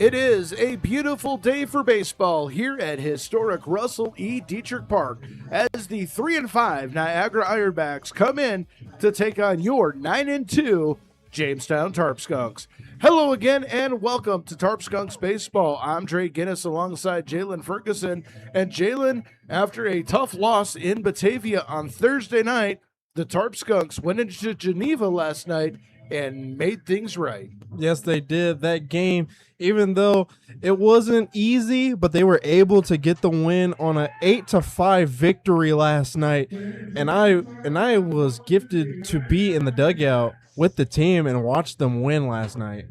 It is a beautiful day for baseball here at historic Russell E. Diethrich Park as the 3-5 Niagara Ironbacks come in to take on your 9-2 Jamestown Tarp Skunks. Hello again and welcome to Tarp Skunks Baseball. I'm Dre Guinness alongside Jalen Ferguson. And Jalen, after a tough loss in Batavia on Thursday night, the Tarp Skunks went into Geneva last night and made things right. Yes, they did. That game, even though it wasn't easy, but they were able to get the win on an 8-5 victory last night. And I was gifted to be in the dugout with the team and watch them win last night.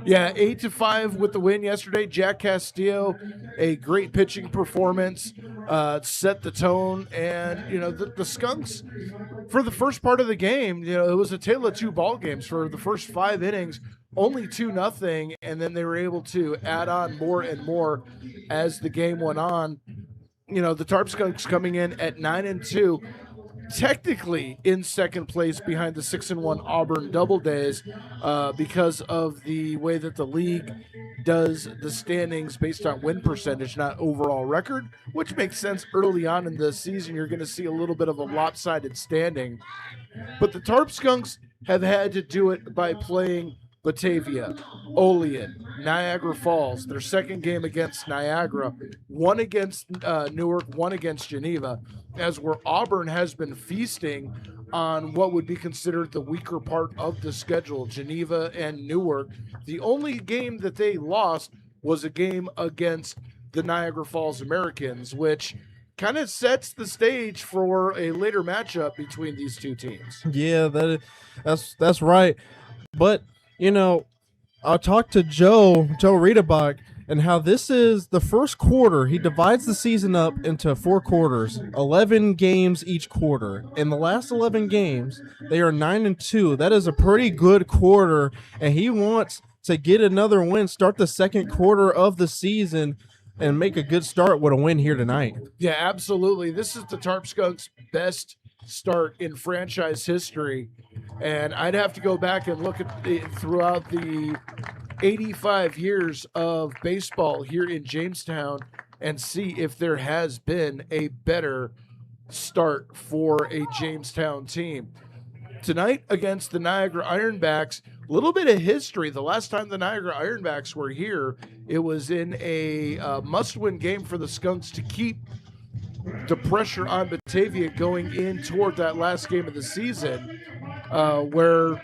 Yeah, 8-5 with the win yesterday. Jack Castillo, a great pitching performance, set the tone. And, the Skunks, for the first part of the game, it was a tale of two ball games. For the first 5 innings, only 2-0, and then they were able to add on more and more as the game went on. The Tarp Skunks coming in at 9-2. Technically in second place behind the 6-1 Auburn Double Days because of the way that the league does the standings based on win percentage, not overall record, which makes sense. Early on in the season, you're going to see a little bit of a lopsided standing. But the Tarp Skunks have had to do it by playing Batavia, Olean, Niagara Falls, their second game against Niagara, one against Newark, one against Geneva, as where Auburn has been feasting on what would be considered the weaker part of the schedule, Geneva and Newark. The only game that they lost was a game against the Niagara Falls Americans, which kind of sets the stage for a later matchup between these two teams. Yeah, that's right. But I talked to Joe Riedebach, and how this is the first quarter. He divides the season up into 4 quarters, 11 games each quarter. In the last 11 games, they are 9-2. That is a pretty good quarter, and he wants to get another win, start the second quarter of the season, and make a good start with a win here tonight. Yeah, absolutely. This is the Tarp Skunks' best start in franchise history. And I'd have to go back and look at throughout the 85 years of baseball here in Jamestown and see if there has been a better start for a Jamestown team. Tonight against the Niagara Ironbacks, a little bit of history. The last time the Niagara Ironbacks were here, it was in a must-win game for the Skunks to keep the pressure on Batavia going in toward that last game of the season, where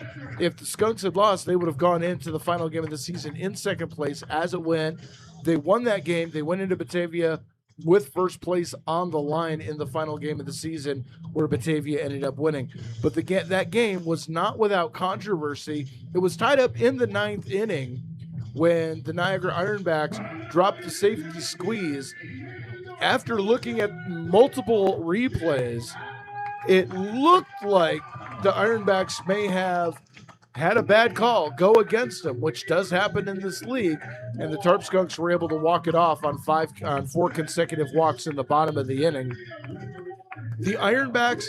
if the Skunks had lost, they would have gone into the final game of the season in second place. As it went, they won that game. They went into Batavia with first place on the line in the final game of the season, where Batavia ended up winning. But that game was not without controversy. It was tied up in the 9th inning when the Niagara Ironbacks dropped the safety squeeze. After looking at multiple replays, it looked like the Ironbacks may have had a bad call go against them, which does happen in this league, and the Tarp Skunks were able to walk it off on 4 consecutive walks in the bottom of the inning. The Ironbacks,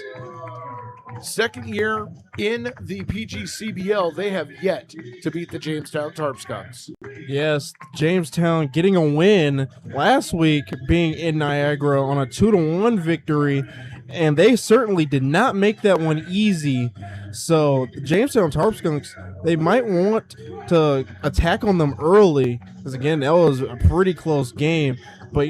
second year in the PGCBL, they have yet to beat the Jamestown Tarp Skunks. Yes, Jamestown getting a win last week, being in Niagara on a 2-1 victory, and they certainly did not make that one easy. So the Jamestown Tarp Skunks, they might want to attack on them early, because again, that was a pretty close game. But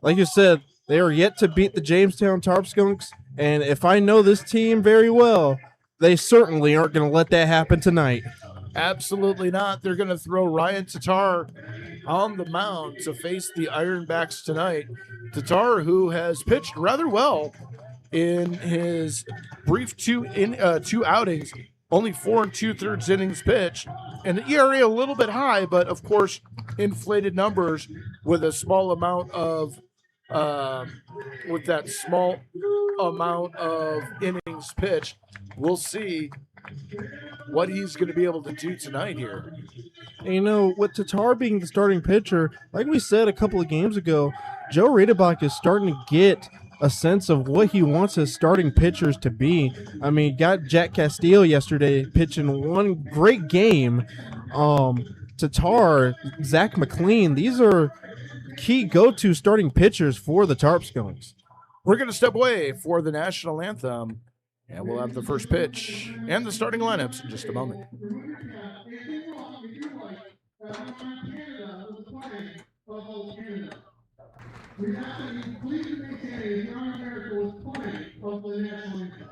like you said, they are yet to beat the Jamestown Tarp Skunks, and if I know this team very well, they certainly aren't going to let that happen tonight. Absolutely not. They're going to throw Ryan Tatar on the mound to face the Ironbacks tonight. Tatar, who has pitched rather well in his brief 2 outings, only 4 2/3 innings pitched, and the ERA a little bit high, but of course inflated numbers with a small amount of innings pitched. We'll see what he's going to be able to do tonight here. And with Tatar being the starting pitcher, like we said a couple of games ago, Joe Riedebach is starting to get a sense of what he wants his starting pitchers to be. I mean, got Jack Castillo yesterday pitching one great game. Tatar, Zach McLean, these are key go-to starting pitchers for the Tarp Skunks. We're going to step away for the national anthem, and we'll have the first pitch and the starting lineups in just a moment. We have to be completely maintained young America was playing of the national anthem.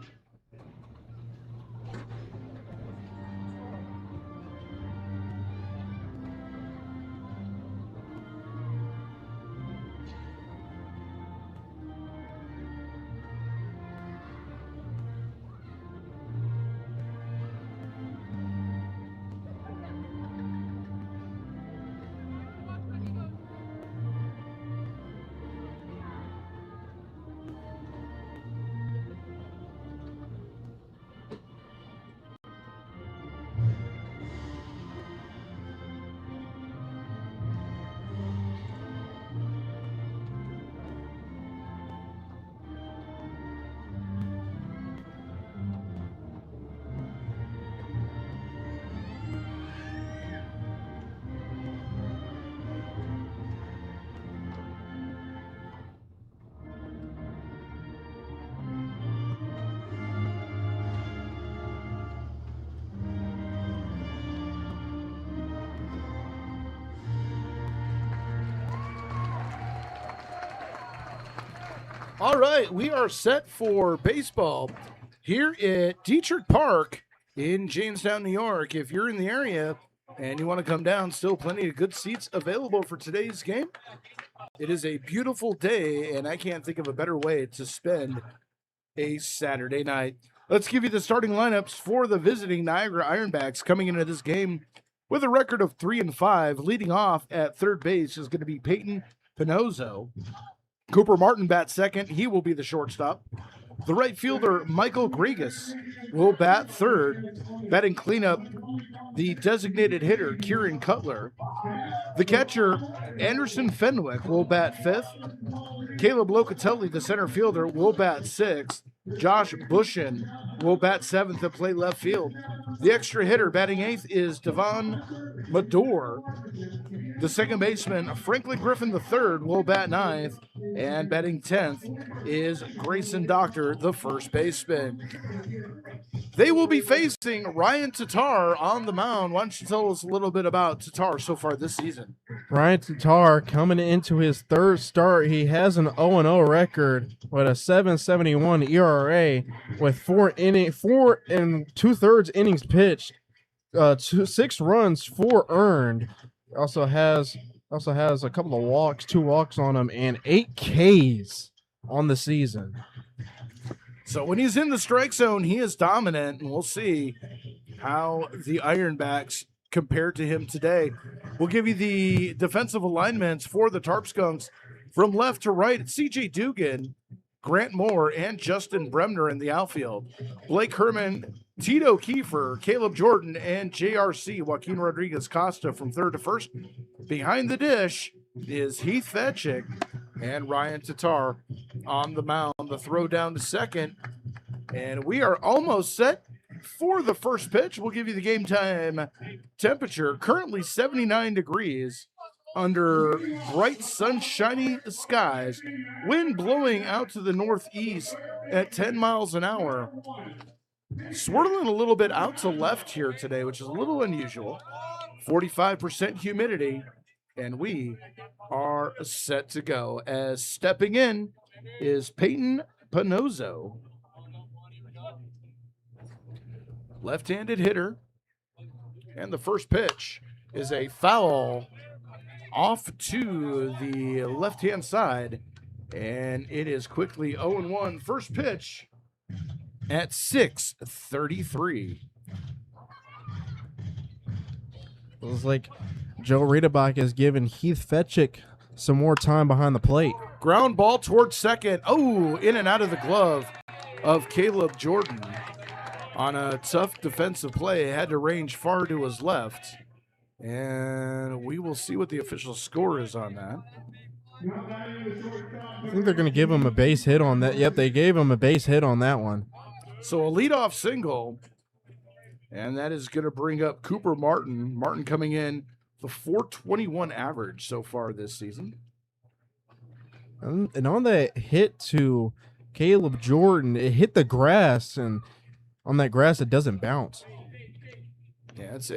All right, we are set for baseball here at Diethrich Park in Jamestown, New York. If you're in the area and you want to come down, still plenty of good seats available for today's game. It is a beautiful day, and I can't think of a better way to spend a Saturday night. Let's give you the starting lineups for the visiting Niagara Ironbacks coming into this game with a record of 3-5. Leading off at third base is going to be Peyton Pinozzo. Cooper Martin bats second. He will be the shortstop. The right fielder, Michael Gregas, will bat third. Batting cleanup, the designated hitter, Kieran Cutler. The catcher, Anderson Fenwick, will bat fifth. Caleb Locatelli, the center fielder, will bat sixth. Josh Bushin will bat seventh and play left field. The extra hitter batting eighth is Devon Mador. The second baseman, Franklin Griffin III, will bat ninth. And batting 10th is Grayson Doctor, the first baseman. They will be facing Ryan Tatar on the mound. Why don't you tell us a little bit about Tatar so far this season? Ryan Tatar coming into his third start. He has an 0-0 record with a 7.71 ERA with 4 and 2/3 innings pitched, 6 runs, 4 earned. Also has a couple of walks, 2 walks on him, and 8 Ks on the season. So when he's in the strike zone, he is dominant, and we'll see how the Ironbacks compare to him today. We'll give you the defensive alignments for the Tarp Skunks. From left to right, it's C.J. Dugan, Grant Moore, and Justin Bremner in the outfield. Blake Herman, Tito Kiefer, Caleb Jordan, and JRC, Joaquin Rodriguez Costa from third to first. Behind the dish is Heath Fetchick and Ryan Tatar on the mound. The throw down to second. And we are almost set for the first pitch. We'll give you the game time temperature. Currently 79 degrees under bright sunshiny skies. Wind blowing out to the northeast at 10 miles an hour. Swirling a little bit out to left here today, which is a little unusual. 45% humidity, and we are set to go. As stepping in is Peyton Pinozzo. Left-handed hitter. And the first pitch is a foul off to the left-hand side, and it is quickly 0-1. First pitch at 6:33. It was like Joe Riedebach is giving Heath Fetchick some more time behind the plate. Ground ball towards second. Oh, in and out of the glove of Caleb Jordan. On a tough defensive play, had to range far to his left. And we will see what the official score is on that. I think they're going to give him a base hit on that. Yep, they gave him a base hit on that one. So a leadoff single, and that is going to bring up Cooper Martin. Martin coming in the .421 average so far this season. And on that hit to Caleb Jordan, it hit the grass, and on that grass, it doesn't bounce. Yeah, it's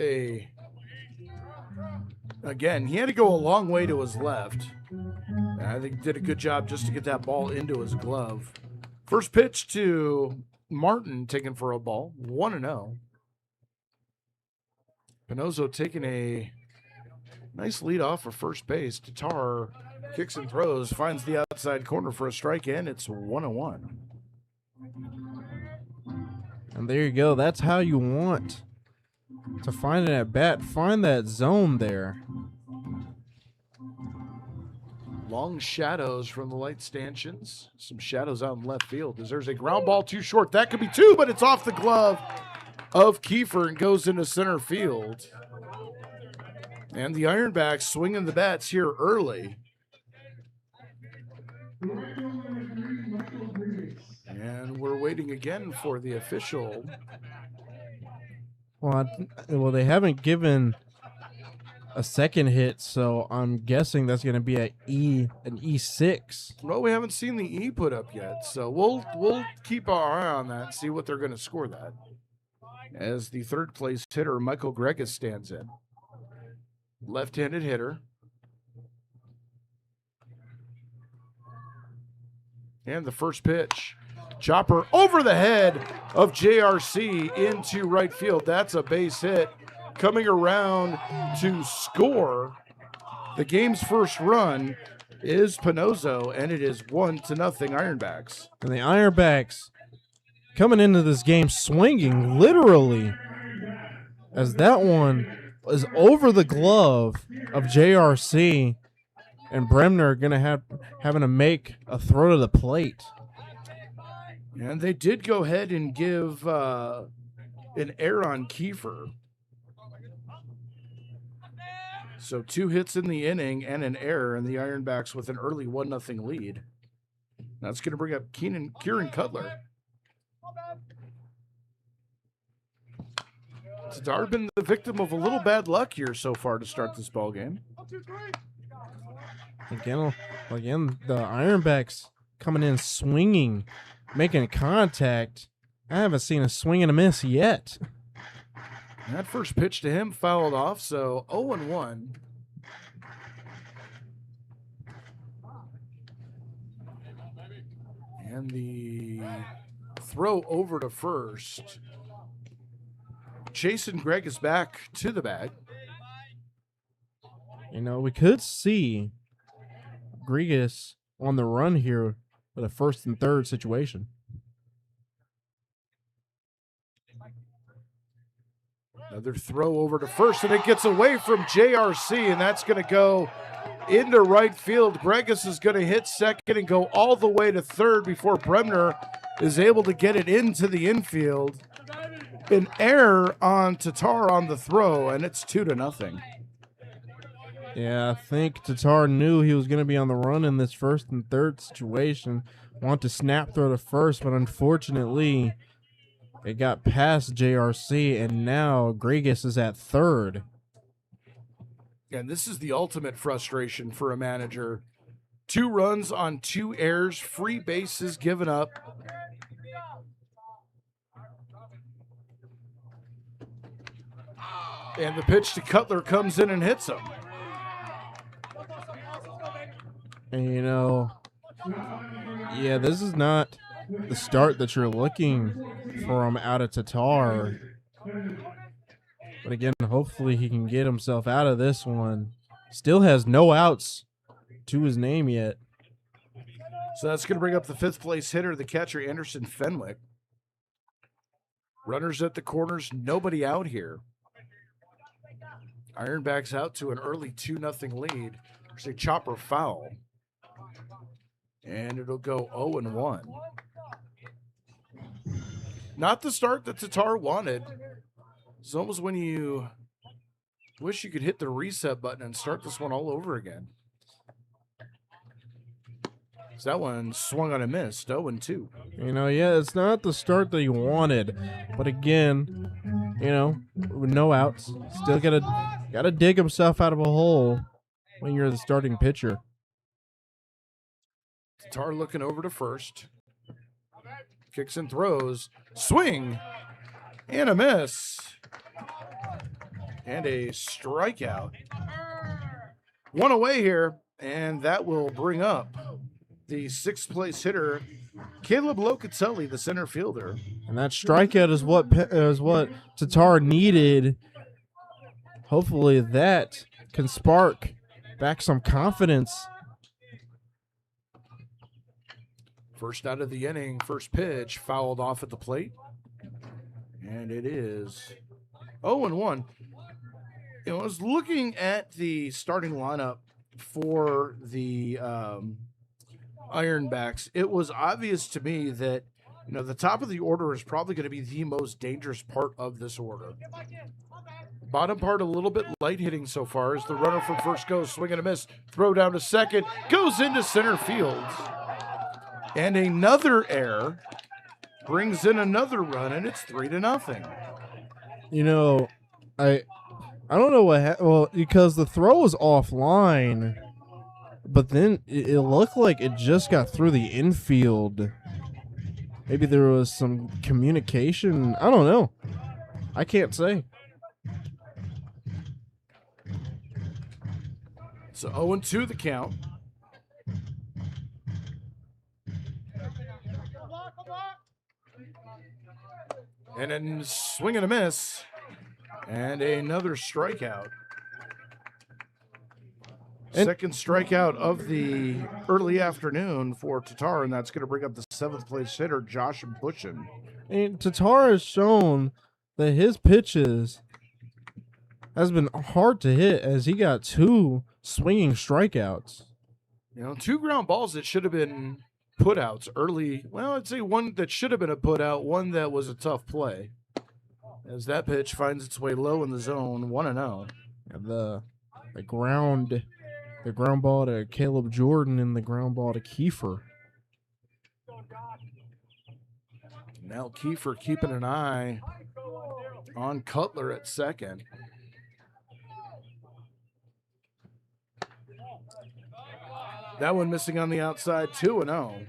again, he had to go a long way to his left. And I think he did a good job just to get that ball into his glove. First pitch to Martin, taken for a ball, 1-0. Pinozo taking a nice lead off for first base. Tatar kicks and throws, finds the outside corner for a strike, and it's 1-1. And there you go. That's how you want to find it at bat. Find that zone there. Long shadows from the light stanchions. Some shadows out in left field. As there's a ground ball too short. That could be two, but it's off the glove of Kiefer and goes into center field. And the Ironbacks swinging the bats here early. And we're waiting again for the official. Well, they haven't given a second hit, so I'm guessing that's going to be an E6. Well, we haven't seen the E put up yet, so we'll keep our eye on that and see what they're going to score that. As the third place hitter, Michael Gregus, stands in. Left-handed hitter. And the first pitch. Chopper over the head of JRC into right field. That's a base hit. Coming around to score the game's first run is Pinozo, and it is 1-0 Ironbacks. And the Ironbacks coming into this game swinging, literally, as that one is over the glove of JRC, and Bremner going to having to make a throw to the plate. And they did go ahead and give an error on Kiefer. So 2 hits in the inning and an error, and the Ironbacks with an early 1-0 lead. That's going to bring up Kieran Cutler. Tatar been the victim of a little bad luck here so far to start this ball game. Again, the Ironbacks coming in swinging, making contact. I haven't seen a swing and a miss yet. That first pitch to him fouled off, so 0-1. And the throw over to first. Jason Gregg is back to the bag. You know, we could see Grigas on the run here with a first and third situation. Another throw over to first, and it gets away from JRC, and that's going to go into right field. Gregus is going to hit second and go all the way to third before Bremner is able to get it into the infield. An error on Tatar on the throw, and it's 2-0. Yeah, I think Tatar knew he was going to be on the run in this first and third situation. Want to snap throw to first, but unfortunately, it got past JRC, and now Gregus is at third. And this is the ultimate frustration for a manager. 2 runs on 2 errors, free bases given up. And the pitch to Cutler comes in and hits him. And, you know, yeah, this is not the start that you're looking from out of Tatar. But again, hopefully he can get himself out of this one. Still has no outs to his name yet. So that's going to bring up the 5th place hitter, the catcher, Anderson Fenwick. Runners at the corners, nobody out here. Ironbacks out to an early 2-0 lead. There's a chopper foul. And it'll go 0-1. Not the start that Tatar wanted. It's almost when you wish you could hit the reset button and start this one all over again. So that one swung on a miss, 0-2. You know, yeah, it's not the start that you wanted. But again, you know, with no outs, still got to Got to dig himself out of a hole when you're the starting pitcher. Tatar looking over to first. Kicks and throws. Swing. And a miss. And a strikeout. One away here, and that will bring up the 6th place hitter, Caleb Locatelli, the center fielder. And that strikeout is what Tatar needed. Hopefully that can spark back some confidence. First out of the inning, first pitch, fouled off at the plate. And it is 0-1. I was looking at the starting lineup for the Ironbacks. It was obvious to me that the top of the order is probably going to be the most dangerous part of this order. Bottom part a little bit light hitting so far as the runner from first goes, swing and a miss, throw down to second, goes into center field. And another error brings in another run, and it's 3-0. I don't know what well, because the throw was offline, but then it looked like it just got through the infield. Maybe there was some communication. I don't know. I can't say. So 0-2 the count. And then swing and a miss. And another strikeout. Second strikeout of the early afternoon for Tatar, and that's going to bring up the 7th place hitter, Josh Bushin. And Tatar has shown that his pitches has been hard to hit as he got 2 swinging strikeouts. 2 ground balls that should have been putouts early. Well, I'd say one that should have been a putout, one that was a tough play. As that pitch finds its way low in the zone, 1-0. The ground ball to Caleb Jordan and the ground ball to Kiefer. Now Kiefer keeping an eye on Cutler at second. That one missing on the outside, 2-0.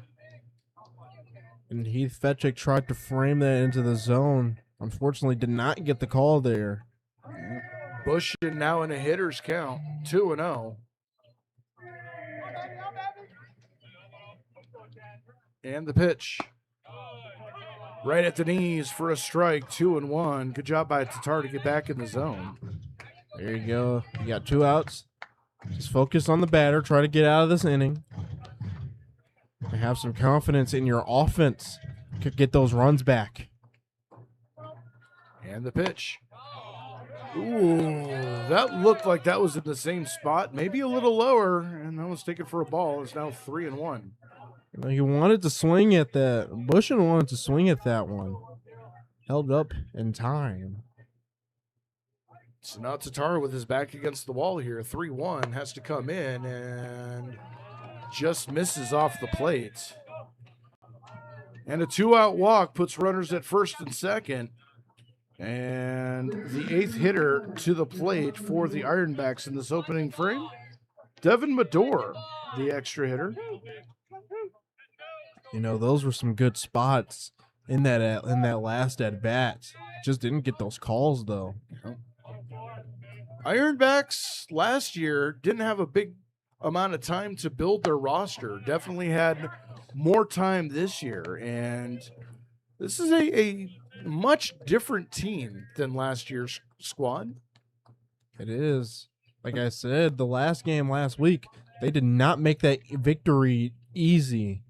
And Heath Fetchick tried to frame that into the zone. Unfortunately, did not get the call there. Bush now in a hitter's count, 2-0. And the pitch. Right at the knees for a strike, 2-1. Good job by Tatar to get back in the zone. There you go. You got 2 outs. Just focus on the batter. Try to get out of this inning. And have some confidence in your offense. Could get those runs back. And the pitch. Ooh, that looked like that was in the same spot. Maybe a little lower. And that was taken for a ball. It's now 3-1. He wanted to swing at that. Bushin wanted to swing at that one. Held up in time. So now Tatar with his back against the wall here. 3-1 has to come in and just misses off the plate. And a 2-out walk puts runners at first and second. And the 8th hitter to the plate for the Ironbacks in this opening frame, Devin Medor, the extra hitter. Those were some good spots in that last at bat. Just didn't get those calls though. Ironbacks last year didn't have a big amount of time to build their roster. Definitely had more time this year, and this is a much different team than last year's squad. It is. Like I said, the last game last week, they did not make that victory easy.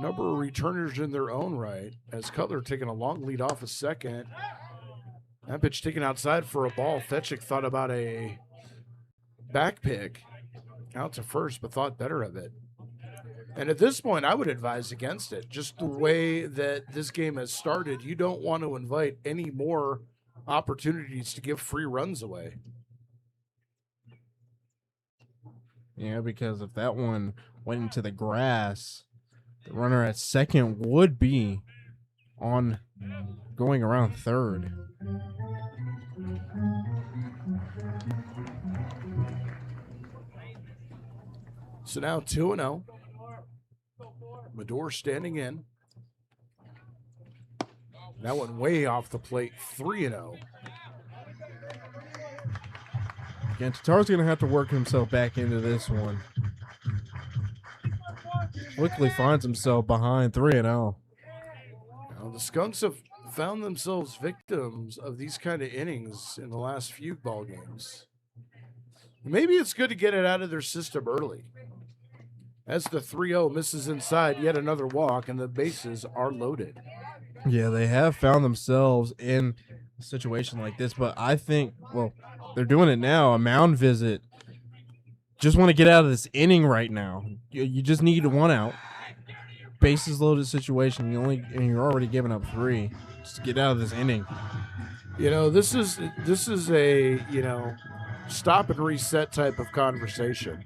Number of returners in their own right, as Cutler taking a long lead off a second. That pitch taken outside for a ball. Fetchick thought about a back pick out to first, but thought better of it. And at this point, I would advise against it. Just the way that this game has started, you don't want to invite any more opportunities to give free runs away. Yeah, because if that one went into the grass, the runner at second would be on going around third. So now 2-0. Medor standing in. That one way off the plate, 3-0. Again, Tatar's going to have to work himself back into this one. Quickly finds himself behind 3-0. Now, the Skunks have found themselves victims of these kind of innings in the last few ball games. Maybe it's good to get it out of their system early. As the 3-0 misses inside, yet another walk, and the bases are loaded. Yeah, they have found themselves in a situation like this, but I think, well, they're doing it now, a mound visit. Just want to get out of this inning right now. You just need one out. Bases loaded situation. You're already giving up 3. Just get out of this inning. You know, this is a, stop and reset type of conversation.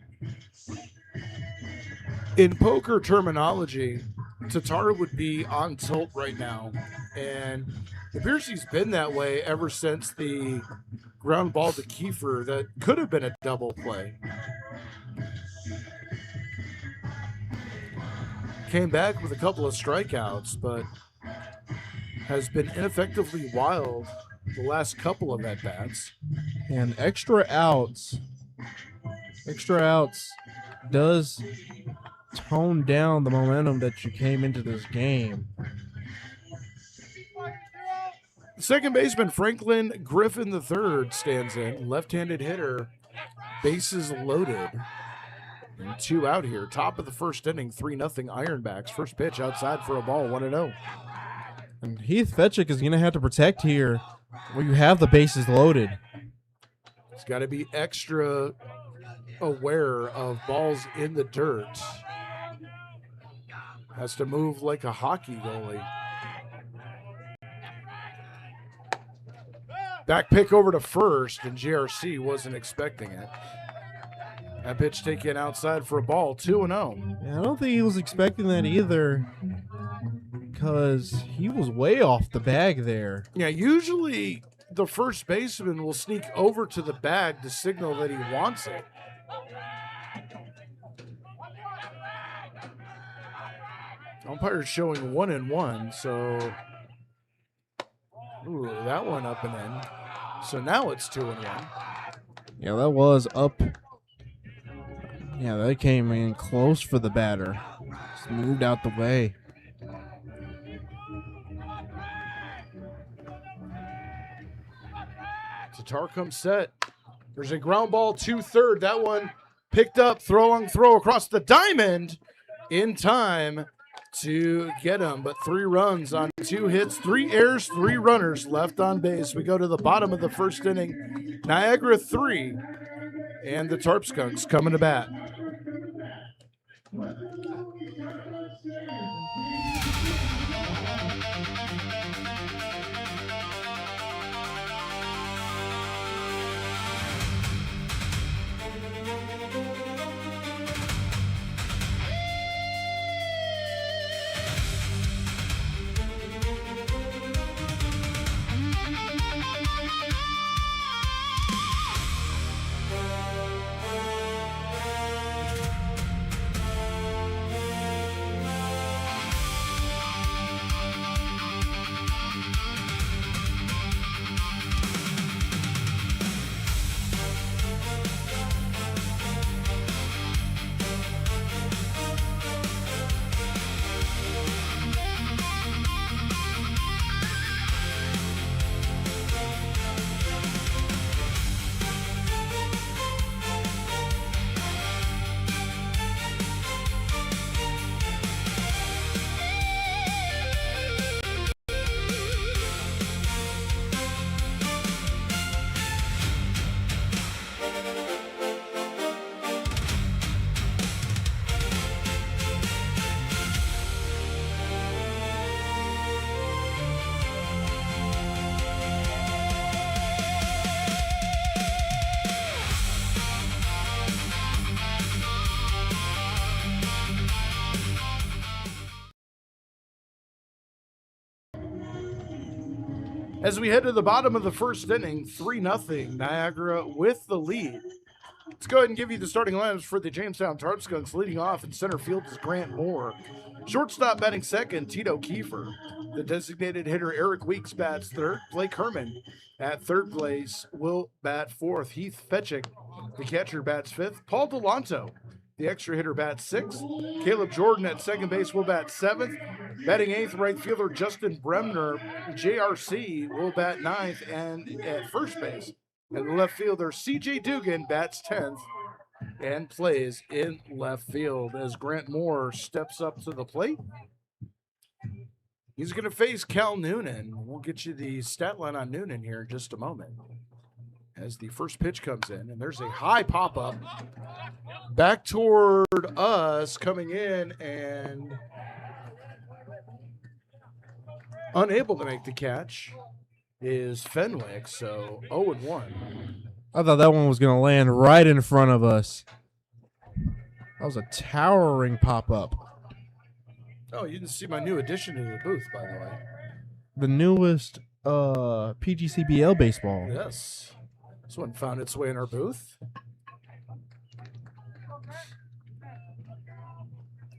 In poker terminology, Tatar would be on tilt right now, and it appears he's been that way ever since the ground ball to Kiefer that could have been a double play. Came back with a couple of strikeouts, but has been ineffectively wild the last couple of at-bats. And extra outs does tone down the momentum that you came into this game. Second baseman Franklin Griffin III stands in, left-handed hitter, bases loaded. And 2 out here. Top of the first inning, 3-0 Ironbacks. First pitch outside for a ball, 1-0. And Heath Fetchick is going to have to protect here where you have the bases loaded. He's got to be extra aware of balls in the dirt. Has to move like a hockey goalie. Back pick over to first, and JRC wasn't expecting it. That pitch taken outside for a ball, 2-0. Yeah, I don't think he was expecting that either because he was way off the bag there. Yeah, usually the first baseman will sneak over to the bag to signal that he wants it. Umpire's showing 1-1, so ooh, that one up and in. So now it's 2-1. Yeah, that was up. Yeah, that came in close for the batter. Just moved out the way. Tatar comes set. There's a ground ball to third. That one picked up, throw across the diamond in time to get him. But 3 runs on 2 hits, 3 errors, 3 runners left on base. We go to the bottom of the first inning. Niagara 3 and the Tarp Skunks coming to bat. As we head to the bottom of the first inning, 3-0, Niagara with the lead. Let's go ahead and give you the starting lineups for the Jamestown Tarp Skunks. Leading off in center field is Grant Moore. Shortstop batting second, Tito Kiefer. The designated hitter, Eric Weeks, bats third. Blake Herman at third place will bat fourth. Heath Fetchick, the catcher, bats fifth. Paul Delanto, the extra hitter, bats sixth. Caleb Jordan at second base will bat seventh. Batting eighth, right fielder Justin Bremner, JRC, will bat ninth. And at first base, and the left fielder CJ Dugan bats 10th and plays in left field as Grant Moore steps up to the plate. He's going to face Cal Noonan. We'll get you the stat line on Noonan here in just a moment. As the first pitch comes in, and there's a high pop-up back toward us coming in, and unable to make the catch is Fenwick, so 0-1. I thought that one was going to land right in front of us. That was a towering pop-up. Oh, you didn't see my new addition to the booth, by the way. The newest PGCBL Baseball. Yes. This one found its way in our booth.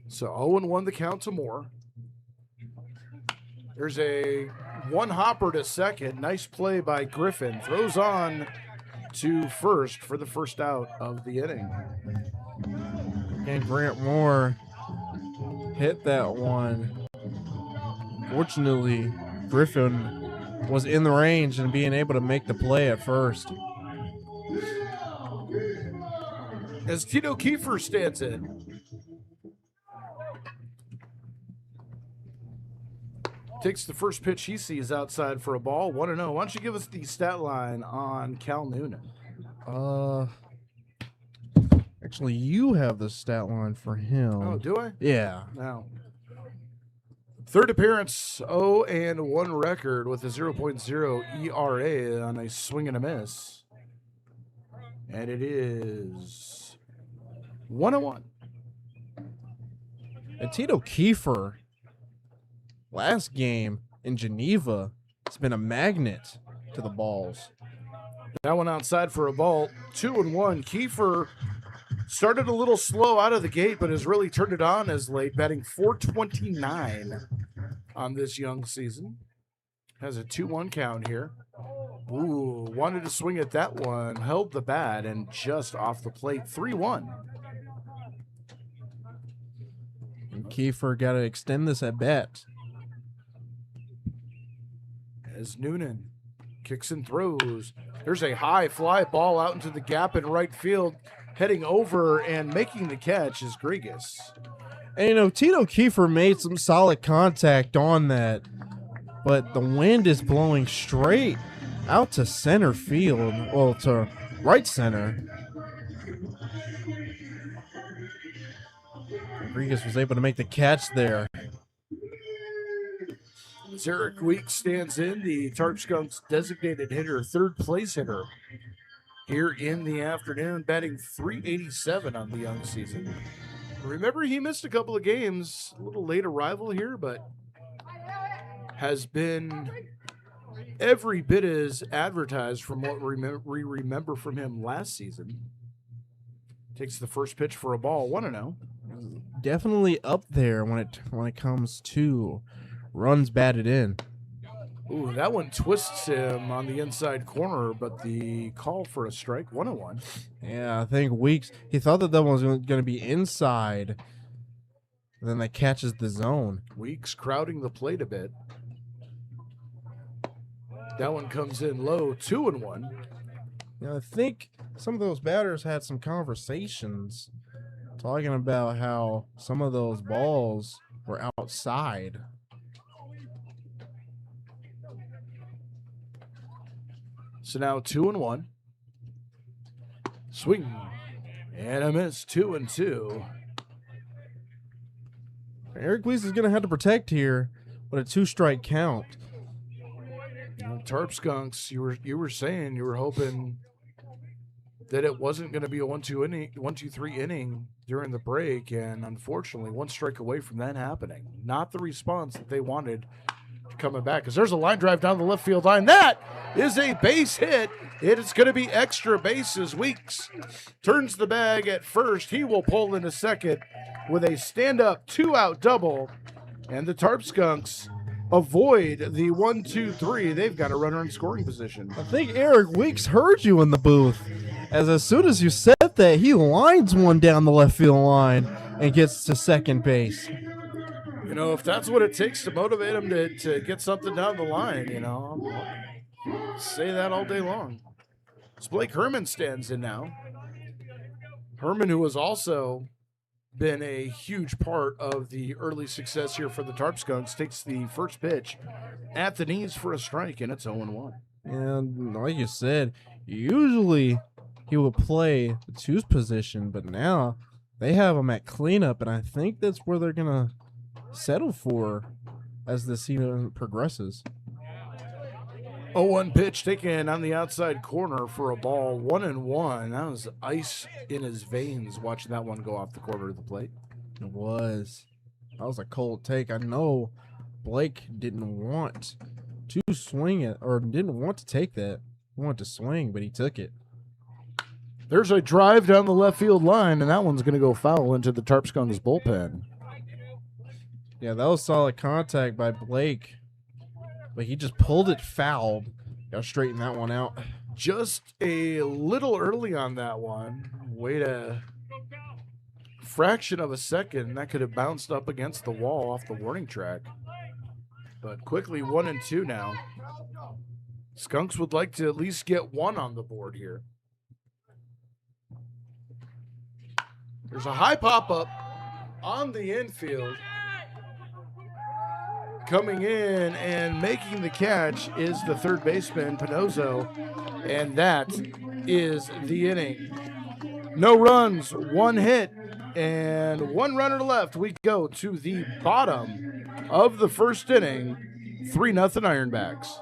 So 0-1 the count to Moore. There's a one hopper to second. Nice play by Griffin. Throws on to first for the first out of the inning. And Grant Moore hit that one. Fortunately, Griffin was in the range and being able to make the play at first. As Tito Kiefer stands in. Takes the first pitch he sees outside for a ball. 1-0. Why don't you give us the stat line on Cal Noonan? Actually, you have the stat line for him. Oh, do I? Yeah. Now, third appearance, 0-1 record with a 0.0 ERA on a swing and a miss. And it is 1-1. And Tito Kiefer, last game in Geneva, it's been a magnet to the balls. That one outside for a ball. 2-1. Kiefer started a little slow out of the gate, but has really turned it on as late, batting .429 on this young season. Has a 2-1 count here. Ooh, wanted to swing at that one. Held the bat and just off the plate. 3-1. And Kiefer got to extend this at bat. As Noonan kicks and throws. There's a high fly ball out into the gap in right field. Heading over and making the catch is Grigas. And, you know, Tito Kiefer made some solid contact on that, but the wind is blowing straight out to center field, well, to right center. Grigas was able to make the catch there. As Eric Weeks stands in, the Tarp Skunks designated hitter, third place hitter here in the afternoon, batting .387 on the young season. Remember, he missed a couple of games, a little late arrival here, but has been every bit as advertised from what we remember from him last season. Takes the first pitch for a ball, 1-0. Definitely up there when it comes to runs batted in. Ooh, that one twists him on the inside corner, but the call for a strike, 1-1. Yeah, I think Weeks, he thought that one was going to be inside. And then that catches the zone. Weeks crowding the plate a bit. That one comes in low, 2-1. Now, I think some of those batters had some conversations talking about how some of those balls were outside. So now 2-1. Swing and a miss, 2-2. Eric Weeks is going to have to protect here with a 2-strike count. You know, Tarp Skunks, you were saying you were hoping that it wasn't going to be a 1-2-3 inning during the break, and unfortunately, one strike away from that happening. Not the response that they wanted coming back because there's a line drive down the left field line. That is a base hit. It is going to be extra bases. Weeks turns the bag at first. He will pull into second with a stand-up 2-out double. And the Tarp Skunks avoid the 1-2-3. They've got a runner in scoring position. I think Eric Weeks heard you in the booth. As soon as you said that, he lines one down the left field line and gets to second base. You know, if that's what it takes to motivate him to get something down the line, you know, I'll say that all day long. So Blake Herman stands in now. Herman, who has also been a huge part of the early success here for the Tarp Skunks, takes the first pitch at the knees for a strike, and it's 0-1. And like you said, usually he will play the twos position, but now they have him at cleanup, and I think that's where they're going to settle for as the season progresses. 0-1 pitch taken on the outside corner for a ball. 1-1. That was ice in his veins watching that one go off the corner of the plate. It was. That was a cold take. I know Blake didn't want to swing it, or didn't want to take that. He wanted to swing, but he took it. There's a drive down the left field line, and that one's going to go foul into the Tarp Skunks bullpen. Yeah, that was solid contact by Blake, but he just pulled it foul. Got to straighten that one out. Just a little early on that one. Wait a fraction of a second. That could have bounced up against the wall off the warning track. But quickly 1-2 now. Skunks would like to at least get one on the board here. There's a high pop-up on the infield. Coming in and making the catch is the third baseman, Pinozo, and that is the inning. No runs, one hit, and one runner left. We go to the bottom of the first inning, 3-0 Ironbacks.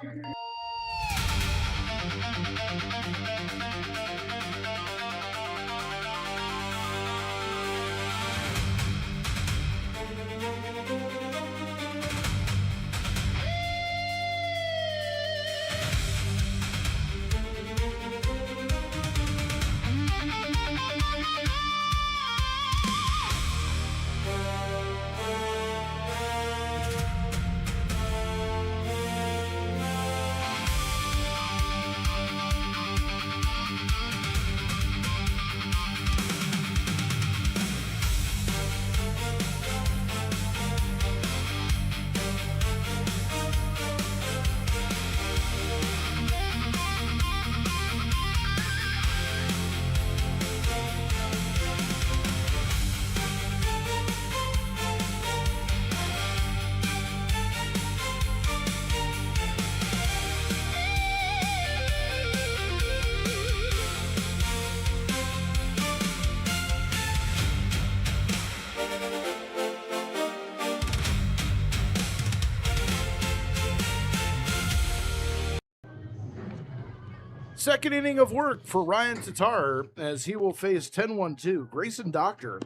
Second inning of work for Ryan Tatar as he will face 10-1-2 Grayson Doctor.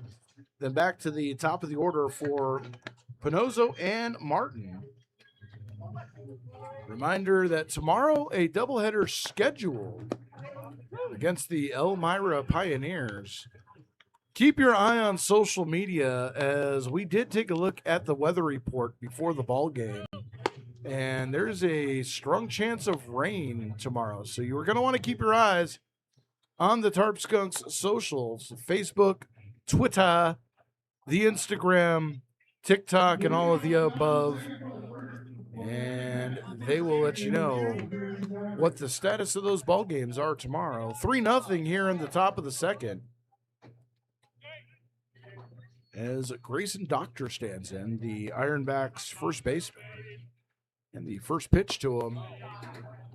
Then back to the top of the order for Pinozo and Martin. Reminder that tomorrow a doubleheader scheduled against the Elmira Pioneers. Keep your eye on social media as we did take a look at the weather report before the ball game. And there's a strong chance of rain tomorrow. So you're going to want to keep your eyes on the Tarp Skunks socials, Facebook, Twitter, the Instagram, TikTok, and all of the above. And they will let you know what the status of those ball games are tomorrow. 3-0 here in the top of the second. As Grayson Doctor stands in, the Ironbacks first baseman. And the first pitch to him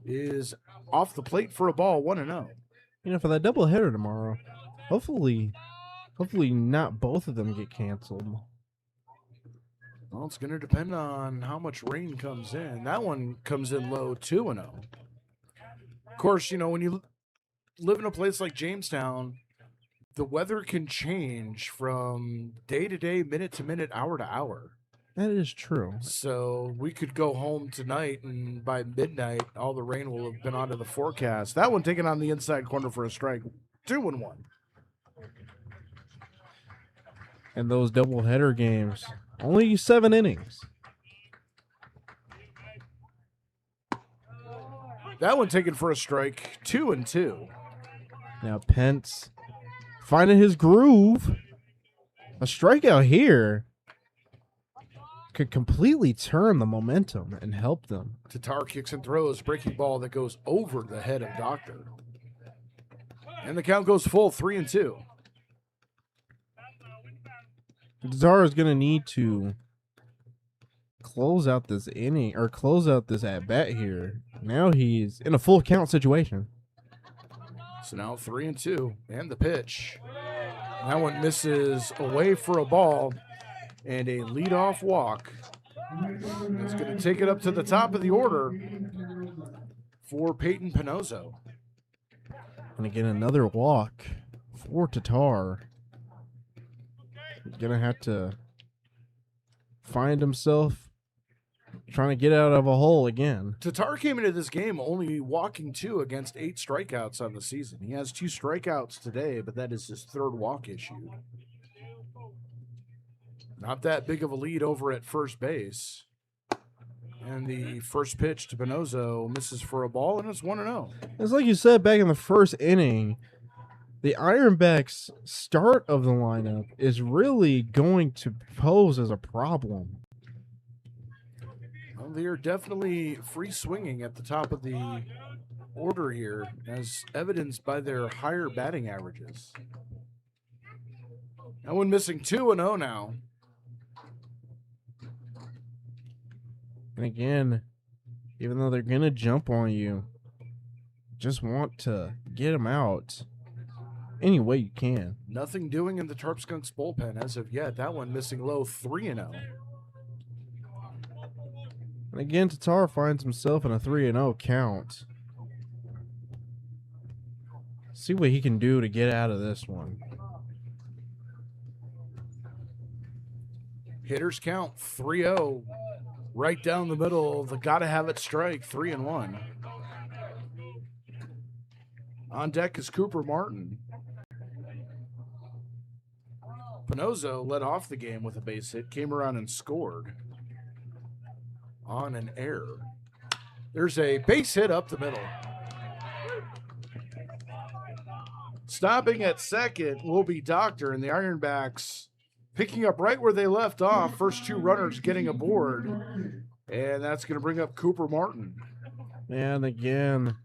is off the plate for a ball, 1-0. You know, for that doubleheader tomorrow, hopefully not both of them get canceled. Well, it's going to depend on how much rain comes in. That one comes in low, 2-0. Of course, you know, when you live in a place like Jamestown, the weather can change from day to day, minute to minute, hour to hour. That is true. So we could go home tonight, and by midnight, all the rain will have been onto the forecast. That one taken on the inside corner for a strike. 2-1. And those doubleheader games, only 7 innings. That one taken for a strike. 2-2. Now Pence finding his groove. A strikeout here could completely turn the momentum and help them. Tatar kicks and throws, breaking ball that goes over the head of Doctor. And the count goes full, 3-2. Tatar is going to need to close out this inning or close out this at bat here. Now he's in a full count situation. So now 3-2, and the pitch. That one misses away for a ball and a leadoff walk. That's going to take it up to the top of the order for Peyton Pinozzo. And again, another walk for Tatar. He's going to have to find himself trying to get out of a hole again. Tatar came into this game only walking 2 against 8 strikeouts on the season. He has 2 strikeouts today, but that is his 3rd walk issued. Not that big of a lead over at first base. And the first pitch to Pinozzo misses for a ball, and it's 1-0. It's like you said back in the first inning, the Ironbacks' start of the lineup is really going to pose as a problem. Well, they are definitely free swinging at the top of the order here, as evidenced by their higher batting averages. That one missing 2-0 now. And again, even though they're going to jump on you, just want to get them out any way you can. Nothing doing in the Tarp Skunks bullpen as of yet. That one missing low, 3-0. And again, Tatar finds himself in a 3-0 count. See what he can do to get out of this one. Hitters count 3-0. Right down the middle, the gotta have it strike, 3-1. On deck is Cooper Martin. Pinozzo led off the game with a base hit, came around and scored on an error. There's a base hit up the middle. Stopping at second will be Doctor, and the Ironbacks picking up right where they left off. First 2 runners getting aboard, and that's going to bring up Cooper Martin. And again,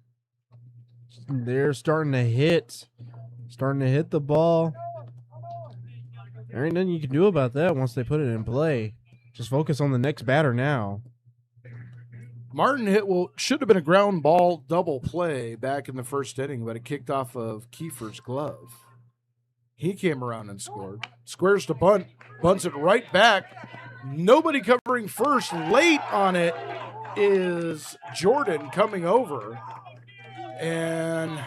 they're starting to hit the ball. There ain't nothing you can do about that once they put it in play. Just focus on the next batter now. Martin hit should have been a ground ball double play back in the first inning, but it kicked off of Kiefer's glove. He came around and scored. Squares to bunt, bunts it right back. Nobody covering first. Late on it is Jordan coming over. And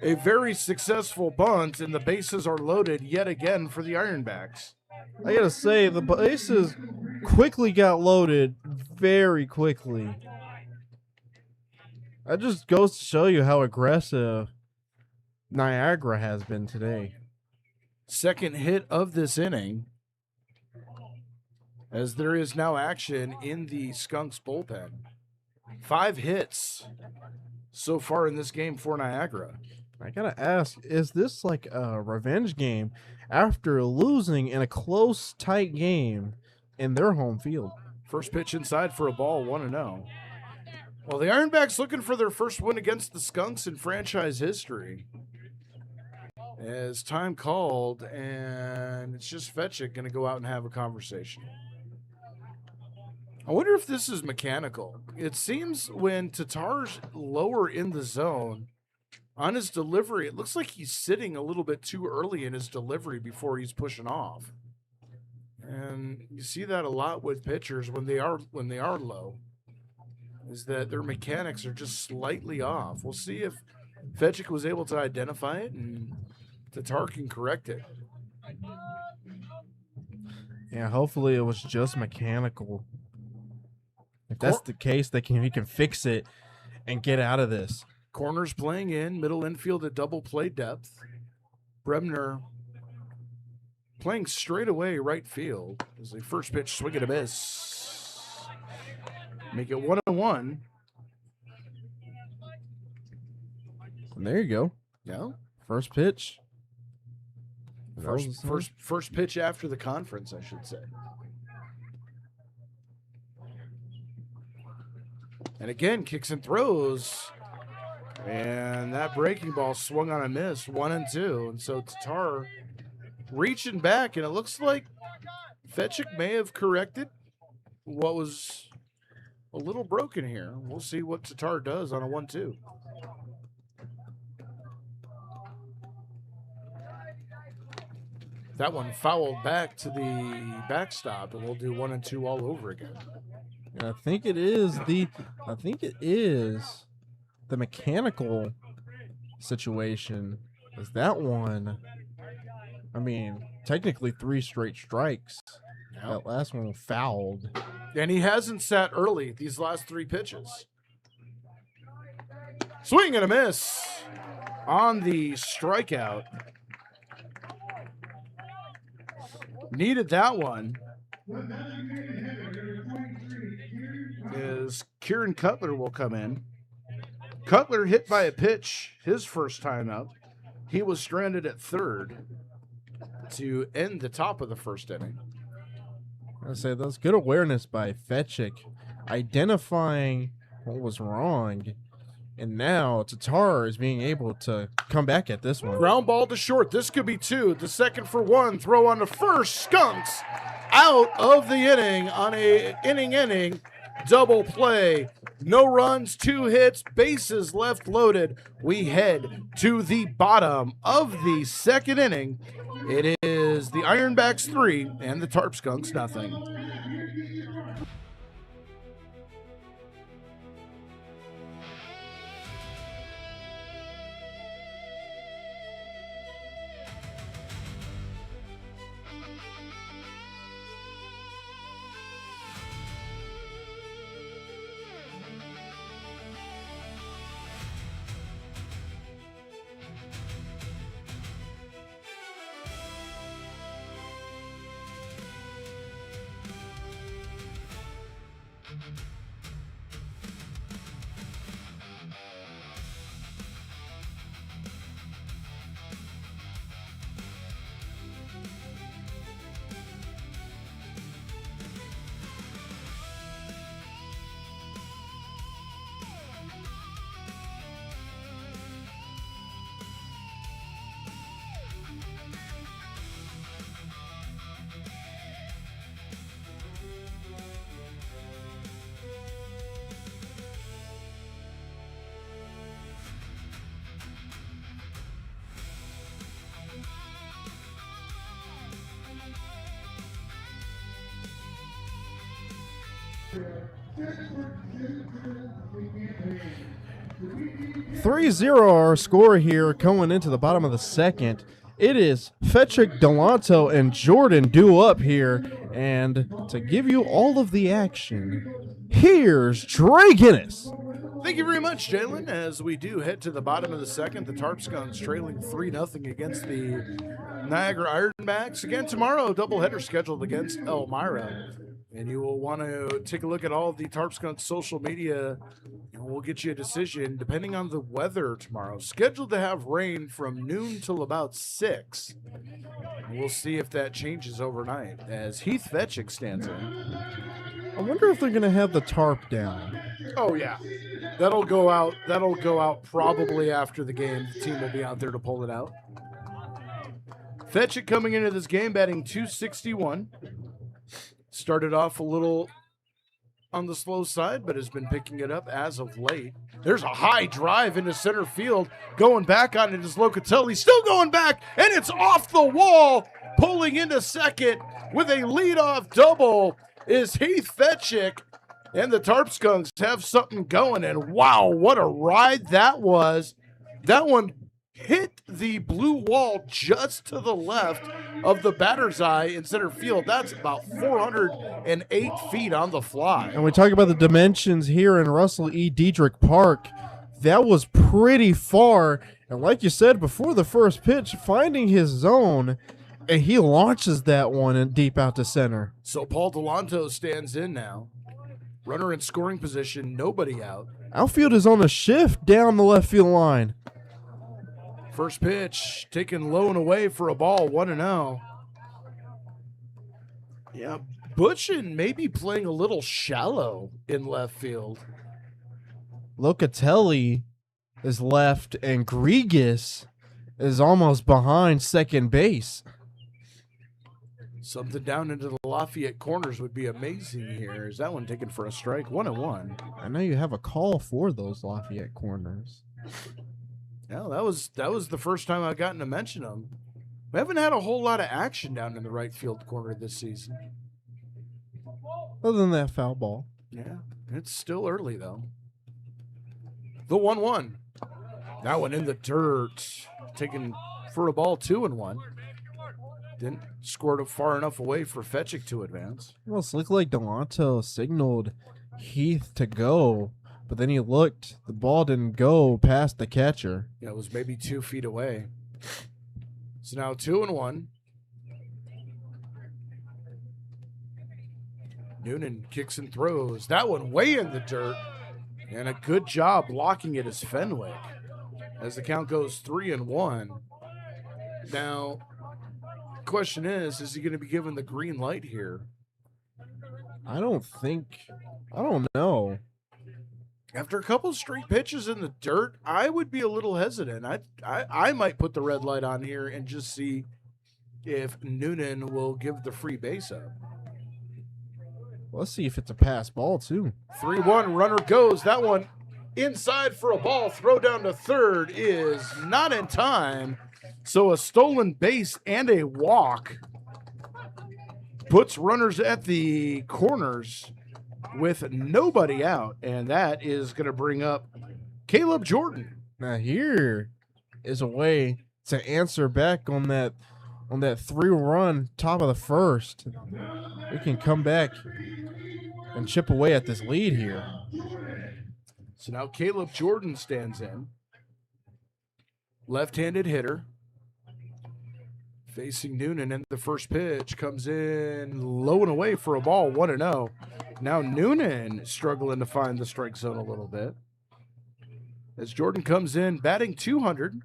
a very successful bunt, and the bases are loaded yet again for the Ironbacks. I gotta say, the bases quickly got loaded very quickly. That just goes to show you how aggressive Niagara has been today. Second hit of this inning, as there is now action in the Skunks bullpen. 5 hits so far in this game for Niagara. I gotta ask, is this like a revenge game after losing in a close, tight game in their home field? First pitch inside for a ball, 1-0. Well, the Ironbacks looking for their first win against the Skunks in franchise history. As time called, and it's just Fetchick going to go out and have a conversation. I wonder if this is mechanical. It seems when Tatar's lower in the zone, on his delivery, it looks like he's sitting a little bit too early in his delivery before he's pushing off. And you see that a lot with pitchers when they are low, is that their mechanics are just slightly off. We'll see if Fetchick was able to identify it and Tatar can correct it. Yeah, hopefully it was just mechanical. If that's the case, he can fix it and get out of this. Corners playing in, middle infield at double play depth. Bremner playing straight away right field as the first pitch, swing and a miss. Make it 1-1. And there you go. Yeah. First pitch. First pitch after the conference, I should say. And again, kicks and throws. And that breaking ball swung on a miss, 1-2. And so Tatar reaching back, and it looks like Fetchick may have corrected what was a little broken here. We'll see what Tatar does on a 1-2. That one fouled back to the backstop, and we'll do 1-2 all over again. I think it is the mechanical situation. Is that one? I mean, technically 3 straight strikes. Yep. That last one fouled. And he hasn't sat early these last 3 pitches. Swing and a miss on the strikeout. Needed that one. Is Kieran Cutler will come in. Cutler hit by a pitch his first time up. He was stranded at third to end the top of the first inning. I say that's good awareness by Fetchick, identifying what was wrong, and now Tatar is being able to come back at this one. Ground ball to short. This could be 2. The second for 1. Throw on to first. Skunks out of the inning on a inning double play. No runs, 2 hits, bases left loaded. We head to the bottom of the second inning. It is the Ironbacks 3 and the Tarp Skunks nothing. "3-0 our score here going into the bottom of the second. It is Fetchick, Delanto, and Jordan due up here. And to give you all of the action, here's Trey Guinness. Thank you very much, Jalen. As we do head to the bottom of the second, the Tarp Skunks trailing 3-0 against the Niagara Ironbacks. Again tomorrow, doubleheader scheduled against Elmira. And you will want to take a look at all of the Tarp Skunks social media, and we'll get you a decision depending on the weather tomorrow. Scheduled to have rain from noon till about 6. We'll see if that changes overnight as Heath Fetchick stands in. I wonder if they're going to have the tarp down. Oh, yeah. That'll go out. That'll go out probably after the game. The team will be out there to pull it out. Fetchick coming into this game batting .261. Started off a little on the slow side, but has been picking it up as of late. There's a high drive into center field, going back on it is Locatelli, still going back, and it's off the wall. Pulling into second with a leadoff double is Heath Fetchick, and the Tarp Skunks have something going, and wow, what a ride that was. That one hit the blue wall just to the left of the batter's eye in center field. That's about 408 feet on the fly. And we talk about the dimensions here in Russell E. Diethrich Park. That was pretty far. And like you said before the first pitch, finding his zone, and he launches that one in deep out to center. So Paul Delanto stands in now. Runner in scoring position, nobody out. Outfield is on a shift down the left field line. First pitch taken low and away for a ball, 1-0. Yeah, Butchin may be playing a little shallow in left field. Locatelli is left, and Grigas is almost behind second base. Something down into the Lafayette corners would be amazing here. Is that one taken for a strike? 1-1. I know you have a call for those Lafayette corners. Yeah, that was the first time I've gotten to mention them. We haven't had a whole lot of action down in the right field corner this season. Other than that foul ball. Yeah, it's still early, though. The 1-1. That one in the dirt. Taken for a ball, 2-1. Didn't score it far enough away for Fetchick to advance. Well, it looked like Delanto signaled Heath to go, but then he looked. The ball didn't go past the catcher. Yeah, it was maybe 2 feet away. So now 2-1. Noonan kicks and throws. That one way in the dirt. And a good job blocking it is Fenwick. As the count goes 3-1. Now, question is he going to be given the green light here? I don't know. After a couple straight pitches in the dirt, I would be a little hesitant. I might put the red light on here and just see if Noonan will give the free base up. Let's see if it's a pass ball, too. 3-1, runner goes. That one inside for a ball. Throw down to third is not in time. So a stolen base and a walk puts runners at the corners with nobody out, and that is going to bring up Caleb Jordan. Now here is a way to answer back on that 3-run top of the first. We can come back and chip away at this lead here. So now Caleb Jordan stands in. Left-handed hitter. Facing Noonan, and the first pitch comes in low and away for a ball, 1-0. Now Noonan struggling to find the strike zone a little bit. As Jordan comes in, batting 200.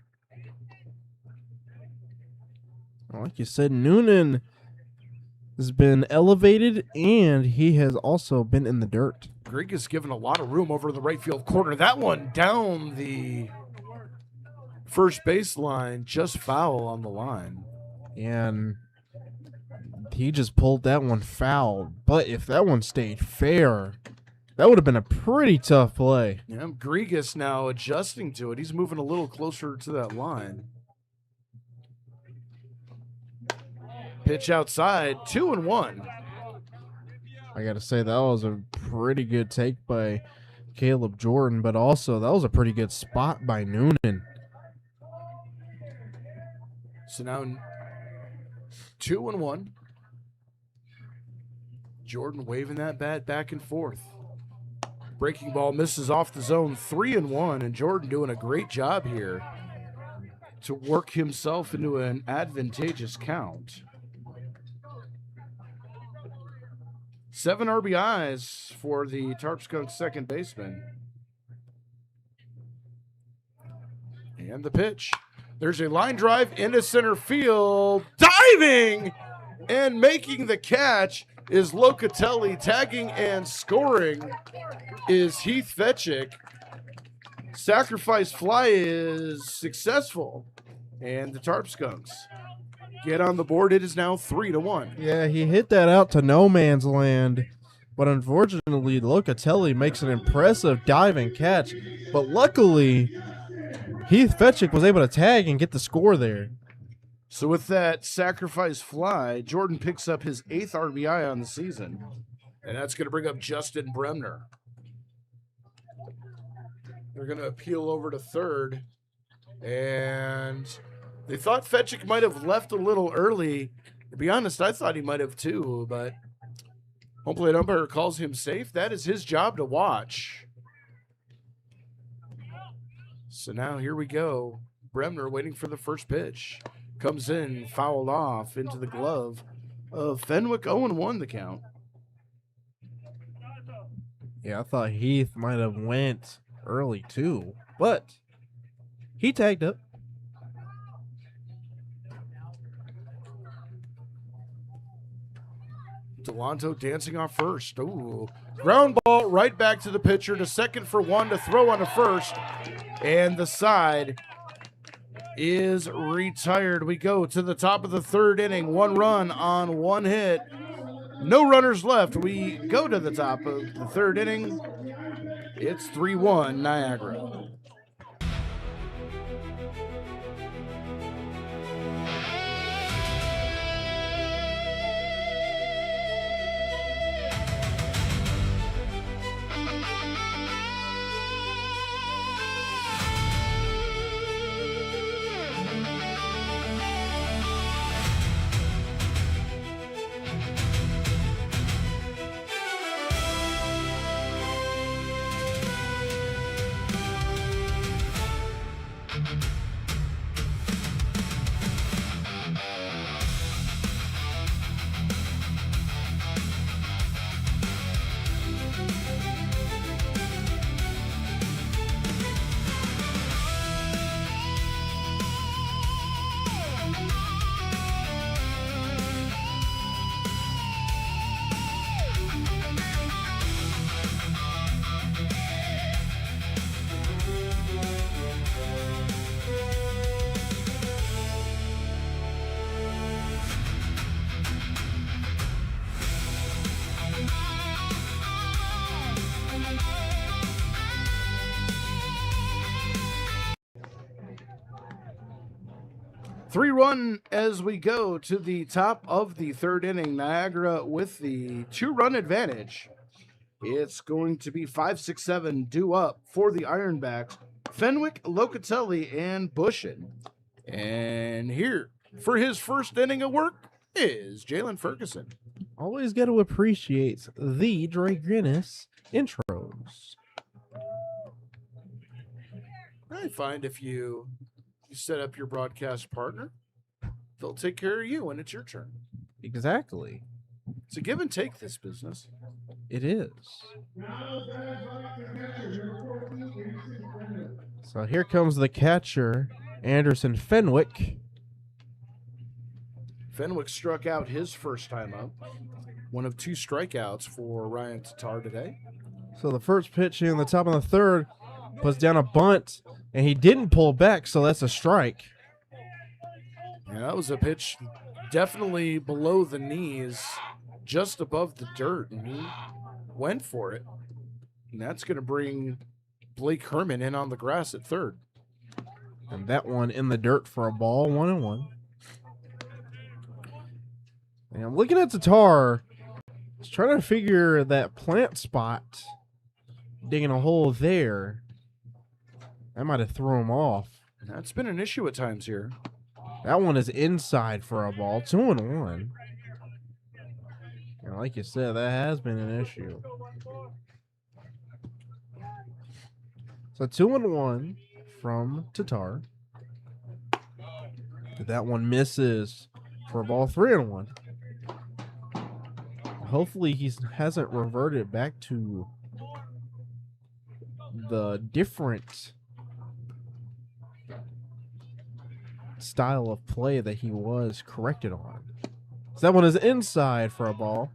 Like you said, Noonan has been elevated, and he has also been in the dirt. Greg is given a lot of room over the right field corner. That one down the first baseline, just foul on the line. And he just pulled that one foul. But if that one stayed fair, that would have been a pretty tough play. Yeah, Grigas now adjusting to it. He's moving a little closer to that line. Pitch outside, 2-1. I got to say, that was a pretty good take by Caleb Jordan, but also that was a pretty good spot by Noonan. So now 2-1. Jordan waving that bat back and forth. Breaking ball misses off the zone, 3-1, and Jordan doing a great job here to work himself into an advantageous count. 7 RBIs for the Tarp Skunks second baseman. And the pitch. There's a line drive into center field. Diving and making the catch is Locatelli. Tagging and scoring is Heath Fetchick. Sacrifice fly is successful. And the Tarp Skunks get on the board. It is now 3-1. Yeah, he hit that out to no man's land. But unfortunately, Locatelli makes an impressive diving catch. But luckily, Heath Fetchick was able to tag and get the score there. So with that sacrifice fly, Jordan picks up his 8th RBI on the season. And that's going to bring up Justin Bremner. They're going to appeal over to third. And they thought Fetchick might have left a little early. To be honest, I thought he might have too, but hopefully an umpire calls him safe. That is his job to watch. So now here we go. Bremner waiting for the first pitch. Comes in, fouled off into the glove of Fenwick. 0-1 the count. Yeah, I thought Heath might have went early too, but he tagged up. Delanto dancing off first. Ooh. Ground ball right back to the pitcher to second for one to throw on to first. And the side is retired. We go to the top of the third inning. 1 run on 1 hit. No runners left. We go to the top of the third inning. It's 3-1 Niagara. Three-run as we go to the top of the third inning. Niagara with the 2-run advantage. It's going to be 5, 6, 7 due up for the Ironbacks. Fenwick, Locatelli, and Bushin. And here for his first inning of work is Jalen Ferguson. Always got to appreciate the Dre Grinnis intros. I find if you set up your broadcast partner, they'll take care of you when it's your turn. Exactly. It's a give and take, this business. It is. So here comes the catcher, Anderson Fenwick. Fenwick struck out his first time up. One of 2 strikeouts for Ryan Tatar today. So the first pitch in the top of the third puts down a bunt, and he didn't pull back, so that's a strike. Yeah, that was a pitch definitely below the knees, just above the dirt, and he went for it. And that's going to bring Blake Herman in on the grass at third. And that one in the dirt for a ball, 1-1. And I'm looking at Tatar, just trying to figure that plant spot, digging a hole there. That might have thrown him off. That's been an issue at times here. That one is inside for a ball, 2-1. And like you said, that has been an issue. So 2-1 from Tatar. That one misses for a ball, 3-1. Hopefully he hasn't reverted back to the different style of play that he was corrected on. So that one is inside for a ball.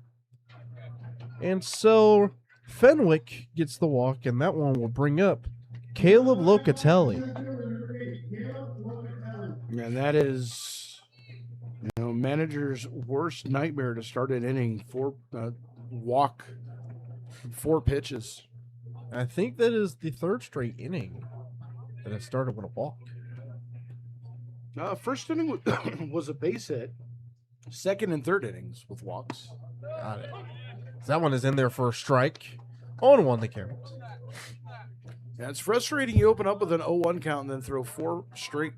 And so Fenwick gets the walk, and that one will bring up Caleb Locatelli. And that is, manager's worst nightmare to start an inning. 4 pitches. I think that is the 3rd straight inning that it started with a walk. First inning was a base hit. 2nd and 3rd innings with walks. Got it. So that one is in there for a strike. 0-1 the count. Yeah, it's frustrating. You open up with an 0-1 count and then throw 4 straight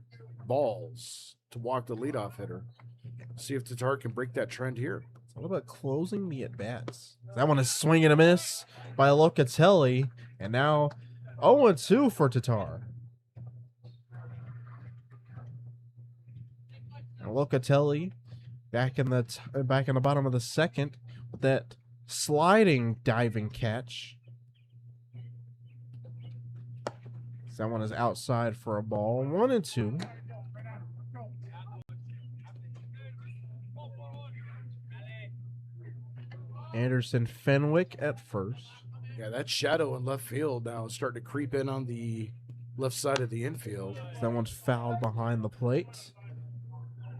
balls to walk the leadoff hitter. See if Tatar can break that trend here. It's all about closing the at-bats. That one is swing and a miss by Locatelli. And now 0-2 for Tatar. And Locatelli back in the bottom of the second with that sliding diving catch. That one is outside for a ball. 1-2. Anderson Fenwick at first. Yeah, that shadow in left field now is starting to creep in on the left side of the infield. That one's fouled behind the plate.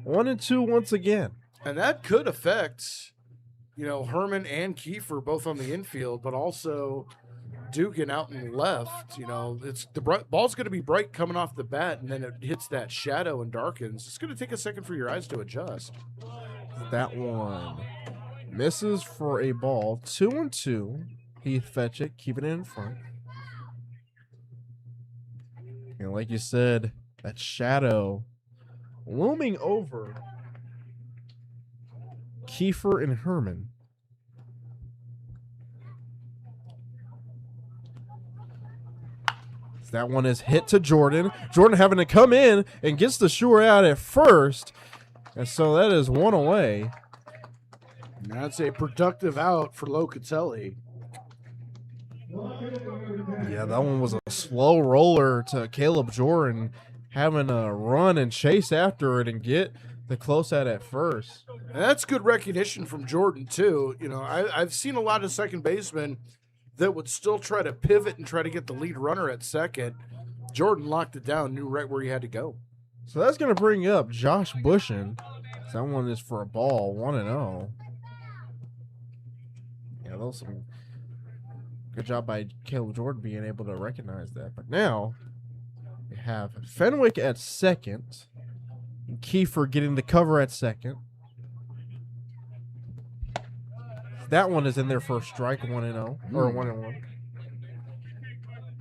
1-2 once again. And that could affect, Herman and Kiefer both on the infield, but also Dugan out in left. It's the ball's going to be bright coming off the bat, and then it hits that shadow and darkens. It's going to take a second for your eyes to adjust. That one misses for a ball. 2-2. Heath Fetchick keeping it in front. And like you said, that shadow looming over Kiefer and Herman. That one is hit to Jordan. Jordan having to come in and gets the sure out at first. And so that is one away. And that's a productive out for Locatelli. Yeah, that one was a slow roller to Caleb Jordan having to run and chase after it and get the close out at first. And that's good recognition from Jordan, too. I've seen a lot of second basemen that would still try to pivot and try to get the lead runner at second. Jordan locked it down, knew right where he had to go. So that's going to bring up Josh Bushin. That one is for a ball, 1-0. Yeah, that was some good job by Caleb Jordan being able to recognize that. But now we have Fenwick at second. And Kiefer getting the cover at second. That one is in there for a strike, 1-0 or 1-1.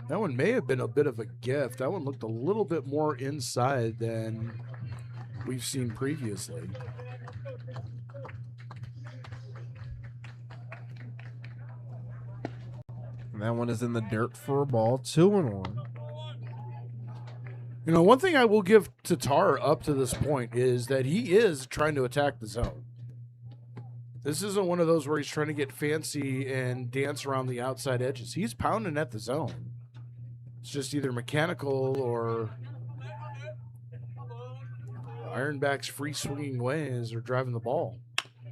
That one may have been a bit of a gift. That one looked a little bit more inside than we've seen previously. And that one is in the dirt for a ball, 2-1. One thing I will give Tatar up to this point is that he is trying to attack the zone. This isn't one of those where he's trying to get fancy and dance around the outside edges. He's pounding at the zone. It's just either mechanical or Ironbacks' free swinging ways are driving the ball.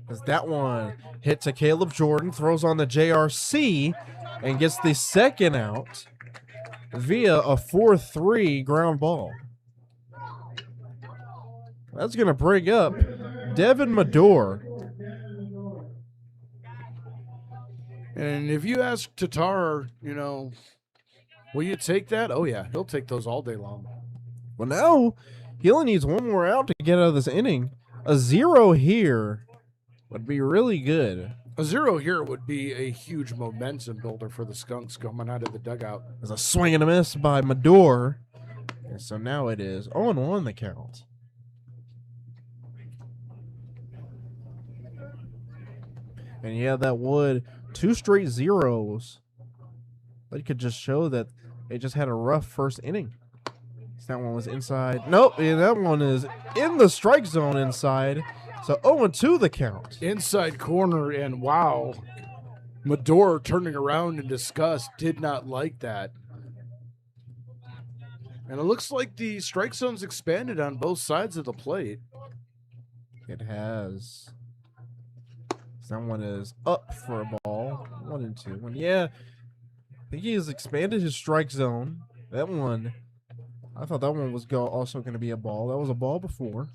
As that one hit to Caleb Jordan, throws on the JRC and gets the second out via a 4-3 ground ball. That's going to bring up Devin Madore. And if you ask Tatar, will you take that? Oh, yeah, he'll take those all day long. Well, now he only needs one more out to get out of this inning. A 0 here would be really good. A 0 here would be a huge momentum builder for the Skunks coming out of the dugout. There's a swing and a miss by Madore. And so now it is 0-1 the count. And yeah, that would 2 straight zeros. That could just show that they just had a rough first inning. That one was inside. Nope, and that one is in the strike zone inside. So 0-2 the count. Inside corner, and wow. Madore turning around in disgust, did not like that. And it looks like the strike zone's expanded on both sides of the plate. It has. Someone is up for a ball. 1-2. And yeah, I think he has expanded his strike zone. That one, I thought that one was also going to be a ball. That was a ball before.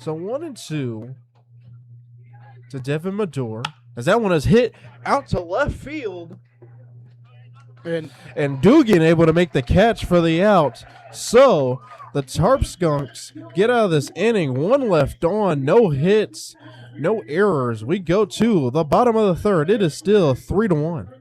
So 1-2 to Devin Madore. As that one is hit out to left field. And Dugan able to make the catch for the out. So the Tarp Skunks get out of this inning. 1 left on, no hits, No errors. We go to the bottom of the third. It is still 3-1.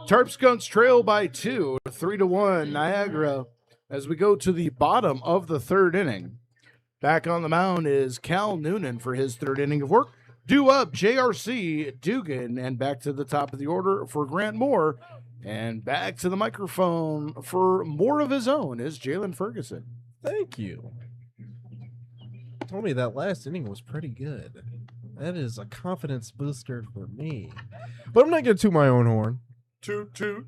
Tarp Skunks trail by 2, 3-1 Niagara as we go to the bottom of the third inning. Back on the mound is Cal Noonan for his third inning of work. Due up, JRC Dugan, and back to the top of the order for Grant Moore. And back to the microphone for more of his own is Jalen Ferguson. Thank you. Told me that last inning was pretty good. That is a confidence booster for me. But I'm not going to toot my own horn. Toot, toot.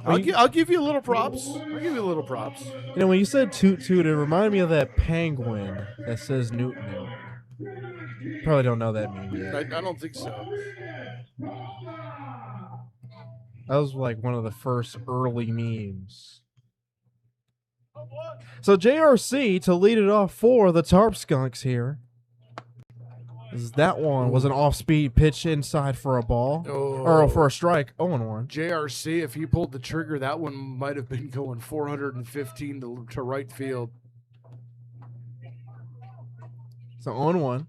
I'll give you a little props. I'll give you a little props. You know, when you said toot toot, it reminded me of that penguin that says Newton. Probably don't know that meme yet. I don't think so. That was like one of the first early memes. So JRC to lead it off for the Tarp Skunks here. That one was an off-speed pitch inside for a ball, or for a strike. 0-1. JRC, if he pulled the trigger, that one might have been going 415 to right field. So 0-1.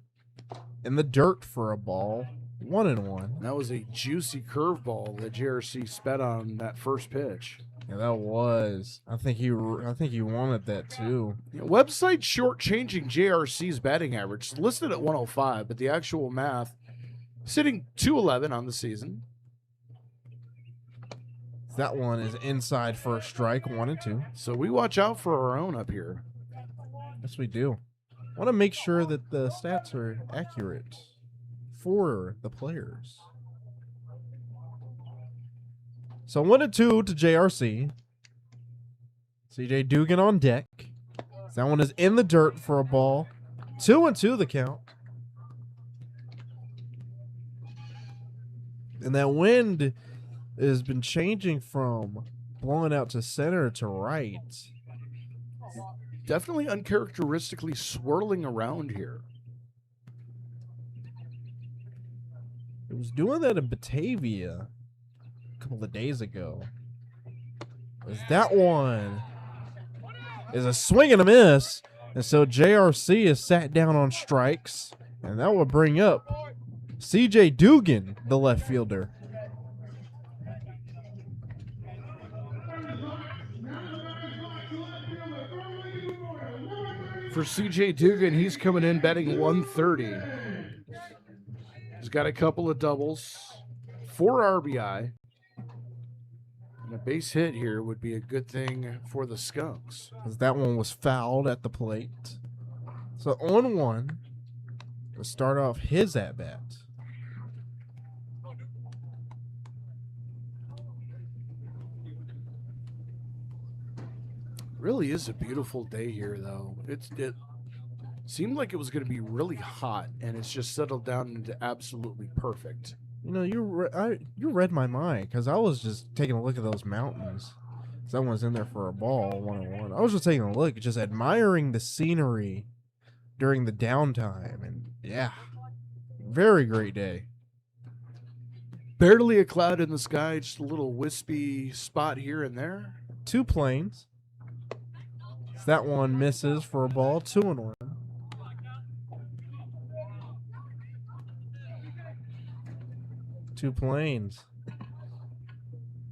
In the dirt for a ball. 1-1. That was a juicy curveball that JRC sped on that first pitch. Yeah, that was. I think he wanted that too. Website shortchanging JRC's batting average, listed at 105, but the actual math sitting 211 on the season. That one is inside for a strike, 1-2. So we watch out for our own up here. Yes, we do. Want to make sure that the stats are accurate for the players. So 1-2 to JRC. CJ Dugan on deck. That one is in the dirt for a ball. 2-2 the count. And that wind has been changing from blowing out to center to right. Definitely uncharacteristically swirling around here. It was doing that in Batavia a couple of days ago. That one is a swing and a miss. And so JRC is sat down on strikes. And that will bring up CJ Dugan, the left fielder. For CJ Dugan, he's coming in batting 130. He's got a couple of doubles, 4 RBI. And a base hit here would be a good thing for the Skunks. As that one was fouled at the plate. So 0-1 to start off his at-bat. Really is a beautiful day here, though. It seemed like it was going to be really hot, and it's just settled down into absolutely perfect. You know, you read my mind because I was just taking a look at those mountains. Someone's in there for a ball, 1-1. I was just taking a look, just admiring the scenery during the downtime, and yeah, very great day. Barely a cloud in the sky, just a little wispy spot here and there. 2 planes. That one misses for a ball, 2-1. Two planes.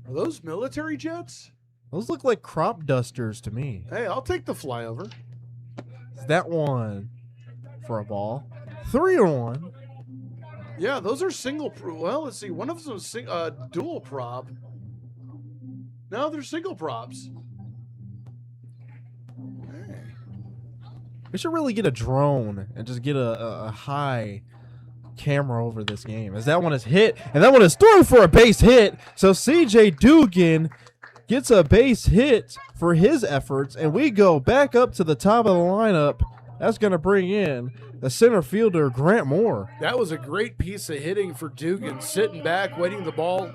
Are those military jets? Those look like crop dusters to me. Hey, I'll take the flyover. That one for a ball, 3-1. Yeah, those are single. Well, let's see. One of them is dual prop. No, they're single props. We should really get a drone and just get a high camera over this game, as that one is hit, and that one is thrown for a base hit. So CJ Dugan gets a base hit for his efforts, and we go back up to the top of the lineup. That's going to bring in the center fielder, Grant Moore. That was a great piece of hitting for Dugan, sitting back, waiting the ball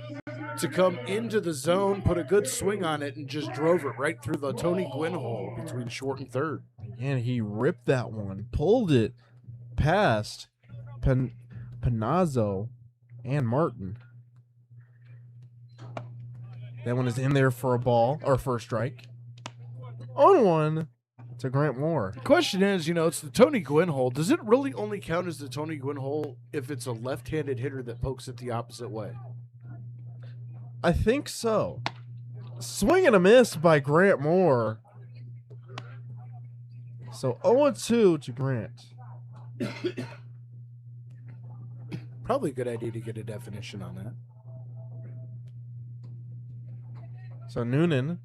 to come into the zone, put a good swing on it, and just drove it right through the Tony Gwynn hole between short and third. And he ripped that one, pulled it past Panazzo and Martin. That one is in there for a ball, or for a strike. On one to Grant Moore. The question is, it's the Tony Gwynn hole. Does it really only count as the Tony Gwynn hole if it's a left-handed hitter that pokes it the opposite way? I think so. Swing and a miss by Grant Moore. So 0-2 to Grant. Probably a good idea to get a definition on that. So Noonan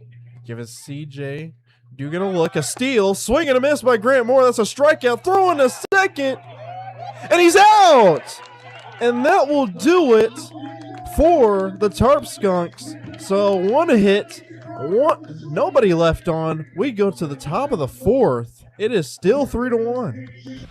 gives CJ Dugan a look, a steal, swing and a miss by Grant Moore. That's a strikeout, throwing to second, and he's out. And that will do it for the Tarp Skunks. So one hit, nobody left on. We go to the top of the fourth. It is still 3-1.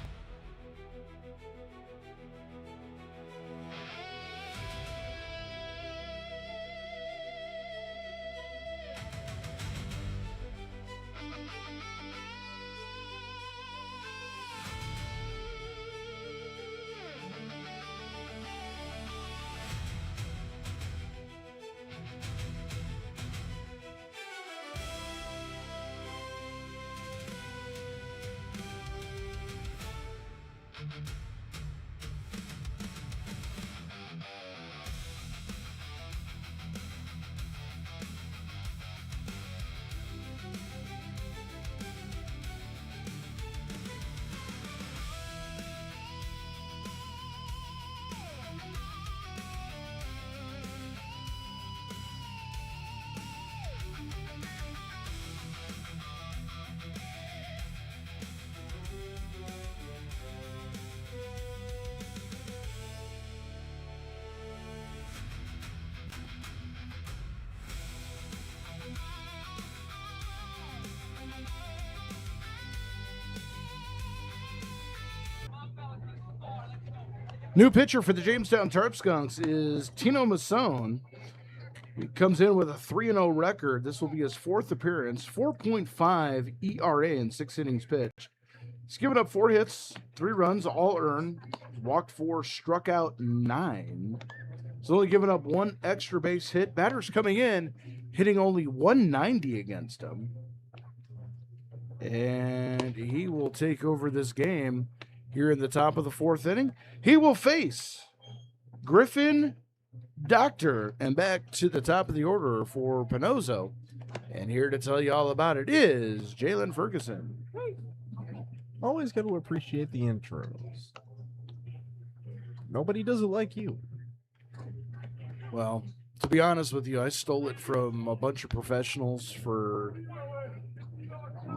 New pitcher for the Jamestown Tarp Skunks is Tino Masson. He comes in with a 3-0 record. This will be his fourth appearance, 4.5 ERA in 6 innings pitched. He's given up 4 hits, 3 runs, all earned. Walked 4, struck out 9. He's only given up 1 extra base hit. Batters coming in, hitting only 190 against him. And he will take over this game here in the top of the 4th inning. He will face Griffin Doctor. And back to the top of the order for Panozzo. And here to tell you all about it is Jalen Ferguson. Always got to appreciate the intros. Nobody does it like you. Well, to be honest with you, I stole it from a bunch of professionals for,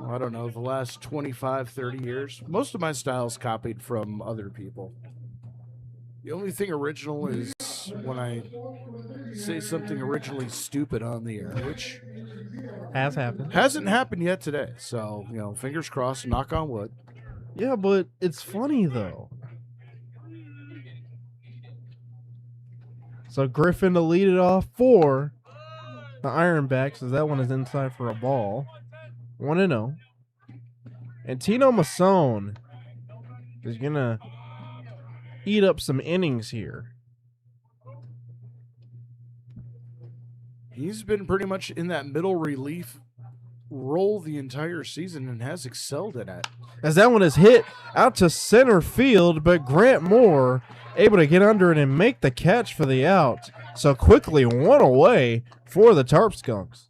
I don't know, the last 25, 30 years. Most of my style's copied from other people. The only thing original is when I say something originally stupid on the air, which Has happened. hasn't happened yet today. So, fingers crossed, knock on wood. Yeah, but it's funny, though. So Griffin to lead it off for the Ironbacks, as that one is inside for a ball. 1-0. And Tino Masson is going to eat up some innings here. He's been pretty much in that middle relief role the entire season and has excelled in it. As that one is hit out to center field, but Grant Moore able to get under it and make the catch for the out. So quickly one away for the Tarp Skunks.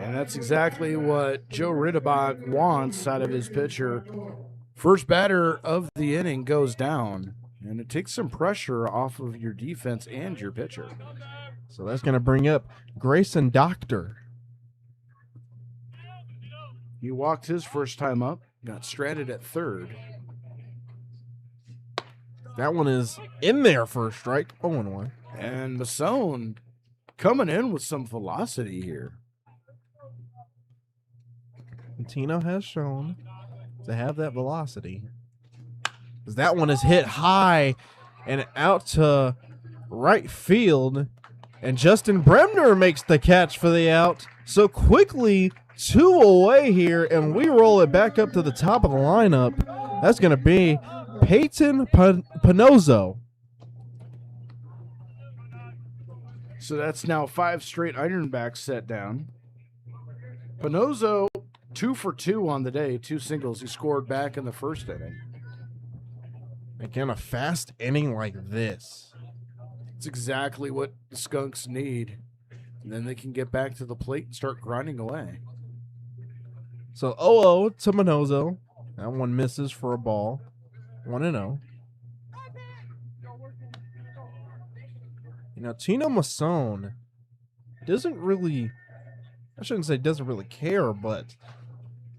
And that's exactly what Joe Riddebach wants out of his pitcher. First batter of the inning goes down, and it takes some pressure off of your defense and your pitcher. So that's going to bring up Grayson Doctor. He walked his first time up, got stranded at third. That one is in there for a strike. 0-1. And Masson coming in with some velocity here. And Tino has shown to have that velocity. As that one is hit high and out to right field. And Justin Bremner makes the catch for the out. So quickly, 2 away here, and we roll it back up to the top of the lineup. That's going to be Peyton Panozzo. So that's now 5 straight Ironbacks set down. Panozzo, 2 for 2 on the day, 2 singles. He scored back in the first inning. Again, a fast inning like this. It's exactly what the Skunks need. And then they can get back to the plate and start grinding away. So 0-0 to Manozzo. That one misses for a ball. 1-0. You know, Tino Masson doesn't really, I shouldn't say doesn't really care, but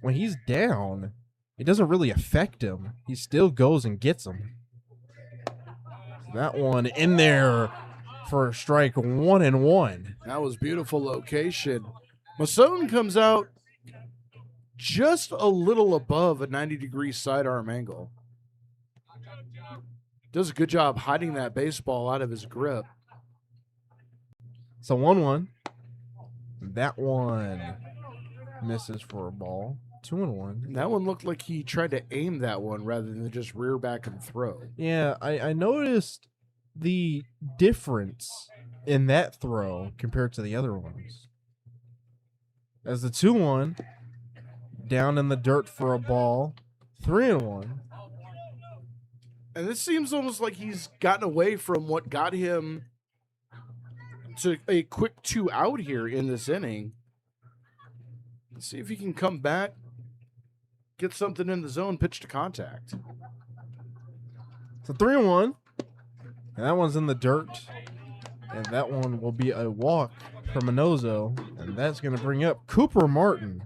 when he's down, it doesn't really affect him. He still goes and gets them. That one in there for a strike, 1-1. That was beautiful location. Masson comes out just a little above a 90-degree sidearm angle. Does a good job hiding that baseball out of his grip. So 1-1. That one misses for a ball. 2-1. That one looked like he tried to aim that one rather than just rear back and throw. Yeah, I noticed the difference in that throw compared to the other ones. As the 2-1, down in the dirt for a ball, 3-1. And this seems almost like he's gotten away from what got him to a quick 2 out here in this inning. Let's see if he can come back, get something in the zone, pitch to contact. So 3-1. And that one's in the dirt. And that one will be a walk for Manozzo. And that's going to bring up Cooper Martin.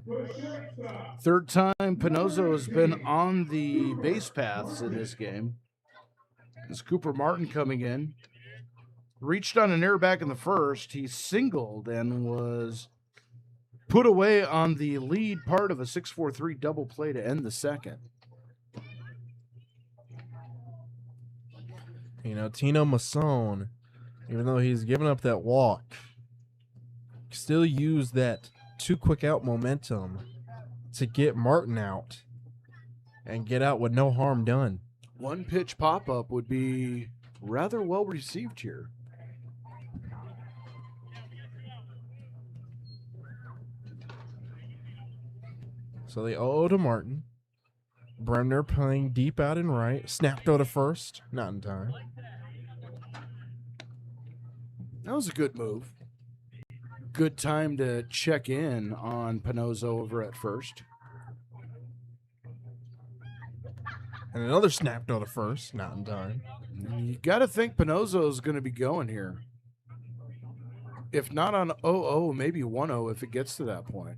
Third time Panozzo has been on the base paths in this game. It's Cooper Martin coming in. Reached on an error back in the first. He singled and was put away on the lead part of a 6-4-3 double play to end the second. You know, Tino Masson, even though he's given up that walk, still used that 2 quick out momentum to get Martin out and get out with no harm done. One pitch pop-up would be rather well received here. So the 0-0 to Martin. Bremner playing deep out and right. Snapped out to first. Not in time. That was a good move. Good time to check in on Panozzo over at first. And another snapped out to first. Not in time. You got to think Panozzo is going to be going here. If not on 0-0, maybe 1-0 if it gets to that point.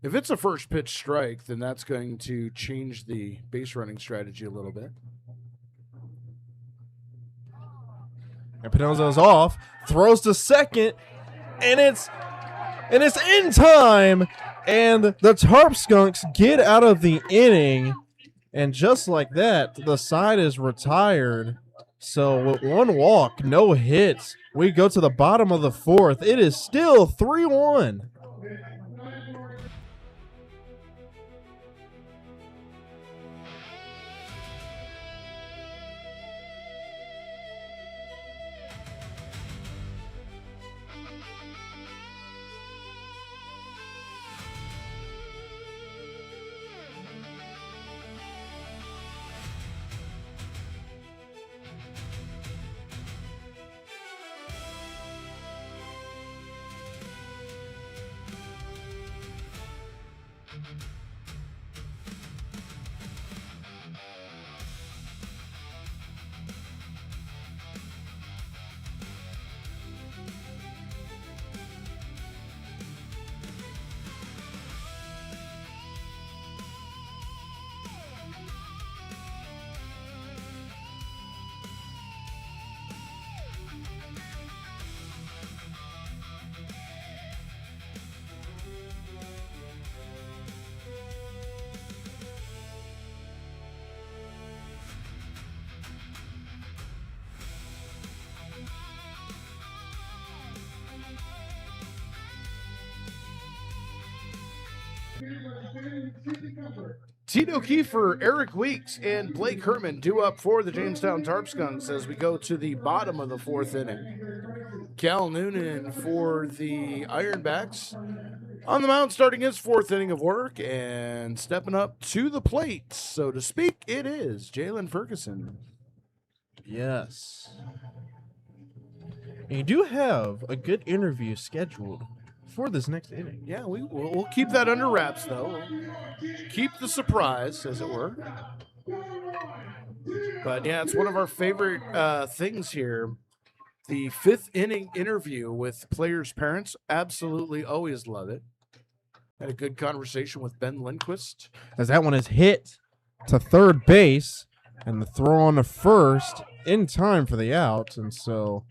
If it's a first pitch strike, then that's going to change the base running strategy a little bit. And Panozzo's off, throws to second, and it's in time. And the Tarp Skunks get out of the inning, and just like that, the side is retired. So with 1 walk, no hits, we go to the bottom of the 4th. It is still 3-1. Tito Kiefer, Eric Weeks, and Blake Herman due up for the Jamestown Tarp Skunks as we go to the bottom of the 4th inning. Cal Noonan for the Ironbacks on the mound, starting his 4th inning of work and stepping up to the plate, so to speak. It is Jalen Ferguson. Yes. And you do have a good interview scheduled for this next inning. Yeah, we'll keep that under wraps, though. We'll keep the surprise, as it were. But, yeah, it's one of our favorite things here. The 5th inning interview with players' parents. Absolutely always love it. Had a good conversation with Ben Lindquist. As that one is hit to third base, and the throw on to first in time for the out. And so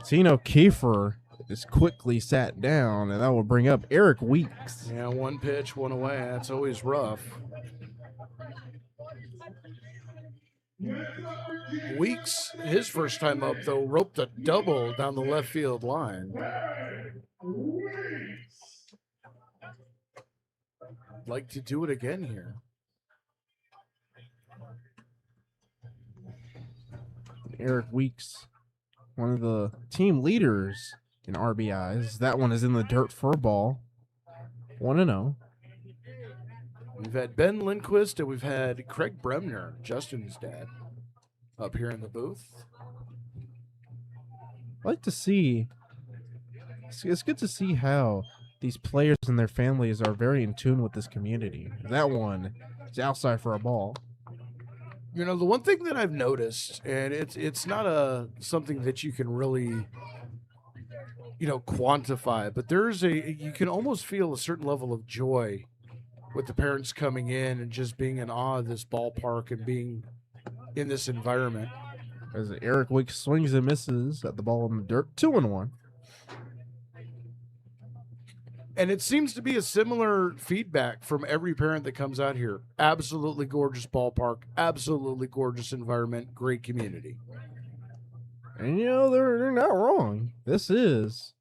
Tino Kiefer is quickly sat down, and that will bring up Eric Weeks. Yeah, 1 pitch, 1 away. That's always rough. Weeks, his first time up, though, roped a double down the left field line. Like to do it again here. Eric Weeks, one of the team leaders in RBIs. That one is in the dirt for a ball. 1-0. We've had Ben Lindquist and we've had Craig Bremner, Justin's dad, up here in the booth. I like to see, it's good to see how these players and their families are very in tune with this community. That one is outside for a ball. You know, the one thing that I've noticed, and it's not something that you can really, quantify, but you can almost feel a certain level of joy with the parents coming in and just being in awe of this ballpark and being in this environment. As Eric Weeks swings and misses at the ball in the dirt, 2-1. And it seems to be a similar feedback from every parent that comes out here. Absolutely gorgeous ballpark, absolutely gorgeous environment, great community. And, they're not wrong. This is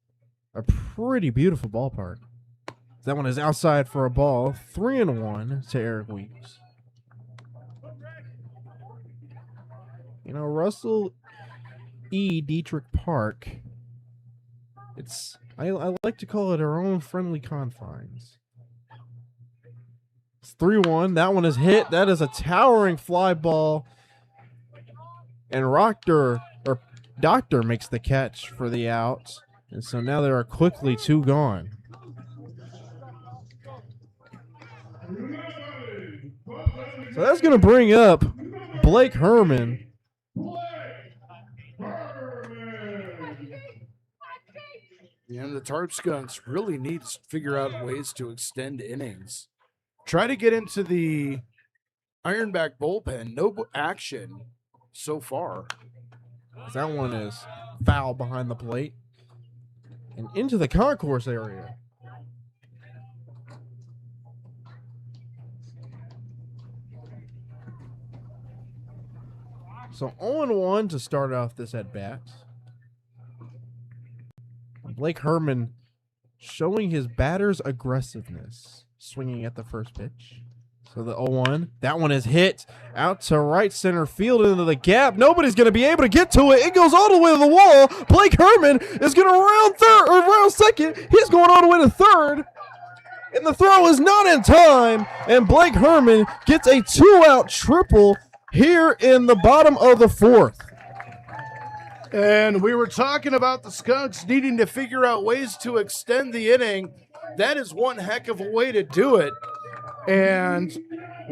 a pretty beautiful ballpark. That one is outside for a ball. 3-1 to Eric Weeks. Russell E. Diethrich Park. I like to call it our own friendly confines. It's 3-1. That one is hit. That is a towering fly ball. And Doctor makes the catch for the out. And so now there are quickly 2 gone. So that's going to bring up Blake Herman. The Tarp Skunks really need to figure out ways to extend innings. Try to get into the Ironback bullpen. No action so far. That one is foul behind the plate and into the concourse area. So 0-1 to start off this at-bat. Blake Herman showing his batter's aggressiveness, swinging at the first pitch. So the 0-1, that one is hit out to right center field into the gap. Nobody's going to be able to get to it. It goes all the way to the wall. Blake Herman is going to round second. He's going all the way to third. And the throw is not in time. And Blake Herman gets a 2-out triple here in the bottom of the 4th. And we were talking about the Skunks needing to figure out ways to extend the inning. That is one heck of a way to do it. And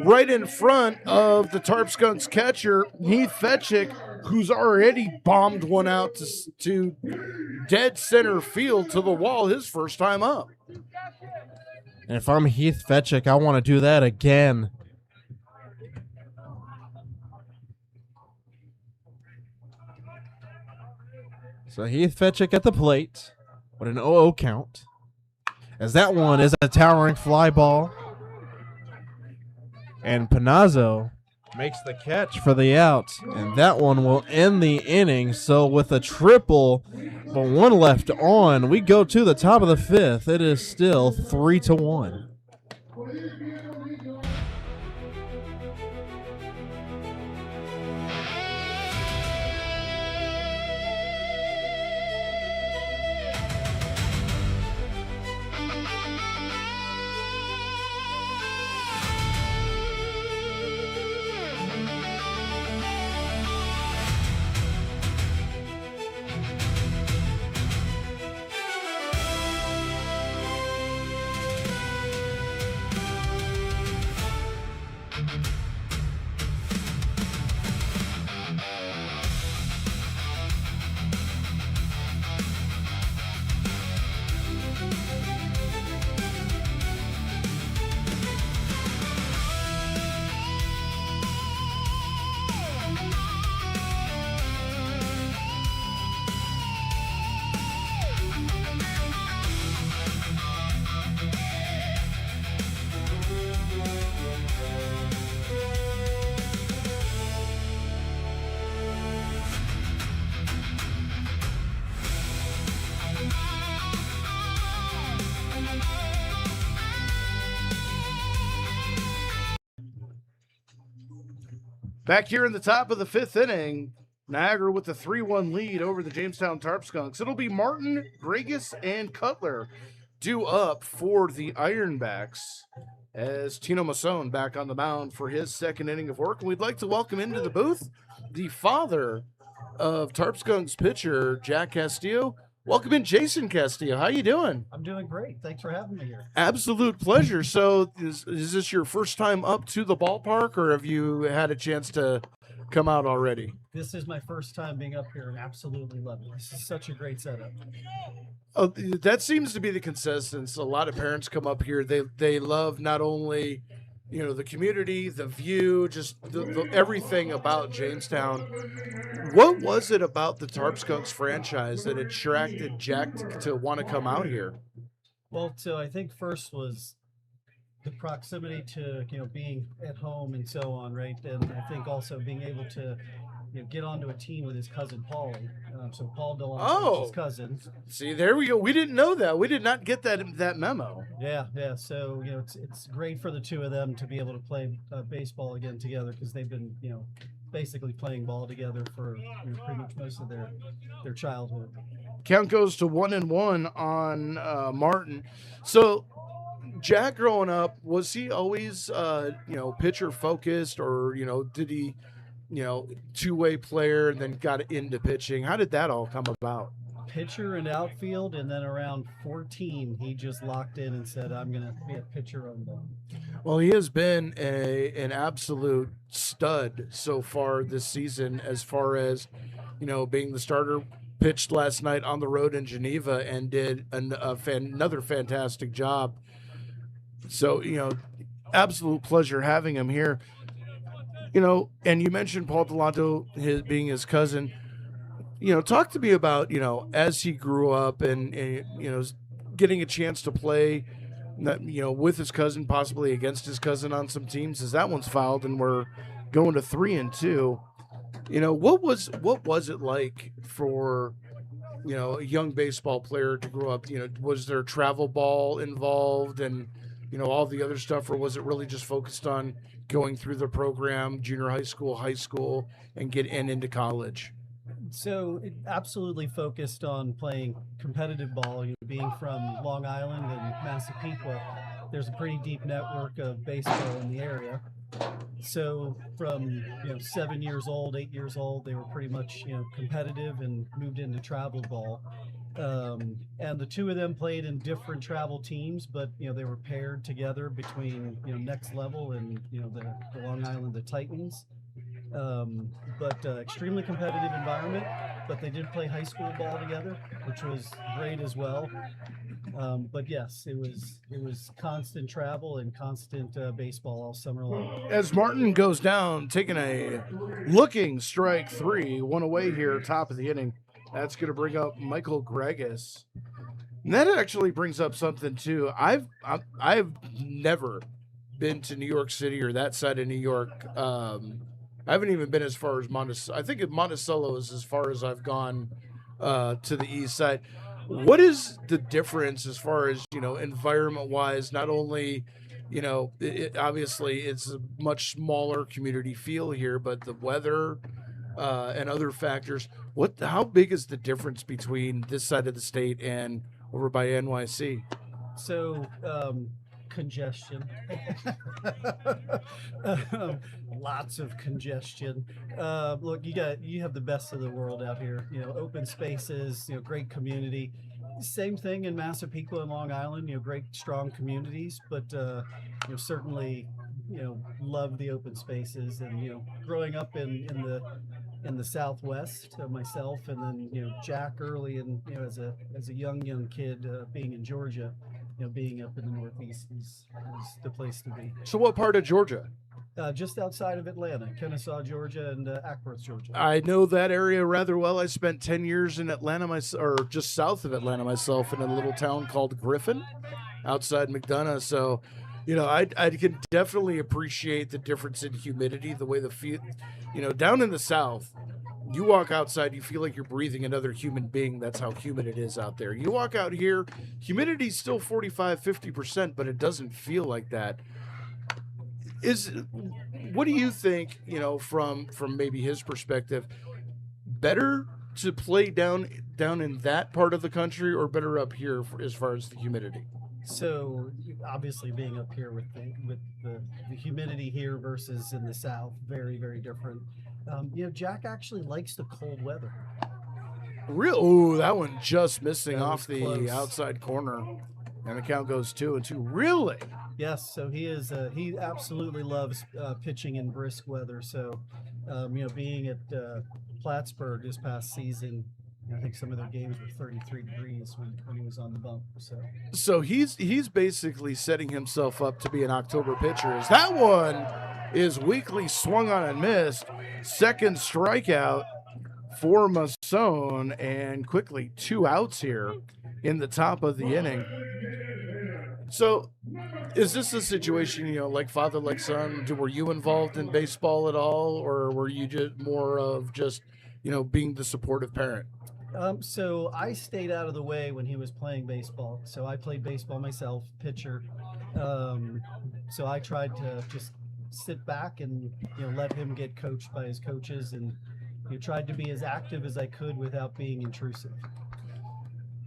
right in front of the Tarp Skunks catcher, Diethrich, who's already bombed one out to dead center field to the wall his first time up. And if I'm Diethrich, I want to do that again. So Diethrich at the plate with an 0-0 count. As that one is a towering fly ball. And Panazzo makes the catch for the out. And that one will end the inning. So with a triple, but 1 left on, we go to the top of the 5th. It is still 3-1. Back here in the top of the 5th inning, Niagara with the 3-1 lead over the Jamestown Tarp Skunks. It'll be Martin, Gregus, and Cutler due up for the Ironbacks as Tino Masson back on the mound for his 2nd inning of work. And we'd like to welcome into the booth the father of Tarp Skunks pitcher, Jack Castillo. Welcome in, Jason Castillo. How you doing? I'm doing great. Thanks for having me here. Absolute pleasure. So is this your first time up to the ballpark, or have you had a chance to come out already? This is my first time being up here and absolutely love it. This is such a great setup. Oh, that seems to be the consensus. A lot of parents come up here. They love not only, the community, the view, just the everything about Jamestown. What was it about the Tarp Skunks franchise that attracted Jack to want to come out here? Well, so I think first was the proximity to, being at home and so on, right? And I think also being able to, get onto a team with his cousin Paul. So Paul DeLong is his cousin. See, there we go. We didn't know that. We did not get that memo. Yeah. So it's great for the two of them to be able to play baseball again together, because they've been basically playing ball together for pretty much most of their childhood. Count goes to 1-1 on Martin. So Jack, growing up, was he always pitcher focused, or did he two-way player and then got into pitching? How did that all come about? Pitcher and outfield, and then around 14 he just locked in and said, I'm going to be a pitcher on them. Well, he has been an absolute stud so far this season, as far as being the starter. Pitched last night on the road in Geneva and did another fantastic job. So absolute pleasure having him here. And you mentioned Paul DeLonto being his cousin. Talk to me about, as he grew up and getting a chance to play, with his cousin, possibly against his cousin on some teams, as that one's fouled and we're going to 3-2. What was it like for, a young baseball player to grow up? Was there travel ball involved and, all the other stuff, or was it really just focused on going through the program, junior high school, and get into college? So it absolutely focused on playing competitive ball. Being from Long Island and Massapequa, there's a pretty deep network of baseball in the area. So from 7 years old, 8 years old, they were pretty much competitive and moved into travel ball. And the two of them played in different travel teams, but they were paired together between Next Level and the Long Island, the Titans. But extremely competitive environment. But they did play high school ball together, which was great as well. But yes, it was constant travel and constant baseball all summer long. As Martin goes down, taking a looking strike 3, one away here, top of the inning. That's going to bring up Michael Gregus. And that actually brings up something too. I've never been to New York City or that side of New York. I haven't even been as far as Monticello. I think Monticello is as far as I've gone to the east side. What is the difference as far as environment wise? Not only Obviously it's a much smaller community feel here, but the weather and other factors. How big is the difference between this side of the state and over by NYC? So, congestion. Lots of congestion. Look, you have the best of the world out here. Open spaces. Great community. Same thing in Massapequa and Long Island. Great strong communities, but certainly love the open spaces. And growing up in the Southwest, myself, and then Jack early, and as a young kid, being in Georgia, being up in the Northeast is the place to be. So what part of Georgia? Just outside of Atlanta, Kennesaw, Georgia, and Ackworth, Georgia. I know that area rather well. I spent 10 years in Atlanta, or just south of Atlanta myself, in a little town called Griffin, outside McDonough. So, I can definitely appreciate the difference in humidity, the way down in the South, you walk outside, you feel like you're breathing another human being. That's how humid it is out there. You walk out here, humidity's still 45-50%, but it doesn't feel like that. What do you think, from maybe his perspective, better to play down in that part of the country, or better up here as far as the humidity? So obviously being up here with the humidity here versus in the South, very, very different. Jack actually likes the cold weather. Ooh, that one just missing That off was the close. outside corner. And the count goes 2-2. Really? Yes, so he absolutely loves pitching in brisk weather. So, being at Plattsburgh this past season, I think some of their games were 33 degrees when he was on the bump. So he's basically setting himself up to be an October pitcher. As that one is weakly swung on and missed. Second strikeout for Masson, and quickly 2 outs here in the top of the inning. So is this a situation, like father, like son? Were you involved in baseball at all, or were you just more of being the supportive parent? So I stayed out of the way when he was playing baseball. So I played baseball myself, pitcher. So I tried to just sit back and let him get coached by his coaches, and tried to be as active as I could without being intrusive.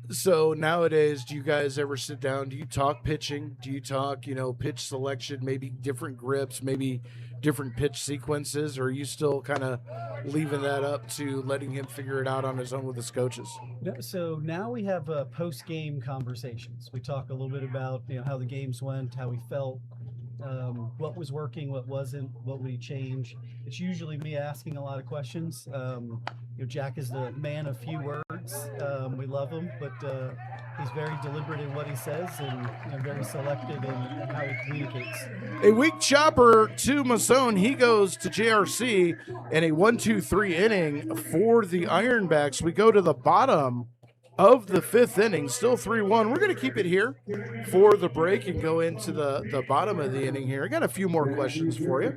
So nowadays, do you guys ever sit down? Do you talk pitching? Do you talk, pitch selection, maybe different grips, maybe different pitch sequences? Or are you still kind of leaving that up to letting him figure it out on his own with his coaches? No, so now we have post-game conversations. We talk a little bit about how the games went, how we felt, what was working, what wasn't, what we change. It's usually me asking a lot of questions. Jack is the man of few words. We love him, but he's very deliberate in what he says, and very selective in how he communicates. A weak chopper to Masson. He goes to JRC in a 1-2-3 inning for the Ironbacks. We go to the bottom of the 5th inning, still 3-1. We're going to keep it here for the break and go into the bottom of the inning here. I got a few more questions for you.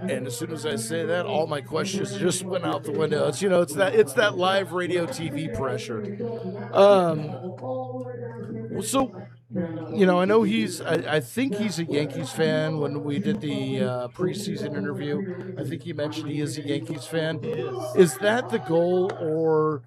And as soon as I say that, all my questions just went out the window. It's it's that live radio TV pressure. So I know I think he's a Yankees fan. When we did the preseason interview, I think he mentioned he is a Yankees fan. Is that the goal, or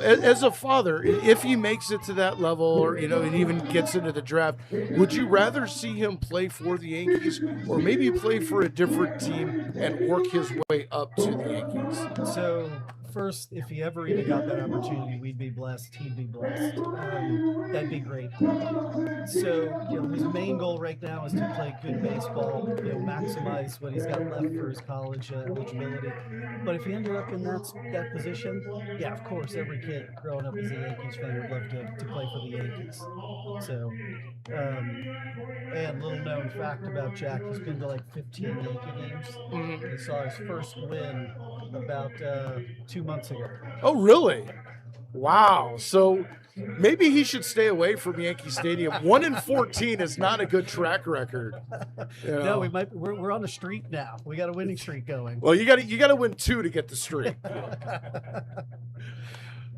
as a father, if he makes it to that level, or and even gets into the draft, would you rather see him play for the Yankees, or maybe play for a different team and work his way up to the Yankees? So first, if he ever even got that opportunity, we'd be blessed. He'd be blessed. That'd be great. So his main goal right now is to play good baseball, maximize what he's got left for his college eligibility. But if he ended up in that position, yeah, of course, every kid growing up as a Yankees fan would love to play for the Yankees. So, and little known fact about Jack, he's been to like 15 Yankee games. Mm-hmm. He saw his first win about 2 months ago. Oh, really? Wow. So maybe he should stay away from Yankee Stadium. 1-14 is not a good track record. No, we're on a streak now. We got a winning streak going. Well, you got to win 2 to get the streak.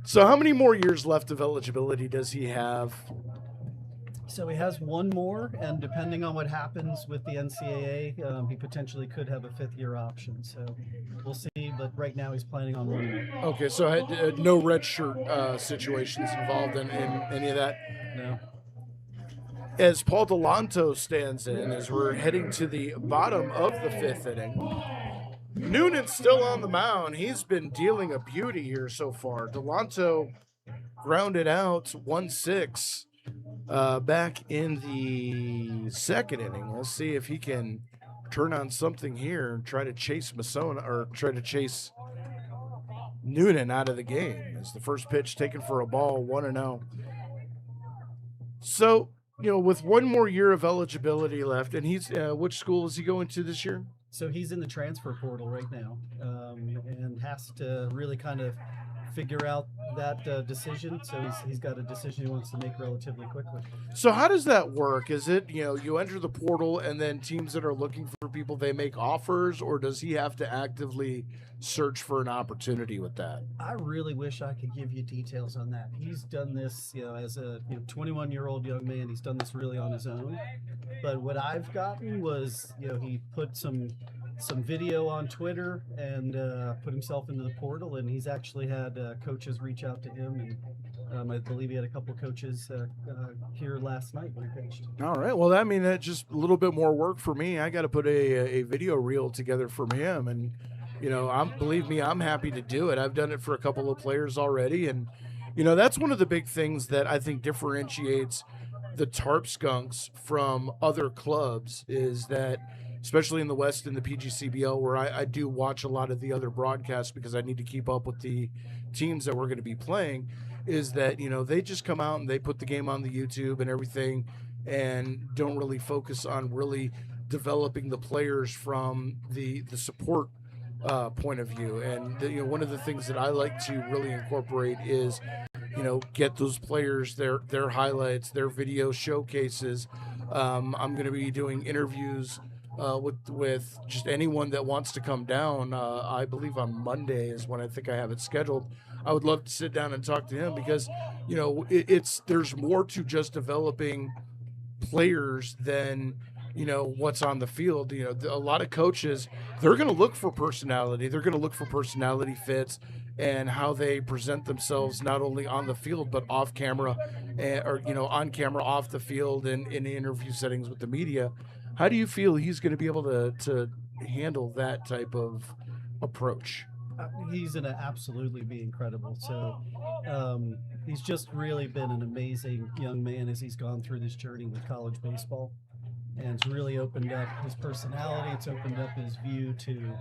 So how many more years left of eligibility does he have? So he has one more, and depending on what happens with the NCAA, he potentially could have a 5th-year option. So we'll see. But right now, he's planning on one more. Okay, so no red shirt situations involved in any of that. No. As Paul Delanto stands in, as we're heading to the bottom of the 5th inning, Noonan's still on the mound. He's been dealing a beauty here so far. Delanto grounded out 1-6 back in the 2nd inning. We'll see if he can turn on something here and try to chase Masona, or try to chase Noonan out of the game. As the first pitch taken for a ball, 1-0. So, with one more year of eligibility left, and he's which school is he going to this year? So he's in the transfer portal right now, and has to really kind of figure out that decision. So he's got a decision he wants to make relatively quickly. So how does that work? Is it, you enter the portal and then teams that are looking for people, they make offers, or does he have to actively search for an opportunity with that? I really wish I could give you details on that. He's done this, as a 21-year-old young man, he's done this really on his own. But what I've gotten was, he put some video on Twitter and put himself into the portal, and he's actually had coaches reach out to him, and I believe he had a couple coaches here last night when he pitched. All right. Well, that's just a little bit more work for me. I got to put a video reel together from him, and believe me, I'm happy to do it. I've done it for a couple of players already, and that's one of the big things that I think differentiates the Tarp Skunks from other clubs, is that, especially in the West in the PGCBL, where I do watch a lot of the other broadcasts because I need to keep up with the teams that we're going to be playing, is that, they just come out and they put the game on the YouTube and everything and don't really focus on really developing the players from the support point of view. And, one of the things that I like to really incorporate is, get those players, their highlights, their video showcases. I'm going to be doing interviews with just anyone that wants to come down. I believe on Monday is when I think I have it scheduled. I would love to sit down and talk to him because, there's more to just developing players than, what's on the field. A lot of coaches, they're going to look for personality. They're going to look for personality fits and how they present themselves, not only on the field, but off camera, or, on camera, off the field, and in interview settings with the media. How do you feel he's going to be able to handle that type of approach? He's going to absolutely be incredible. So he's just really been an amazing young man as he's gone through this journey with college baseball. And it's really opened up his personality. It's opened up his view to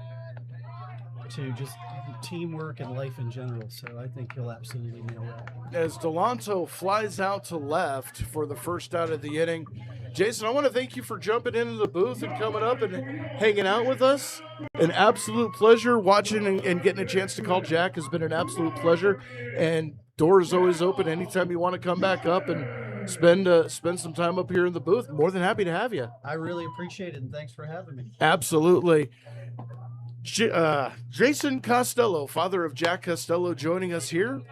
just teamwork and life in general. So I think he'll absolutely nail that. As Delanto flies out to left for the first out of the inning, Jason, I want to thank you for jumping into the booth and coming up and hanging out with us. An absolute pleasure. Watching and getting a chance to call Jack has been an absolute pleasure. And doors always open anytime you want to come back up and spend some time up here in the booth. More than happy to have you. I really appreciate it, and thanks for having me. Absolutely. Jason Costello, father of Jack Costello, joining us here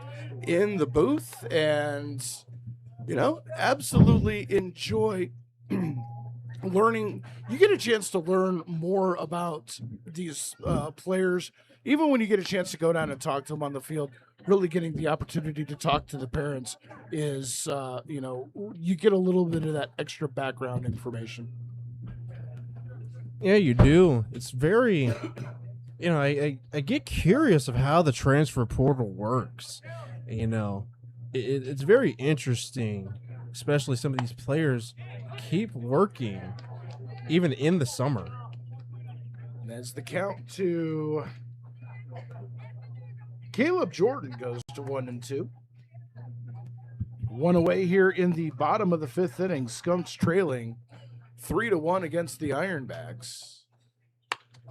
in the booth, and absolutely enjoy learning. You get a chance to learn more about these players, even when you get a chance to go down and talk to them on the field. Really getting the opportunity to talk to the parents is, you get a little bit of that extra background information. Yeah, you do. It's very, I get curious of how the transfer portal works. It's very interesting, especially some of these players keep working even in the summer. And as the count to Caleb Jordan goes to 1-2. One away here in the bottom of the 5th inning. Skunks trailing 3-1 against the Ironbacks.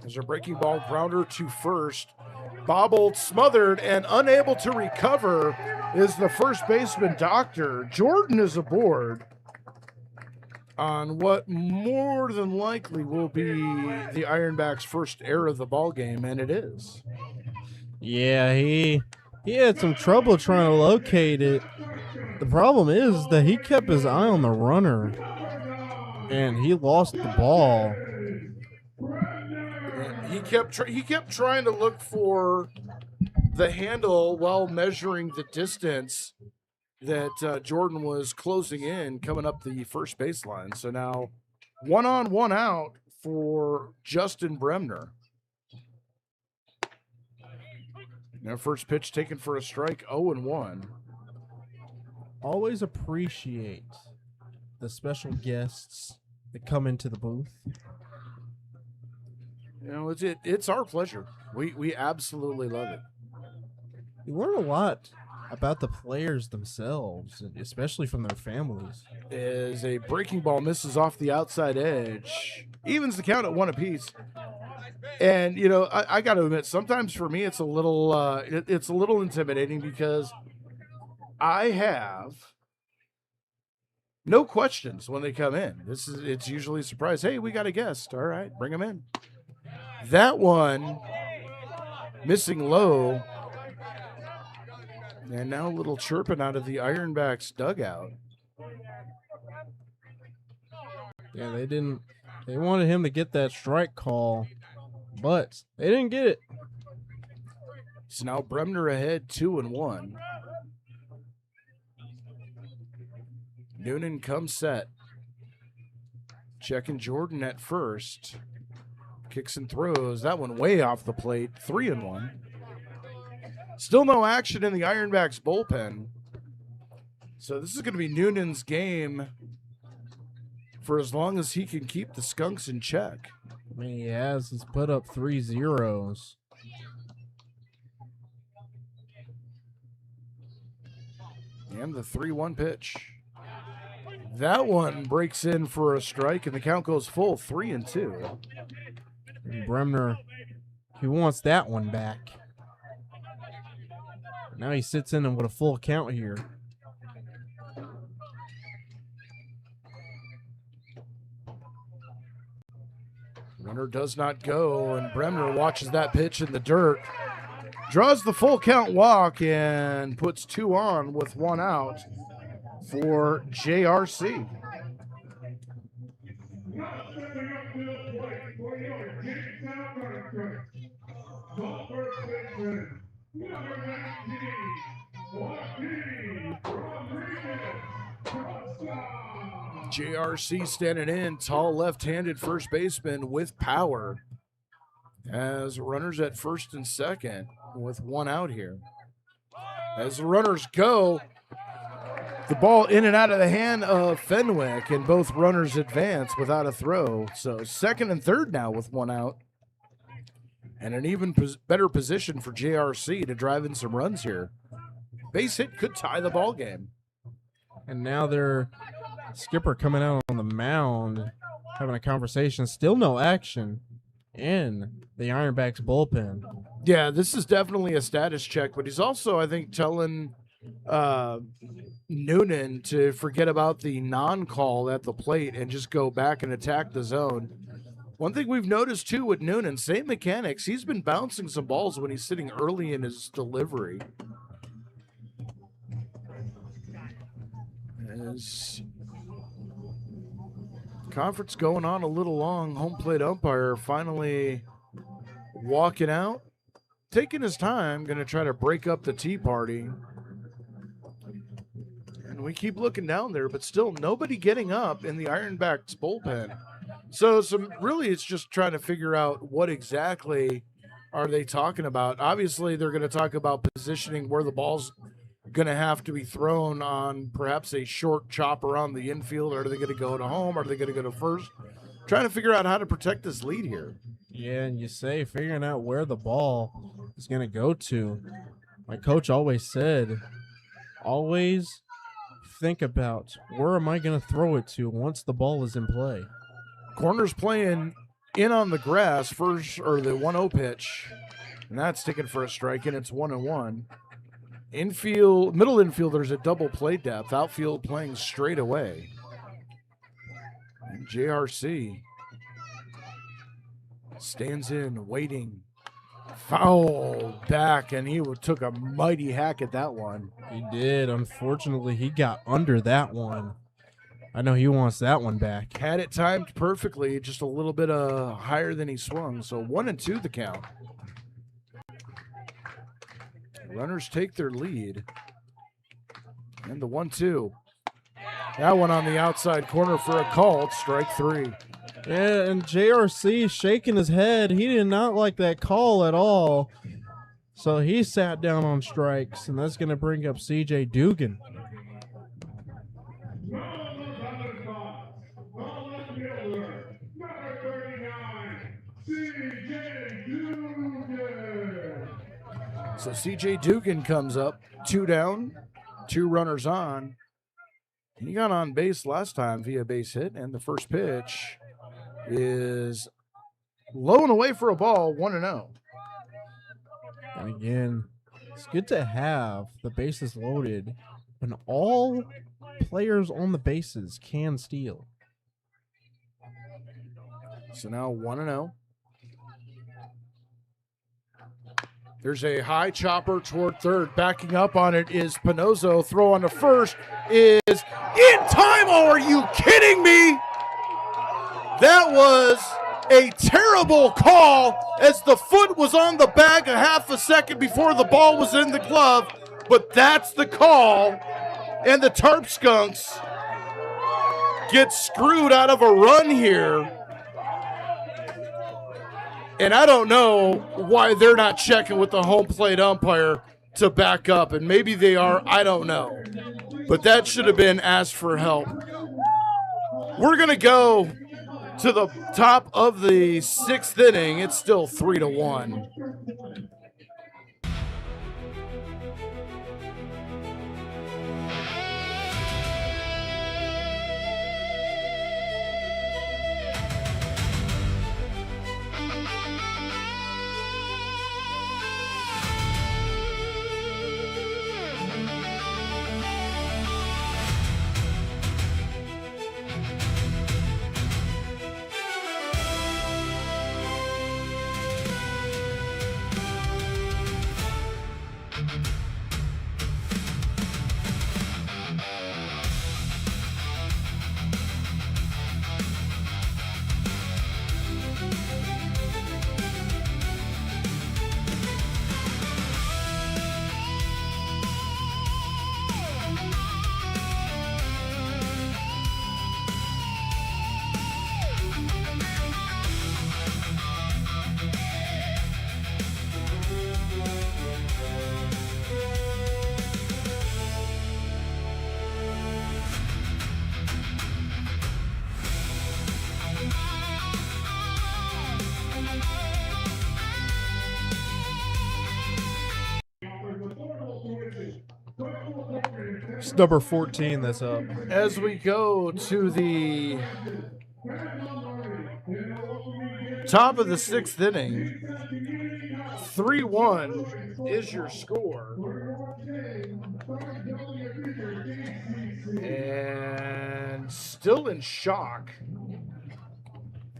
There's a breaking ball grounder to first. Bobbled, smothered, and unable to recover is the first baseman, Doctor. Jordan is aboard on what more than likely will be the Ironbacks' first error of the ball game, and it is. Yeah, he had some trouble trying to locate it. The problem is that he kept his eye on the runner, and he lost the ball. He kept trying to look for the handle while measuring the distance that Jordan was closing in, coming up the first baseline. So now 1 on, 1 out for Justin Bremner. Now first pitch taken for a strike, 0-1. Always appreciate the special guests that come into the booth. You know, it's our pleasure. We absolutely love it. You learn a lot about the players themselves, especially from their families. As a breaking ball misses off the outside edge, evens the count at 1 apiece. And you know, I got to admit, sometimes for me it's a little intimidating because I have no questions when they come in. It's usually a surprise. Hey, we got a guest. All right, bring them in. That one missing low. And now a little chirping out of the Ironbacks dugout. Yeah, they wanted him to get that strike call, but they didn't get it. So now Bremner ahead 2-1. Noonan comes set. Checking Jordan at first. Kicks and throws. That one way off the plate. 3-1. Still no action in the Ironbacks bullpen. So this is going to be Noonan's game for as long as he can keep the Skunks in check. I mean, he's put up 3 zeros. And the 3-1 pitch. That one breaks in for a strike, and the count goes full, 3-2. And Bremner, he wants that one back. Now he sits in with a full count here. Runner does not go, and Bremner watches that pitch in the dirt. Draws the full count walk and puts 2 on with 1 out for JRC. JRC standing in, tall left-handed first baseman with power. As runners at first and second with 1 out here. As the runners go, the ball in and out of the hand of Fenwick, and both runners advance without a throw. So second and third now with 1 out. And an even better position for JRC to drive in some runs here. Base hit could tie the ball game. And now their skipper coming out on the mound, having a conversation. Still no action in the Ironbacks bullpen. Yeah, this is definitely a status check, but he's also, I think, telling Noonan to forget about the non-call at the plate and just go back and attack the zone. One thing we've noticed, too, with Noonan, same mechanics, he's been bouncing some balls when he's sitting early in his delivery. As conference going on a little long, home plate umpire finally walking out, taking his time, going to try to break up the tea party. And we keep looking down there, but still nobody getting up in the Ironbacks bullpen. So really it's just trying to figure out what exactly are they talking about. Obviously, they're going to talk about positioning where the ball's going to have to be thrown on perhaps a short chop around the infield. Are they going to go to home? Are they going to go to first? Trying to figure out how to protect this lead here. Yeah, and you say figuring out where the ball is going to go to. My coach always said, always think about where am I going to throw it to once the ball is in play. Corner's playing in on the grass first, or the 1-0 pitch, and that's taken for a strike, and it's 1-1. Infield, middle infielders at double play depth. Outfield playing straight away. And JRC stands in, waiting. Foul back, and he took a mighty hack at that one. He did. Unfortunately, he got under that one. I know he wants that one back. Had it timed perfectly, just a little bit higher than he swung. So 1-2 the count. Runners take their lead. And the 1-2. That one on the outside corner for a call. It's strike 3. Yeah, and JRC shaking his head. He did not like that call at all. So he sat down on strikes, and that's going to bring up CJ Dugan. So CJ Dugan comes up, 2 down, 2 runners on. He got on base last time via base hit, and the first pitch is low and away for a ball, 1-0. And again, it's good to have the bases loaded when all players on the bases can steal. So now 1-0. There's a high chopper toward third. Backing up on it is Pinozzo. Throw on to first is in time. Oh, are you kidding me? That was a terrible call as the foot was on the bag a half a second before the ball was in the glove. But that's the call. And the Tarp Skunks get screwed out of a run here. And I don't know why they're not checking with the home plate umpire to back up. And maybe they are, I don't know. But that should have been asked for help. We're going to go to the top of the 6th inning. It's still 3-1. It's number 14 that's up. As we go to the top of the 6th inning, 3-1 is your score. And still in shock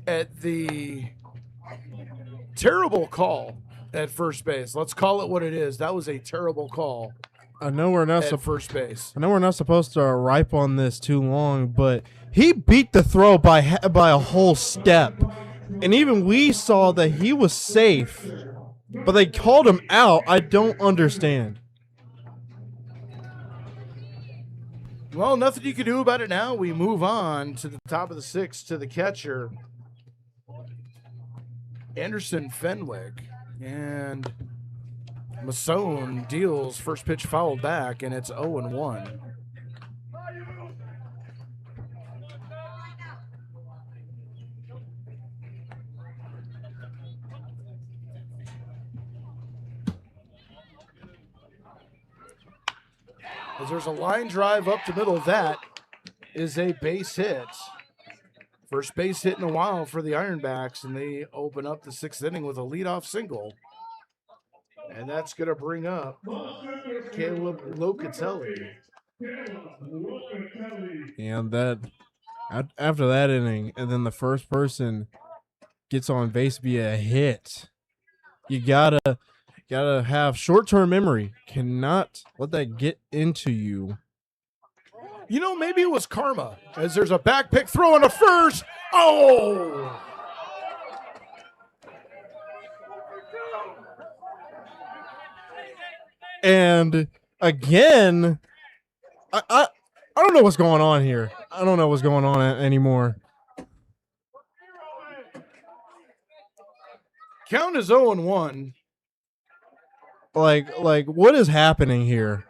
at the terrible call at first base. Let's call it what it is. That was a terrible call. I know we're not at first base. I know we're not supposed to ripe on this too long, but he beat the throw by a whole step, and even we saw that he was safe, but they called him out. I don't understand. Well, nothing you can do about it now. We move on to the top of the 6th to the catcher, Anderson Fenwick, and Masson deals first pitch fouled back, and it's 0-1. As there's a line drive up the middle, that is a base hit. First base hit in a while for the Ironbacks, and they open up the 6th inning with a leadoff single. And that's going to bring up Caleb Locatelli. And that after that inning, and then the first person gets on base via a hit. You gotta have short-term memory. Cannot let that get into you. You know, maybe it was karma, as there's a back pick throw on a first. Oh! And again, I don't know what's going on here. I don't know what's going on anymore. Count is 0-1. Like what is happening here?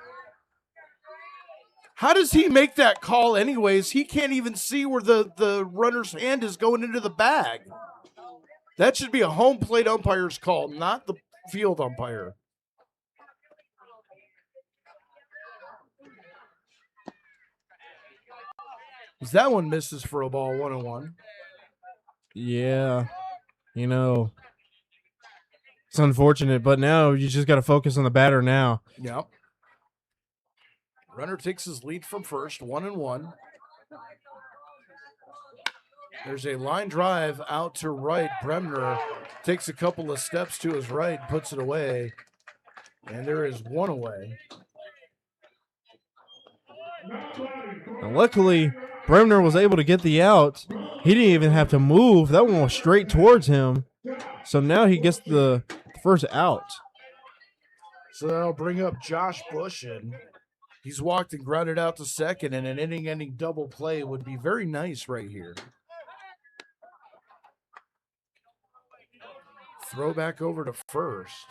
How does he make that call anyways? He can't even see where the runner's hand is going into the bag. That should be a home plate umpire's call, not the field umpire. As that one misses for a ball, 1-1. Yeah, you know, it's unfortunate, but now you just got to focus on the batter now. Yep. Runner takes his lead from first, 1-1. There's a line drive out to right. Bremner takes a couple of steps to his right, puts it away, and there is one away. And luckily, Bremner was able to get the out. He didn't even have to move. That one was straight towards him. So now he gets the first out. So that'll bring up Josh Bush in. He's walked and grounded out to second, and an inning-ending double play would be very nice right here. Throw back over to first.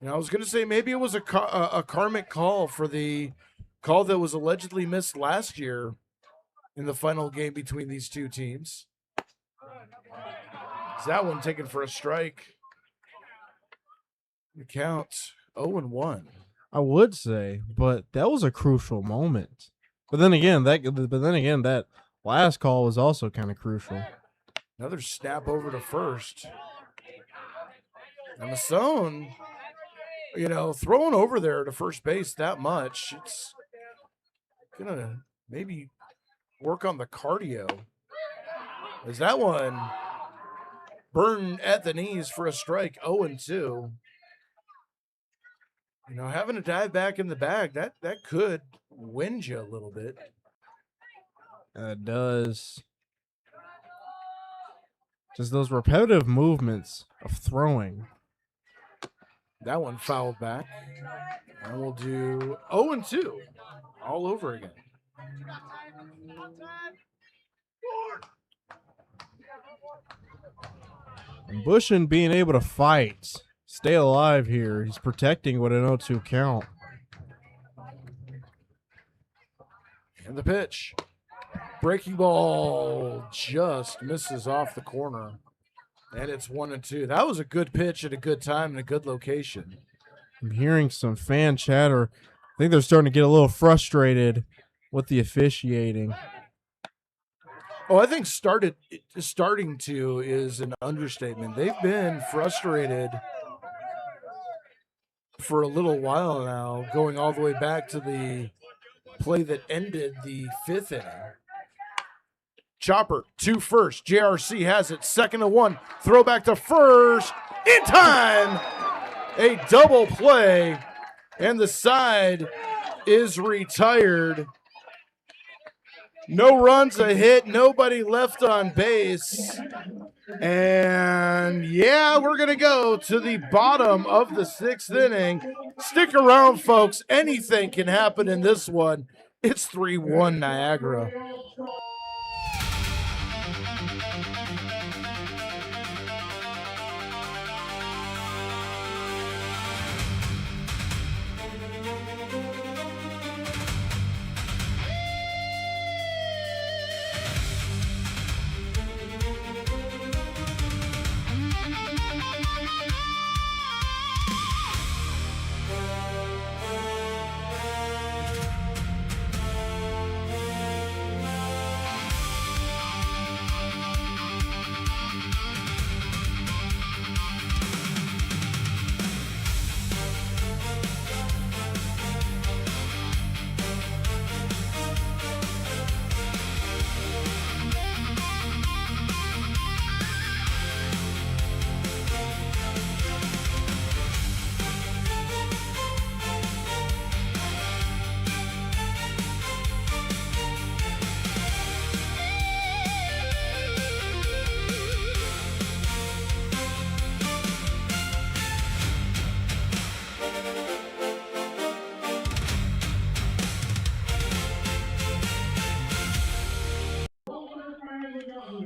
And I was going to say maybe it was a karmic call for the call that was allegedly missed last year in the final game between these two teams. Is that one taken for a strike? The count 0-1. I would say, but that was a crucial moment. But then again, that last call was also kind of crucial. Another snap over to first. And Masson, you know, throwing over there to first base that much, it's going to maybe work on the cardio. Is that one burned at the knees for a strike, 0-2. You know, having a dive back in the bag, that could wind you a little bit. It does. Just those repetitive movements of throwing. That one fouled back. And we'll do 0-2 all over again. And Bushin being able to fight, stay alive here. He's protecting with an 0-2 count. And the pitch. Breaking ball just misses off the corner. And it's 1-2. That was a good pitch at a good time and a good location. I'm hearing some fan chatter. I think they're starting to get a little frustrated with the officiating. Oh, I think starting to is an understatement. They've been frustrated for a little while now, going all the way back to the play that ended the fifth inning. Chopper to first. JRC has it. 2-1. Throw back to first. In time. A double play. And the side is retired. No runs, a hit. Nobody left on base. And yeah, we're going to go to the bottom of the sixth inning. Stick around, folks. Anything can happen in this one. It's 3-1 Niagara.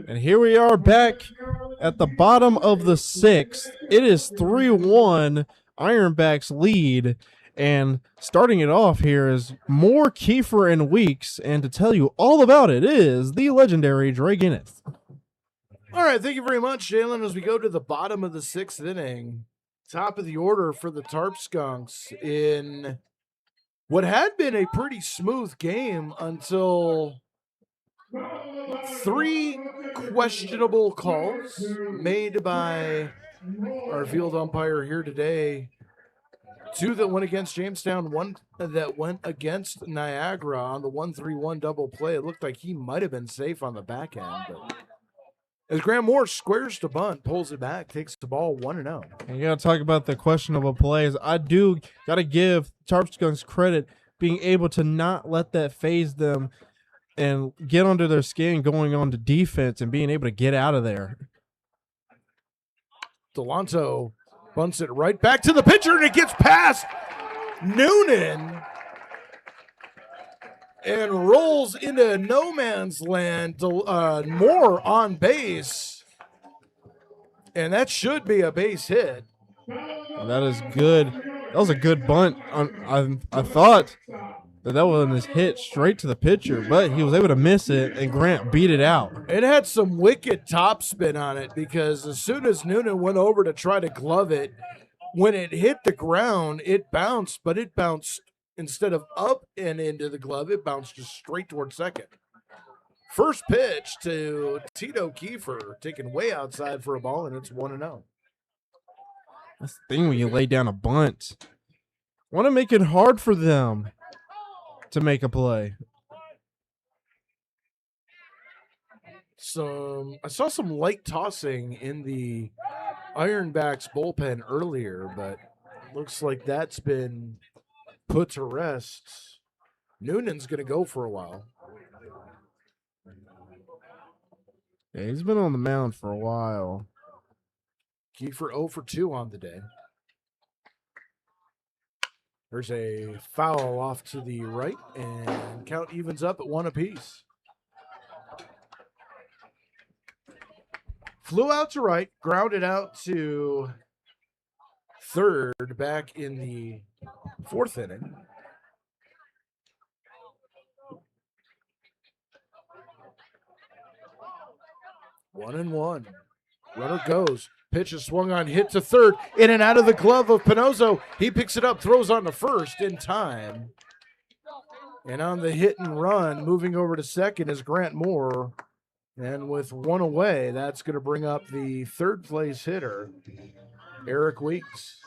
And here we are back at the bottom of the 6th. It is 3-1 Ironbacks lead. And starting it off here is more Kiefer and Weeks. And to tell you all about it is the legendary Dre Guinness. All right, thank you very much, Jalen. As we go to the bottom of the 6th inning, top of the order for the Tarp Skunks in what had been a pretty smooth game until 3 questionable calls made by our field umpire here today. 2 that went against Jamestown, 1 that went against Niagara on the 1-3-1 double play. It looked like he might have been safe on the back end, but as Grant Moore squares to bunt, pulls it back, takes the ball 1-0. You got to talk about the questionable plays. I do got to give Tarp Skunks credit being able to not let that phase them and get under their skin going on to defense and being able to get out of there. Delanto bunts it right back to the pitcher, and it gets past Noonan and rolls into no man's land. Moore on base, and that should be a base hit. That is good. That was a good bunt. I thought that was hit straight to the pitcher, but he was able to miss it, and Grant beat it out. It had some wicked topspin on it because as soon as Noonan went over to try to glove it, when it hit the ground, it bounced, but it bounced instead of up and into the glove, it bounced just straight towards second. First pitch to Tito Kiefer, taken way outside for a ball, and it's 1-0. That's the thing when you lay down a bunt. Want to make it hard for them to make a play. I saw some light tossing in the Ironbacks bullpen earlier, but looks like that's been put to rest. Noonan's going to go for a while. Yeah, he's been on the mound for a while. Kiefer 0 for 2 on the day. There's a foul off to the right, and count evens up at 1 apiece. Flew out to right, grounded out to third back in the 4th inning. One and one. Runner goes. Pitch is swung on, hit to third, in and out of the glove of Pinozzo. He picks it up, throws on to first in time. And on the hit and run, moving over to second is Grant Moore. And with 1 away, that's going to bring up the 3rd place hitter, Eric Weeks.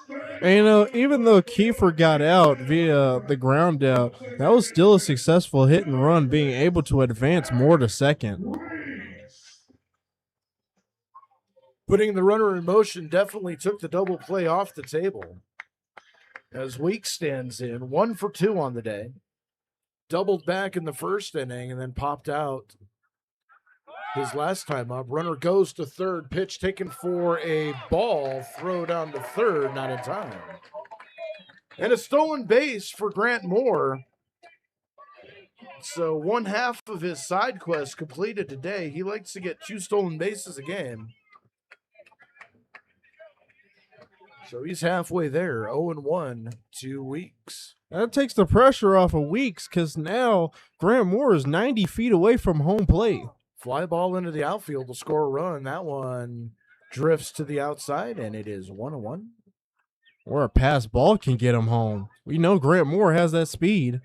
And even though Kiefer got out via the ground out, that was still a successful hit and run, being able to advance Moore to second. Putting the runner in motion definitely took the double play off the table. As Weeks stands in, 1 for 2 on the day. Doubled back in the 1st inning and then popped out his last time up. Runner goes to third, pitch taken for a ball, throw down to third, not in time. And a stolen base for Grant Moore. So 1/2 of his side quest completed today. He likes to get 2 stolen bases a game. So he's halfway there, 0-1, 2 weeks. That takes the pressure off of Weeks because now Grant Moore is 90 feet away from home plate. Fly ball into the outfield to score a run. That one drifts to the outside, and it is 1-1. Or a pass ball can get him home. We know Grant Moore has that speed.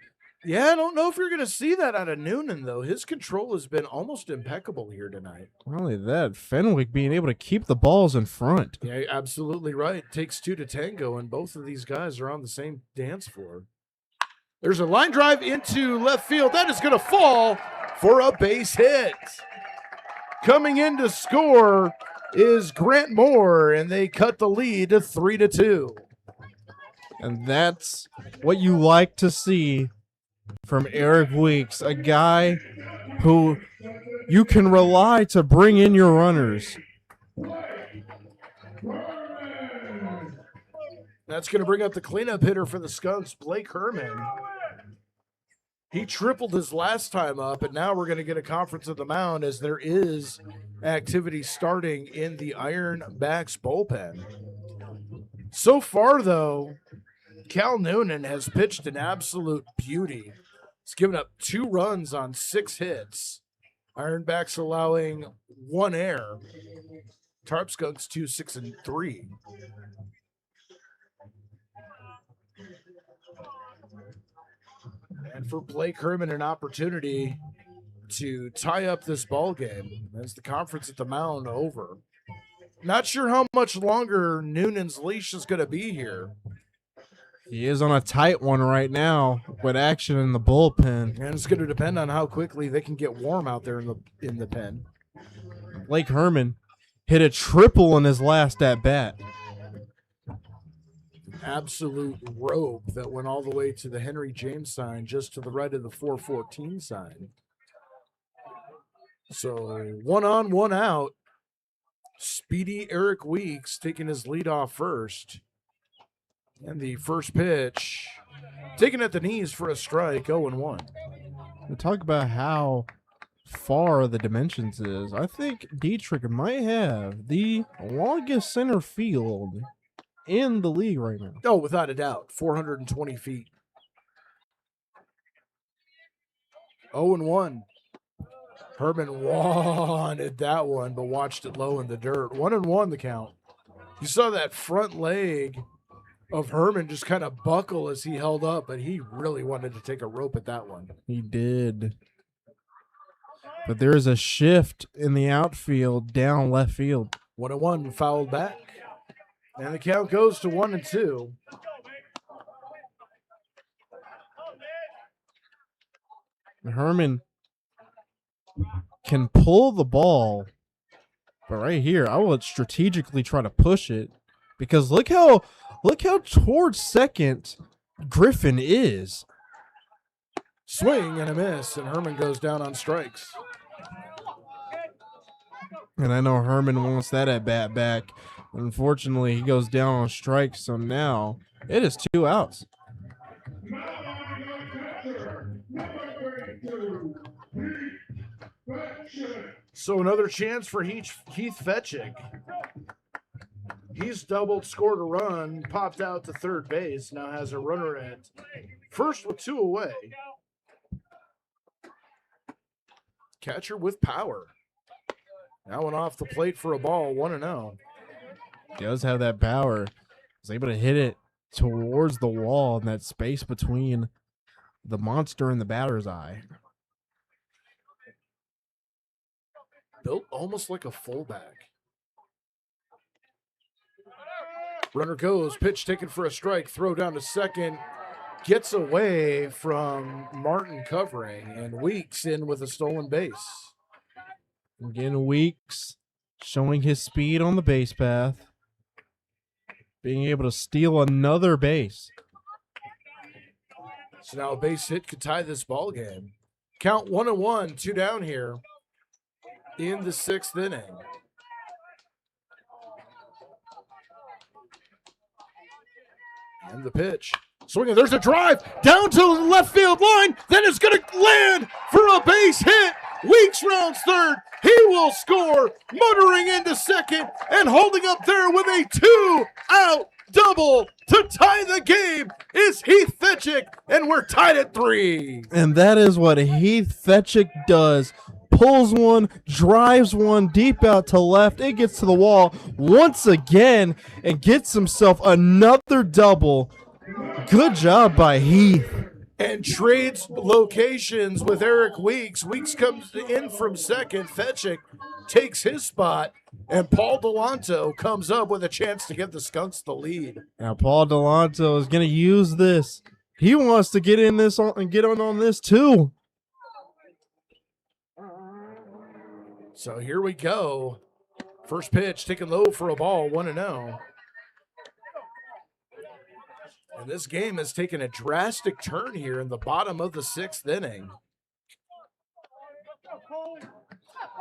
Yeah, I don't know if you're going to see that out of Noonan, though. His control has been almost impeccable here tonight. Not only that, Fenwick being able to keep the balls in front. Yeah, absolutely right. Takes 2 to tango, and both of these guys are on the same dance floor. There's a line drive into left field. That is going to fall for a base hit. Coming in to score is Grant Moore, and they cut the lead to 3-2. And that's what you like to see from Eric Weeks, a guy who you can rely to bring in your runners. That's going to bring up the cleanup hitter for the Skunks, Blake Herman. He tripled his last time up, and now we're going to get a conference of the mound as there is activity starting in the Ironbacks bullpen. So far, though, Cal Noonan has pitched an absolute beauty. He's given up 2 runs on 6 hits. Ironbacks allowing 1 error. Tarp Skunks 2, 6, and 3. And for Blake Herman, an opportunity to tie up this ball game as the conference at the mound over. Not sure how much longer Noonan's leash is going to be here. He is on a tight one right now with action in the bullpen. And it's going to depend on how quickly they can get warm out there in the pen. Blake Herman hit a triple in his last at-bat. Absolute rope that went all the way to the Henry James sign, just to the right of the 414 sign. So 1 on, 1 out. Speedy Eric Weeks taking his lead off first. And the first pitch taken at the knees for a strike, 0-1. We talk about how far the dimensions is. I think Diethrich might have the longest center field in the league right now. Oh, without a doubt. 420 feet. 0-1. Herman wanted that one, but watched it low in the dirt. 1-1 the count. You saw that front leg of Herman just kind of buckle as he held up, but he really wanted to take a rope at that one. He did. But there is a shift in the outfield down left field. 1-1 fouled back. And the count goes to 1-2. Herman can pull the ball, but right here, I would strategically try to push it because look how towards second Griffin is. Swing and a miss, and Herman goes down on strikes. And I know Herman wants that at bat back. Unfortunately, he goes down on strikes, so now it is 2 outs. So another chance for Heath Fetchig. He's doubled, scored a run, popped out to third base, now has a runner at first with 2 away. Catcher with power. Now one off the plate for a ball, 1-0. Does have that power. Was able to hit it towards the wall in that space between the monster and the batter's eye. Built almost like a fullback. Runner goes, pitch taken for a strike, throw down to second. Gets away from Martin covering, and Weeks in with a stolen base. Again, Weeks showing his speed on the base path. Being able to steal another base. So now a base hit could tie this ball game. Count 1-1, 2 down here in the 6th inning. And the pitch. Swinging, there's a drive down to the left field line. Then it's going to land for a base hit. Weeks rounds third. He will score, motoring into second and holding up there with a 2-out double to tie the game is Heath Fetchig, and we're tied at 3. And that is what Heath Fetchig does. Pulls one, drives one deep out to left. It gets to the wall once again and gets himself another double. Good job by Heath. And trades locations with Eric Weeks. Weeks comes in from second. Fetchig takes his spot, and Paul Delanto comes up with a chance to give the Skunks the lead. Now Paul Delanto is going to use this. He wants to get in this and get on this too. So here we go. First pitch taken low for a ball, 1-0. And this game has taken a drastic turn here in the bottom of the 6th inning.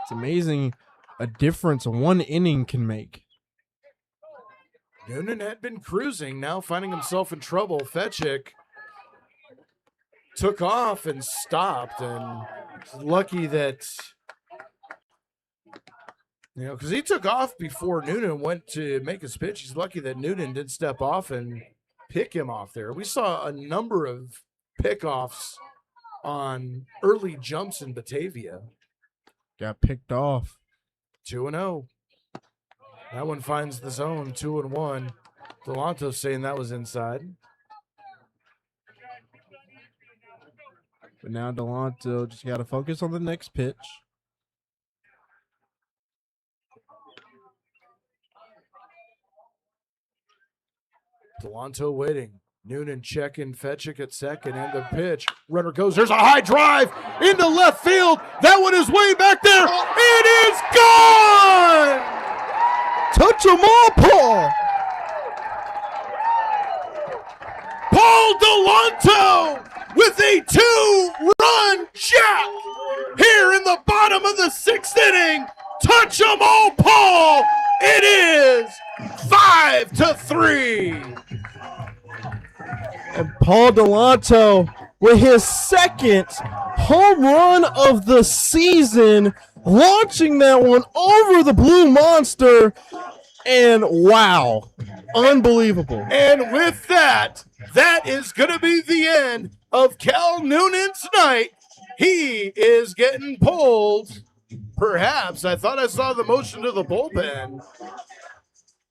It's amazing a difference one inning can make. Noonan had been cruising, now finding himself in trouble. Fetchig took off and stopped, and lucky that, because he took off before Noonan went to make his pitch. He's lucky that Noonan didn't step off and pick him off there. We saw a number of pickoffs on early jumps in Batavia. Got picked off. 2-0. That one finds the zone, 2-1. Delanto saying that was inside. But now Delanto just got to focus on the next pitch. Delanto waiting. Noonan checking Fetchick at second, and the pitch. Runner goes. There's a high drive into left field. That one is way back there. It is gone! Touch 'em all, Paul! Paul Delanto with a 2-run jack here in the bottom of the 6th inning. Touch 'em all, Paul! It is 5-3. And Paul Delanto with his second home run of the season, launching that one over the Blue Monster. And wow, unbelievable. And with that, that is going to be the end of Cal Noonan's night. He is getting pulled. Perhaps. I thought I saw the motion to the bullpen.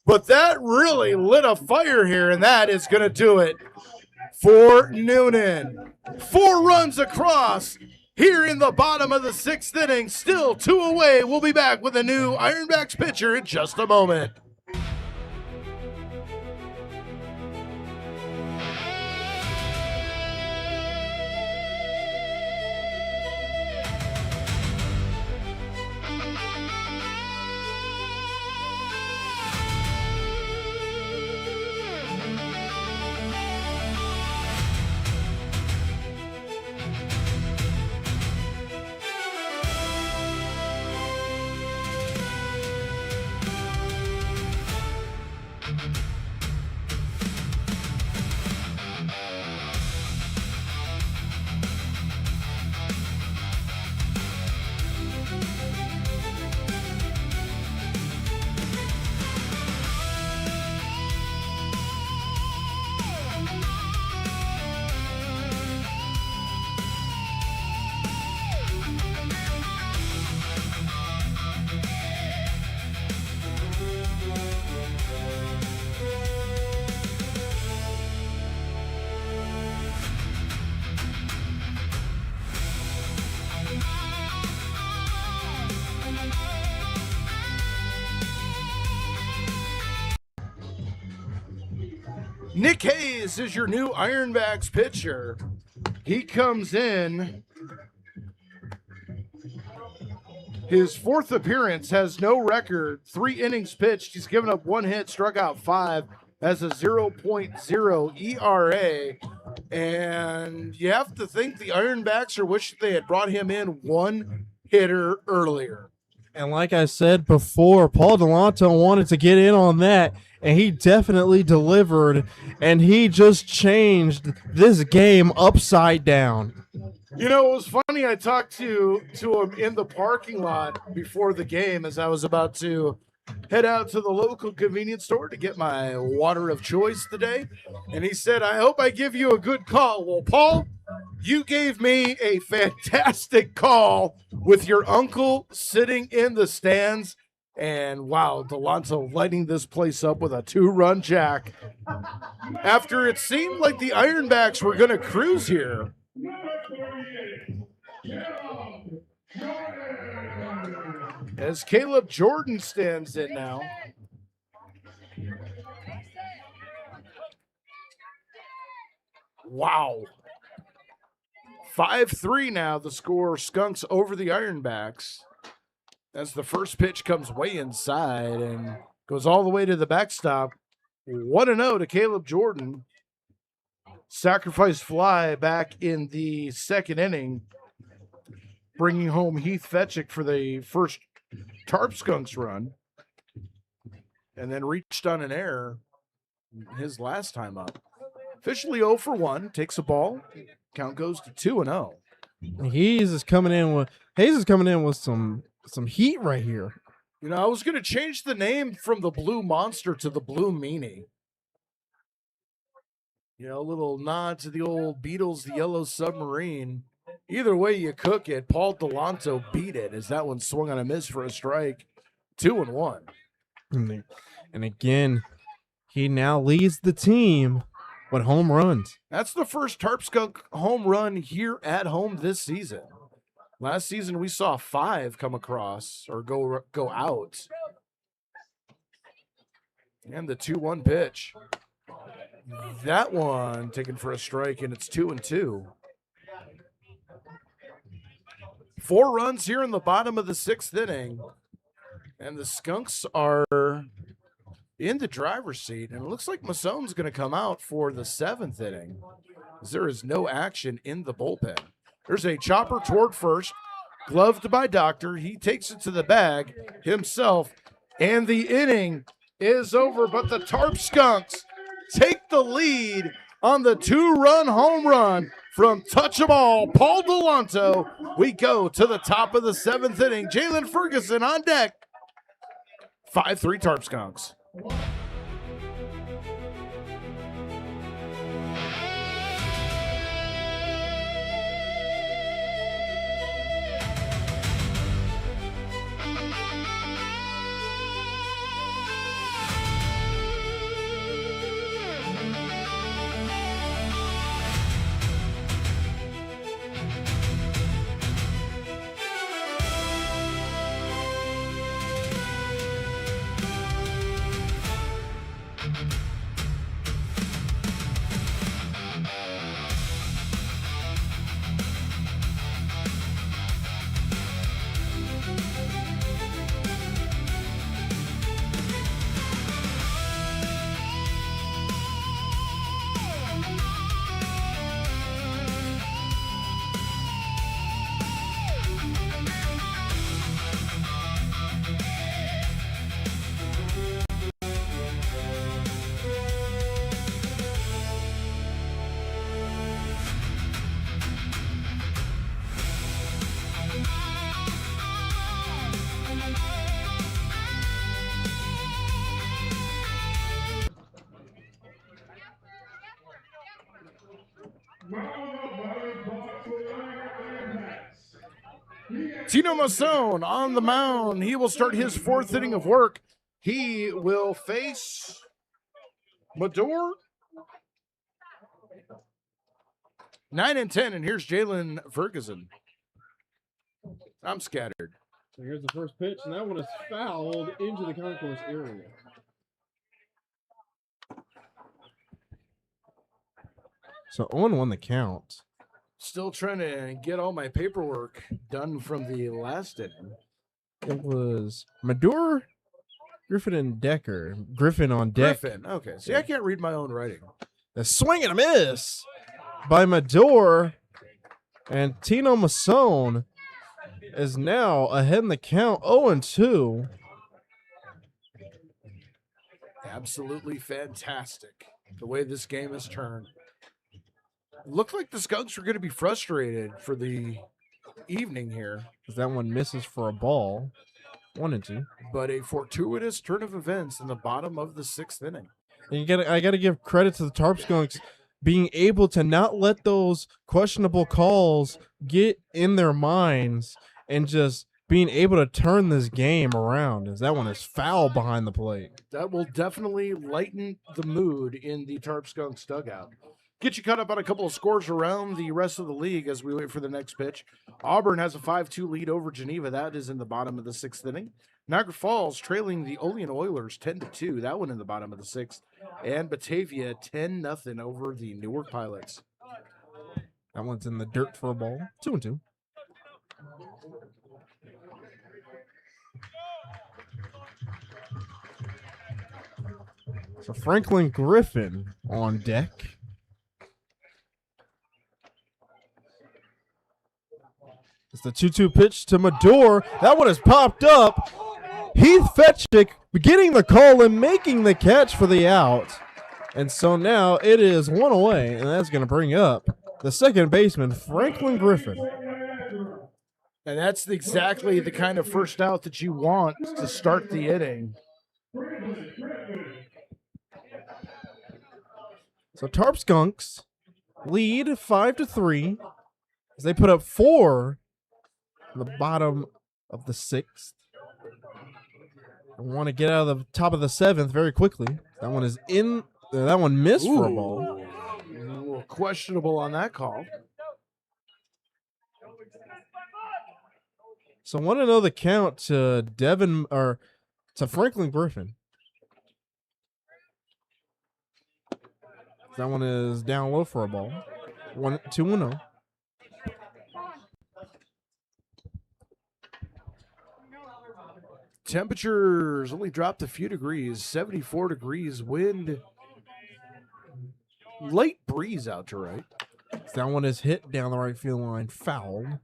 But that really lit a fire here, and that is going to do it for Noonan. 4 runs across here in the bottom of the 6th inning. Still 2 away. We'll be back with a new Ironbacks pitcher in just a moment. Nick Hayes is your new Ironbacks pitcher. He comes in. His 4th appearance, has no record. 3 innings pitched. He's given up 1 hit, struck out 5, has a 0.0 ERA. And you have to think the Ironbacks are wishing they had brought him in 1 hitter earlier. And like I said before, Paul Delanto wanted to get in on that, and he definitely delivered, and he just changed this game upside down. You know, it was funny. I talked to him in the parking lot before the game as I was about to head out to the local convenience store to get my water of choice today. And he said, I hope I give you a good call. Well, Paul, you gave me a fantastic call with your uncle sitting in the stands. And wow, Delanto lighting this place up with a 2-run jack. After it seemed like the Ironbacks were going to cruise here. As Caleb Jordan stands in now. Wow. 5-3 now, the score. Skunks over the Ironbacks. As the first pitch comes way inside and goes all the way to the backstop. 1-0 to Caleb Jordan. Sacrifice fly back in the 2nd inning, bringing home Heath Fetchick for the first Tarp Skunks run, and then reached on an error his last time up. Officially 0 for 1, takes a ball, Count goes to 2-0. Hayes is coming in with some heat right here. You know, I was going to change the name from the Blue Monster to the Blue Meanie. You know, a little nod to the old Beatles, the Yellow Submarine. Either way you cook it, Paul Delanto beat it as that one swung on a miss for a strike. 2-1. And again, he now leads the team with home runs. That's the first Tarp Skunk home run here at home this season. Last season we saw 5 come across or go out. And the 2-1 pitch. That one taken for a strike, and it's 2-2. 4 runs here in the bottom of the 6th inning. And the Skunks are in the driver's seat. And it looks like Massone's going to come out for the 7th inning, as there is no action in the bullpen. There's a chopper toward first, gloved by Doctor. He takes it to the bag himself, and the inning is over. But the Tarp Skunks take the lead on the 2-run home run from Touch'em-all Paul Delanto. We go to the top of the 7th inning. Jalen Ferguson on deck. 5-3 Tarp Skunks. Tino Massone on the mound. He will start his 4th inning of work. He will face Mador. 9 and 10, and here's Jalen Ferguson. I'm scattered. So here's the first pitch, and that one is fouled into the concourse area. So 0-1 the count. Still trying to get all my paperwork done from the last inning. It was Mador, Griffin, and Decker. Griffin on deck. Griffin, okay. See, I can't read my own writing. A swing and a miss by Mador, and Tino Massone is now ahead in the count, 0-2. Absolutely fantastic the way this game has turned. Looked like the Skunks were going to be frustrated for the evening here. That one misses for a ball, 1-2. But a fortuitous turn of events in the bottom of the 6th inning. And I got to give credit to the Tarp Skunks being able to not let those questionable calls get in their minds and just being able to turn this game around, as that one is foul behind the plate. That will definitely lighten the mood in the Tarp Skunks dugout. Get you caught up on a couple of scores around the rest of the league as we wait for the next pitch. Auburn has a 5-2 lead over Geneva. That is in the bottom of the 6th inning. Niagara Falls trailing the Olean Oilers 10-2. That one in the bottom of the 6th. And Batavia 10-0 over the Newark Pilots. That one's in the dirt for a ball, 2-2. So Franklin Griffin on deck. It's the 2-2 pitch to Mador. That one has popped up. Heath Fetchick getting the call and making the catch for the out. And so now it is one away, and that's going to bring up the second baseman, Franklin Griffin. And that's exactly the kind of first out that you want to start the inning. So Tarp Skunks lead 5-3 as they put up 4 in the bottom of the 6th. I want to get out of the top of the 7th very quickly. That one is in. That one missed for a ball. A little questionable on that call. So I want to know the count to to Franklin Griffin. That one is down low for a ball. 2-0. Temperatures only dropped a few degrees, 74 degrees, wind, light breeze out to right. That one is hit down the right field line, fouled.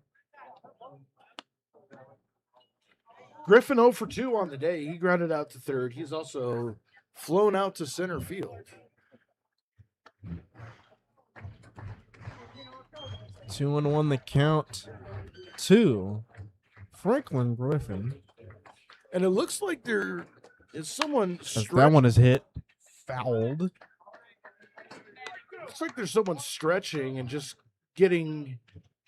Griffin 0 for 2 on the day. He grounded out to third. He's also flown out to center field. 2-1 the count to Franklin Griffin. And it looks like there is someone That one is hit, fouled. Looks like there's someone stretching and just getting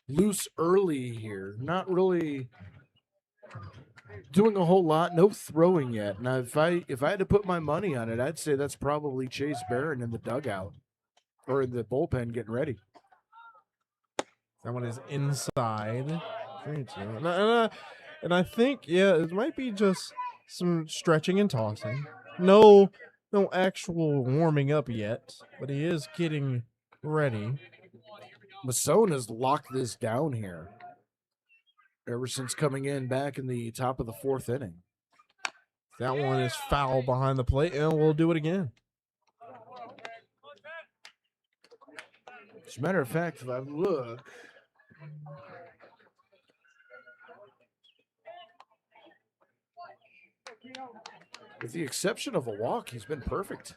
loose early here. Not really doing a whole lot. No throwing yet. Now, if I had to put my money on it, I'd say that's probably Chase Barron in the dugout or in the bullpen getting ready. That one is inside. 3-2. And I think, yeah, it might be just some stretching and tossing. No actual warming up yet, but he is getting ready. Masson has locked this down here ever since coming in back in the top of the 4th inning. That one is foul behind the plate, and we'll do it again. As a matter of fact, if I look, with the exception of a walk, he's been perfect.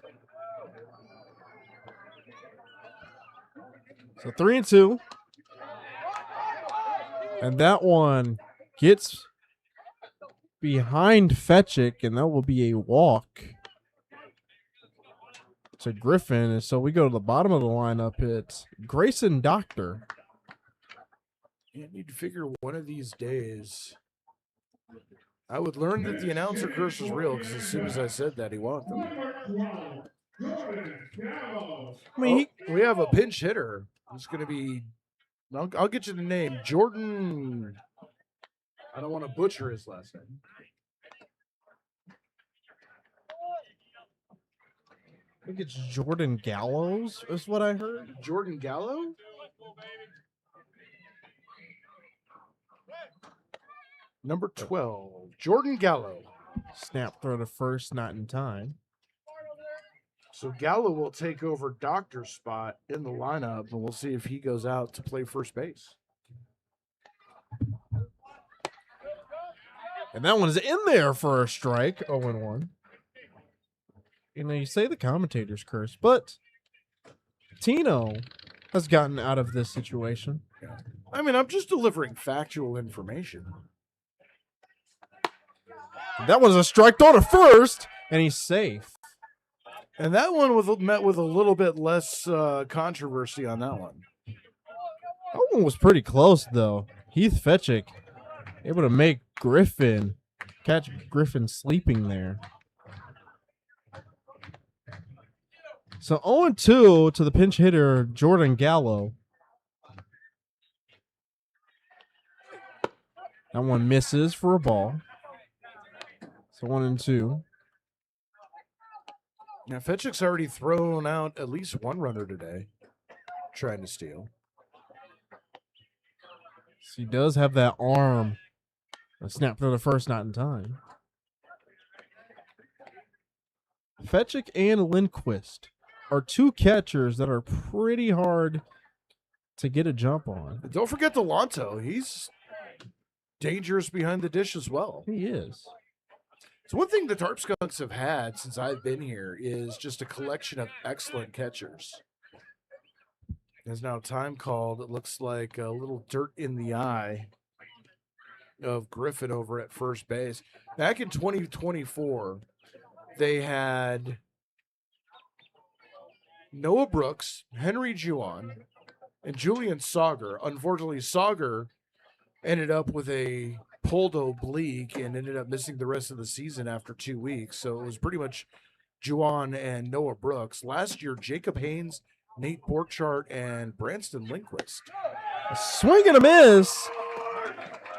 So 3-2. And that one gets behind Fetchick, and that will be a walk to Griffin. And so we go to the bottom of the lineup. It's Grayson Doctor. You need to figure one of these days I would learn that the announcer curse is real, because as soon as I said that, he walked them. I mean, we have a pinch hitter. It's going to be, I'll get you the name, Jordan. I don't want to butcher his last name. I think it's Jordan Gallows is what I heard. Jordan Gallo? Number 12, Jordan Gallo. Snap throw to first, not in time. So Gallo will take over Doctor's spot in the lineup, and we'll see if he goes out to play first base. And that one's in there for a strike, 0-1. You know, you say the commentator's curse, but Tino has gotten out of this situation. I mean, I'm just delivering factual information. That was a strike throw to first, and he's safe. And that one was met with a little bit less controversy on that one. That one was pretty close, though. Heath Fetchick able to make catch Griffin sleeping there. So 0-2 to the pinch hitter, Jordan Gallo. That one misses for a ball. So 1-2. Now, Fetchick's already thrown out at least one runner today, trying to steal. So he does have that arm. A snap throw to first, not in time. Fetchick and Lindquist are two catchers that are pretty hard to get a jump on. And don't forget Delanto. He's dangerous behind the dish as well. He is. So one thing the Tarp Skunks have had since I've been here is just a collection of excellent catchers. There's now time called. It looks like a little dirt in the eye of Griffin over at first base. Back in 2024, they had Noah Brooks, Henry Juwan, and Julian Sauger. Unfortunately, Sauger ended up with a pulled oblique and ended up missing the rest of the season after 2 weeks. So it was pretty much Juwan and Noah Brooks. Last year, Jacob Haynes, Nate Borchardt, and Branston Lindquist. A swing and a miss.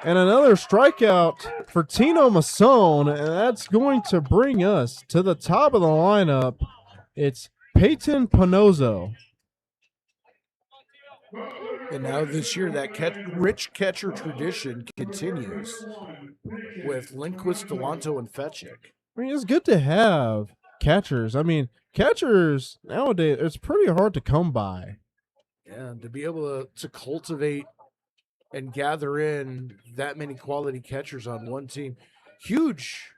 And another strikeout for Tino Masson. And that's going to bring us to the top of the lineup. It's Peyton Panozzo. And now this year, that rich catcher tradition continues with Lindquist, Delanto, and Fetchick. I mean, it's good to have catchers. I mean, catchers nowadays, it's pretty hard to come by. Yeah, to be able to cultivate and gather in that many quality catchers on one team. Huge.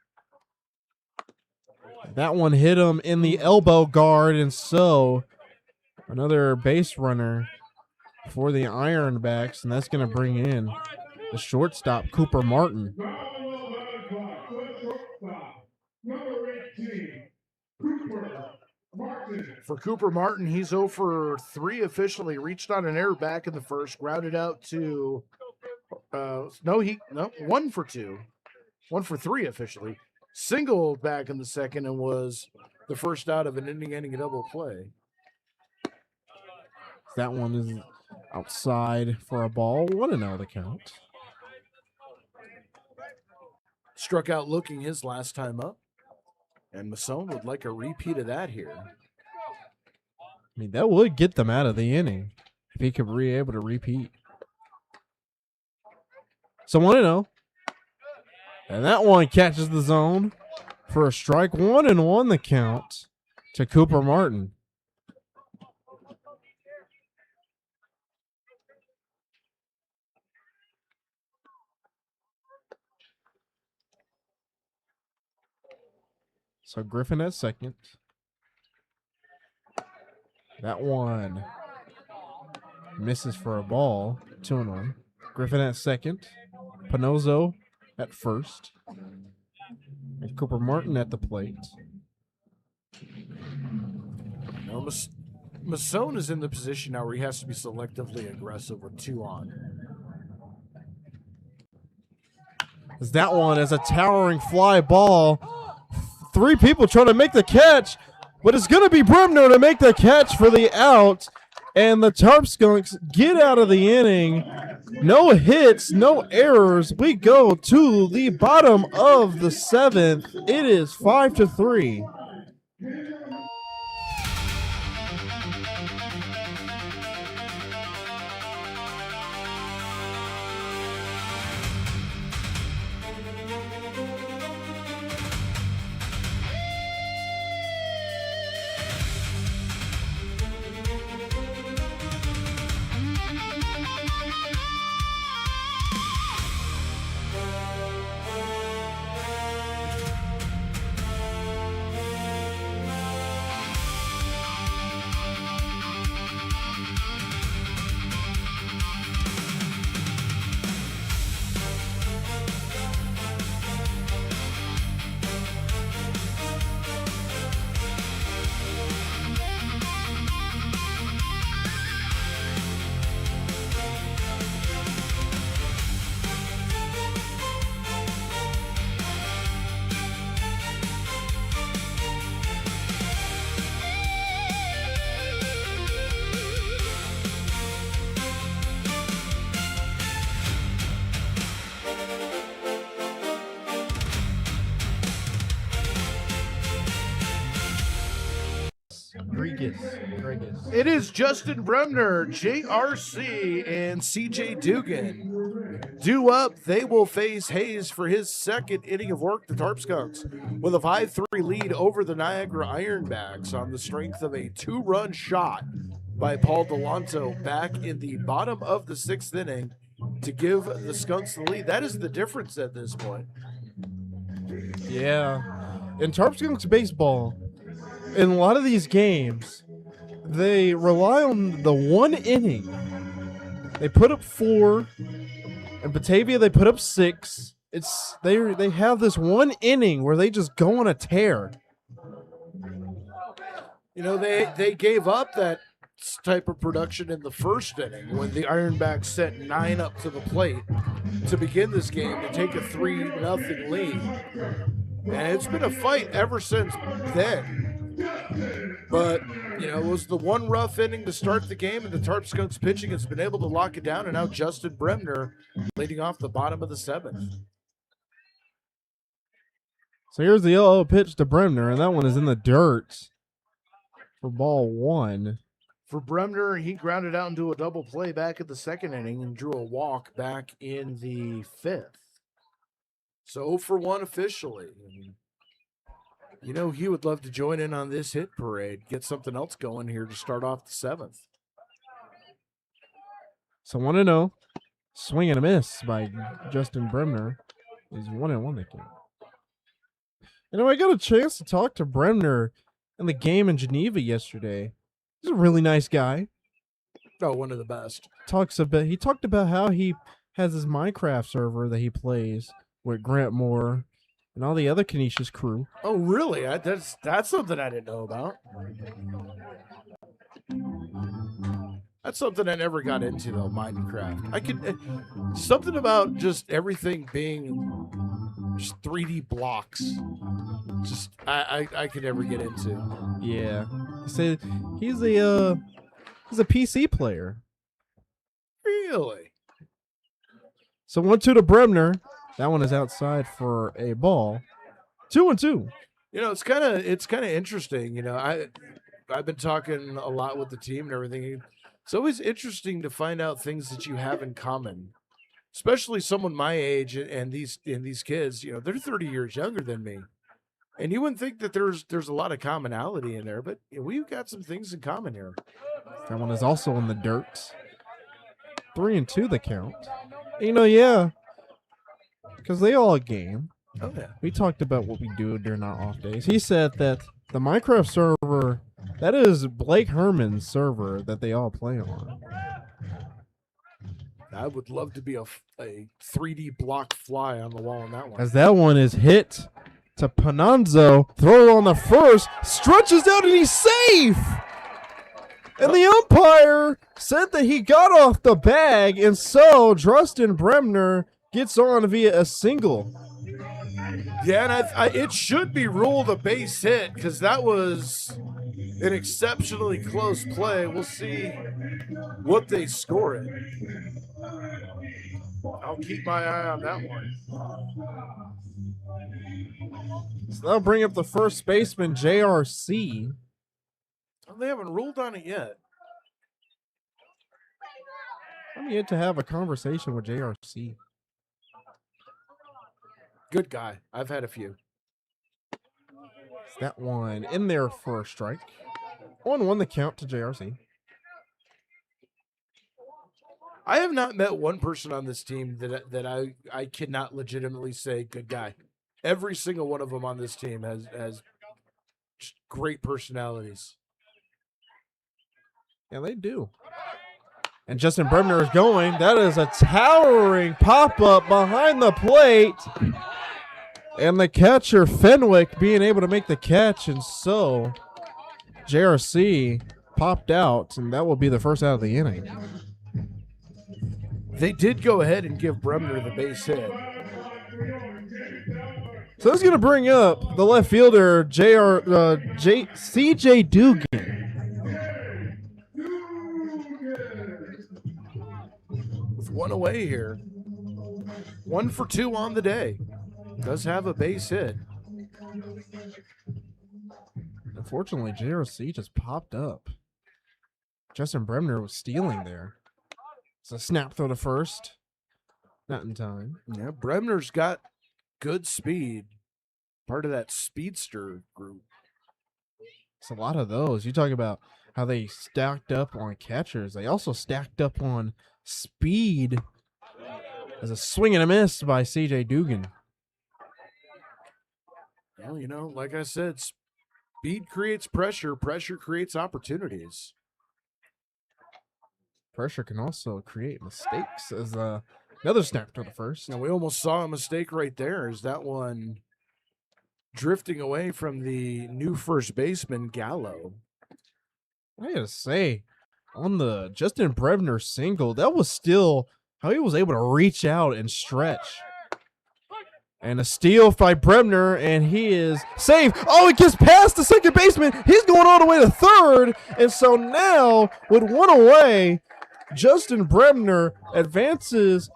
That one hit him in the elbow guard, and so another base runner for the Ironbacks, and that's going to bring in the shortstop, Cooper Martin. For Cooper Martin, he's 0 for 3 officially. Reached on an error back in the first, grounded out to 1 for 2. 1 for 3 officially. Singled back in the second and was the first out of an inning double play. That one is outside for a ball. 1-0 the count. Struck out looking his last time up. And Masson would like a repeat of that here. I mean, that would get them out of the inning if he could be able to repeat. So 1-0. And that one catches the zone for a strike. 1-1 the count to Cooper Martin. So Griffin at second. That one misses for a ball. 2-1. Griffin at second. Panozzo at first. And Cooper Martin at the plate. Now, Masson is in the position now where he has to be selectively aggressive with 2 on. As that one is a towering fly ball. 3 people trying to make the catch, but it's going to be Bremner to make the catch for the out, and the Tarp Skunks get out of the inning. No hits, no errors. We go to the bottom of the 7th. It is 5-3. It is Justin Bremner, JRC, and CJ Dugan. Due up, they will face Hayes for his second inning of work. The Tarp Skunks with a 5-3 lead over the Niagara Ironbacks on the strength of a 2-run shot by Paul Delanto back in the bottom of the 6th inning to give the Skunks the lead. That is the difference at this point. Yeah. In Tarp Skunks baseball, in a lot of these games, they rely on the one inning. They put up 4. In Batavia, they put up 6. They have this one inning where they just go on a tear. You know, they gave up that type of production in the first inning when the Ironbacks sent 9 up to the plate to begin this game to take a 3-0 lead. And it's been a fight ever since then. But, you know, it was the one rough inning to start the game, and the Tarp Skunks pitching has been able to lock it down, and now Justin Bremner leading off the bottom of the 7th. So here's the 0 pitch to Bremner, and that one is in the dirt for ball 1. For Bremner, he grounded out into a double play back at the 2nd inning and drew a walk back in the 5th. So 0 for 1 officially. You know, he would love to join in on this hit parade, get something else going here to start off the 7th. So 1-0. Swing and a miss by Justin Bremner. Is 1-1 that game. You know, I got a chance to talk to Bremner in the game in Geneva yesterday. He's a really nice guy. Oh, one of the best. He talked about how he has his Minecraft server that he plays with Grant Moore and all the other Canisius crew. Oh, really? That's something I didn't know about. That's something I never got into, though, Minecraft. I could something about just everything being just 3D blocks. Just I could never get into. Yeah, he said he's a PC player. Really? So 1-2 to Bremner. That one is outside for a ball. 2-2. You know, it's kind of interesting. You know, I've been talking a lot with the team and everything. It's always interesting to find out things that you have in common, especially someone my age and these kids. You know, they're 30 years younger than me, and you wouldn't think that there's a lot of commonality in there, but you know, we've got some things in common here. That one is also in the dirt. 3-2 the count. You know, yeah, because they all game. Oh yeah. We talked about what we do during our off days. He said that the Minecraft server, that is Blake Herman's server that they all play on. I would love to be a 3D block fly on the wall on that one. As that one is hit to Pananzo, throw it on the first, stretches out and he's safe! And the umpire said that he got off the bag, and so Justin Bremner gets on via a single. Yeah, and it should be ruled a base hit because that was an exceptionally close play. We'll see what they score it. I'll keep my eye on that one. So that'll bring up the first baseman, JRC. Well, they haven't ruled on it yet. I'm yet to have a conversation with JRC. Good guy. I've had a few. That one in there for a strike. 1-1 the count to JRC. I have not met one person on this team that I cannot legitimately say good guy. Every single one of them on this team has great personalities. Yeah, they do. And Justin Bremner is going. That is a towering pop-up behind the plate. And the catcher, Fenwick, being able to make the catch. And so JRC popped out, and that will be the first out of the inning. They did go ahead and give Bremner the base hit. So that's going to bring up the left fielder, CJ Dugan. With one away here. 1 for 2 on the day. Does have a base hit. Unfortunately, JRC just popped up. Justin Bremner was stealing there. It's a snap throw to first. Not in time. Yeah, Bremner's got good speed. Part of that speedster group. It's a lot of those. You talk about how they stacked up on catchers. They also stacked up on speed. As a swing and a miss by CJ Dugan. Well, you know, like I said, Speed creates pressure. Pressure creates opportunities. Pressure can also create mistakes as another snap to the first. Now, we almost saw a mistake right there. Is that one drifting away from the new first baseman, Gallo? I gotta say, on the Justin Brebner single, that was still how he was able to reach out and stretch. And a steal by Brebner, and he is safe. Oh, it gets past the second baseman. He's going all the way to third. And so now, with one away, Justin Brebner advances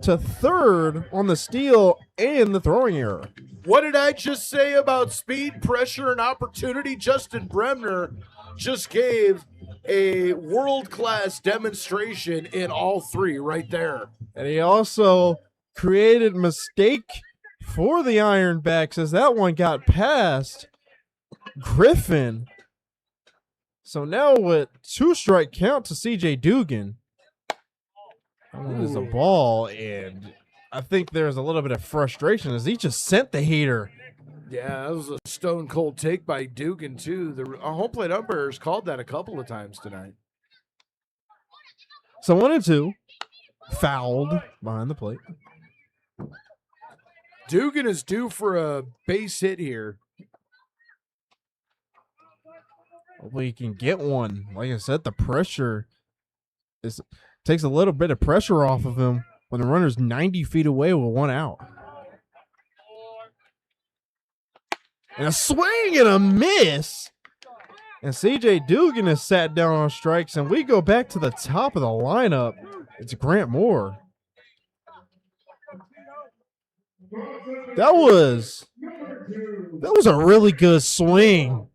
to third on the steal and the throwing error. What did I just say about speed, pressure, and opportunity? Justin Bremner just gave a world-class demonstration in all three right there. And he also created mistake for the Ironbacks as that one got past Griffin. So now with 2-strike count to CJ Dugan. That one is a ball, and I think there's a little bit of frustration as he just sent the heater. Yeah, that was a stone-cold take by Dugan, too. The home plate umpires called that a couple of times tonight. So 1-2, fouled behind the plate. Dugan is due for a base hit here. Hopefully he can get one. Like I said, the pressure takes a little bit of pressure off of him when the runner's 90 feet away with one out. And a swing and a miss. And CJ Dugan is sat down on strikes, and we go back to the top of the lineup. It's Grant Moore. That was a really good swing.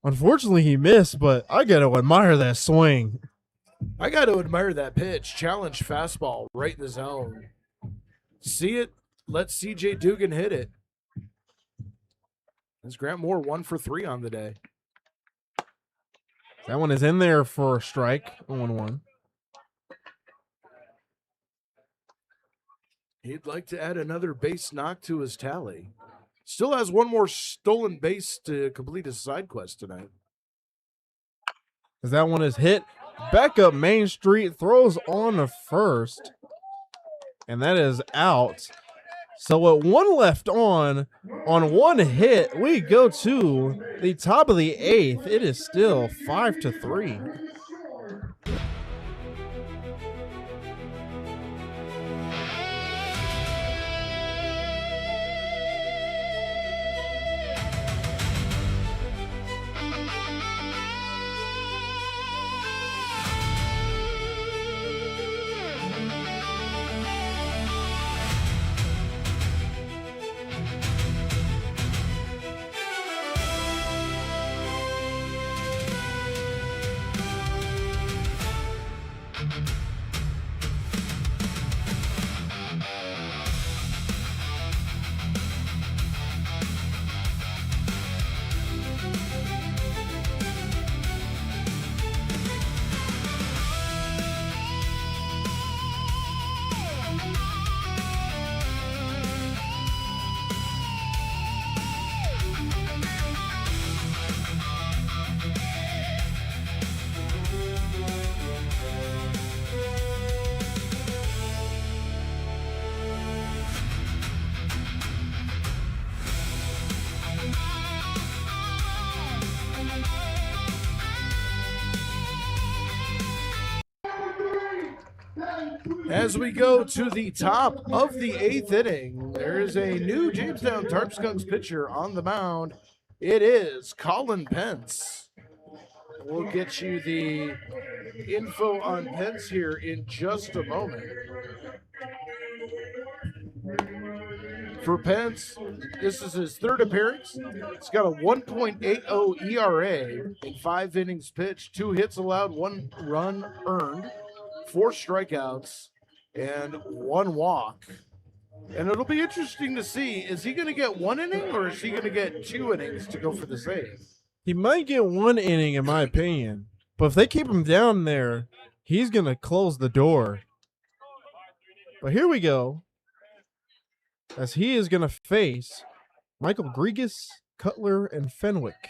Unfortunately, he missed, but I got to admire that swing. I got to admire that pitch. Challenge fastball right in the zone. See it, let CJ Dugan hit it. As Grant Moore 1 for 3 on the day. That one is in there for a strike, 1-1. He'd like to add another base knock to his tally. Still has one more stolen base to complete his side quest tonight. As that one is hit back up Main Street, throws on the first, and that is out. So with one left on one hit, we go to the top of the 8th. It is still 5-3. As we go to the top of the 8th inning, there is a new Jamestown Tarp Skunks pitcher on the mound. It is Colin Pence. We'll get you the info on Pence here in just a moment. For Pence, this is his 3rd appearance. He's got a 1.80 ERA in 5 innings pitched, 2 hits allowed, 1 run earned, 4 strikeouts, and 1 walk. And it'll be interesting to see, is he going to get 1 inning or is he going to get 2 innings to go for the save? He might get 1 inning, in my opinion. But if they keep him down there, he's going to close the door. But here we go. As he is going to face Michael Grigas Cutler and Fenwick.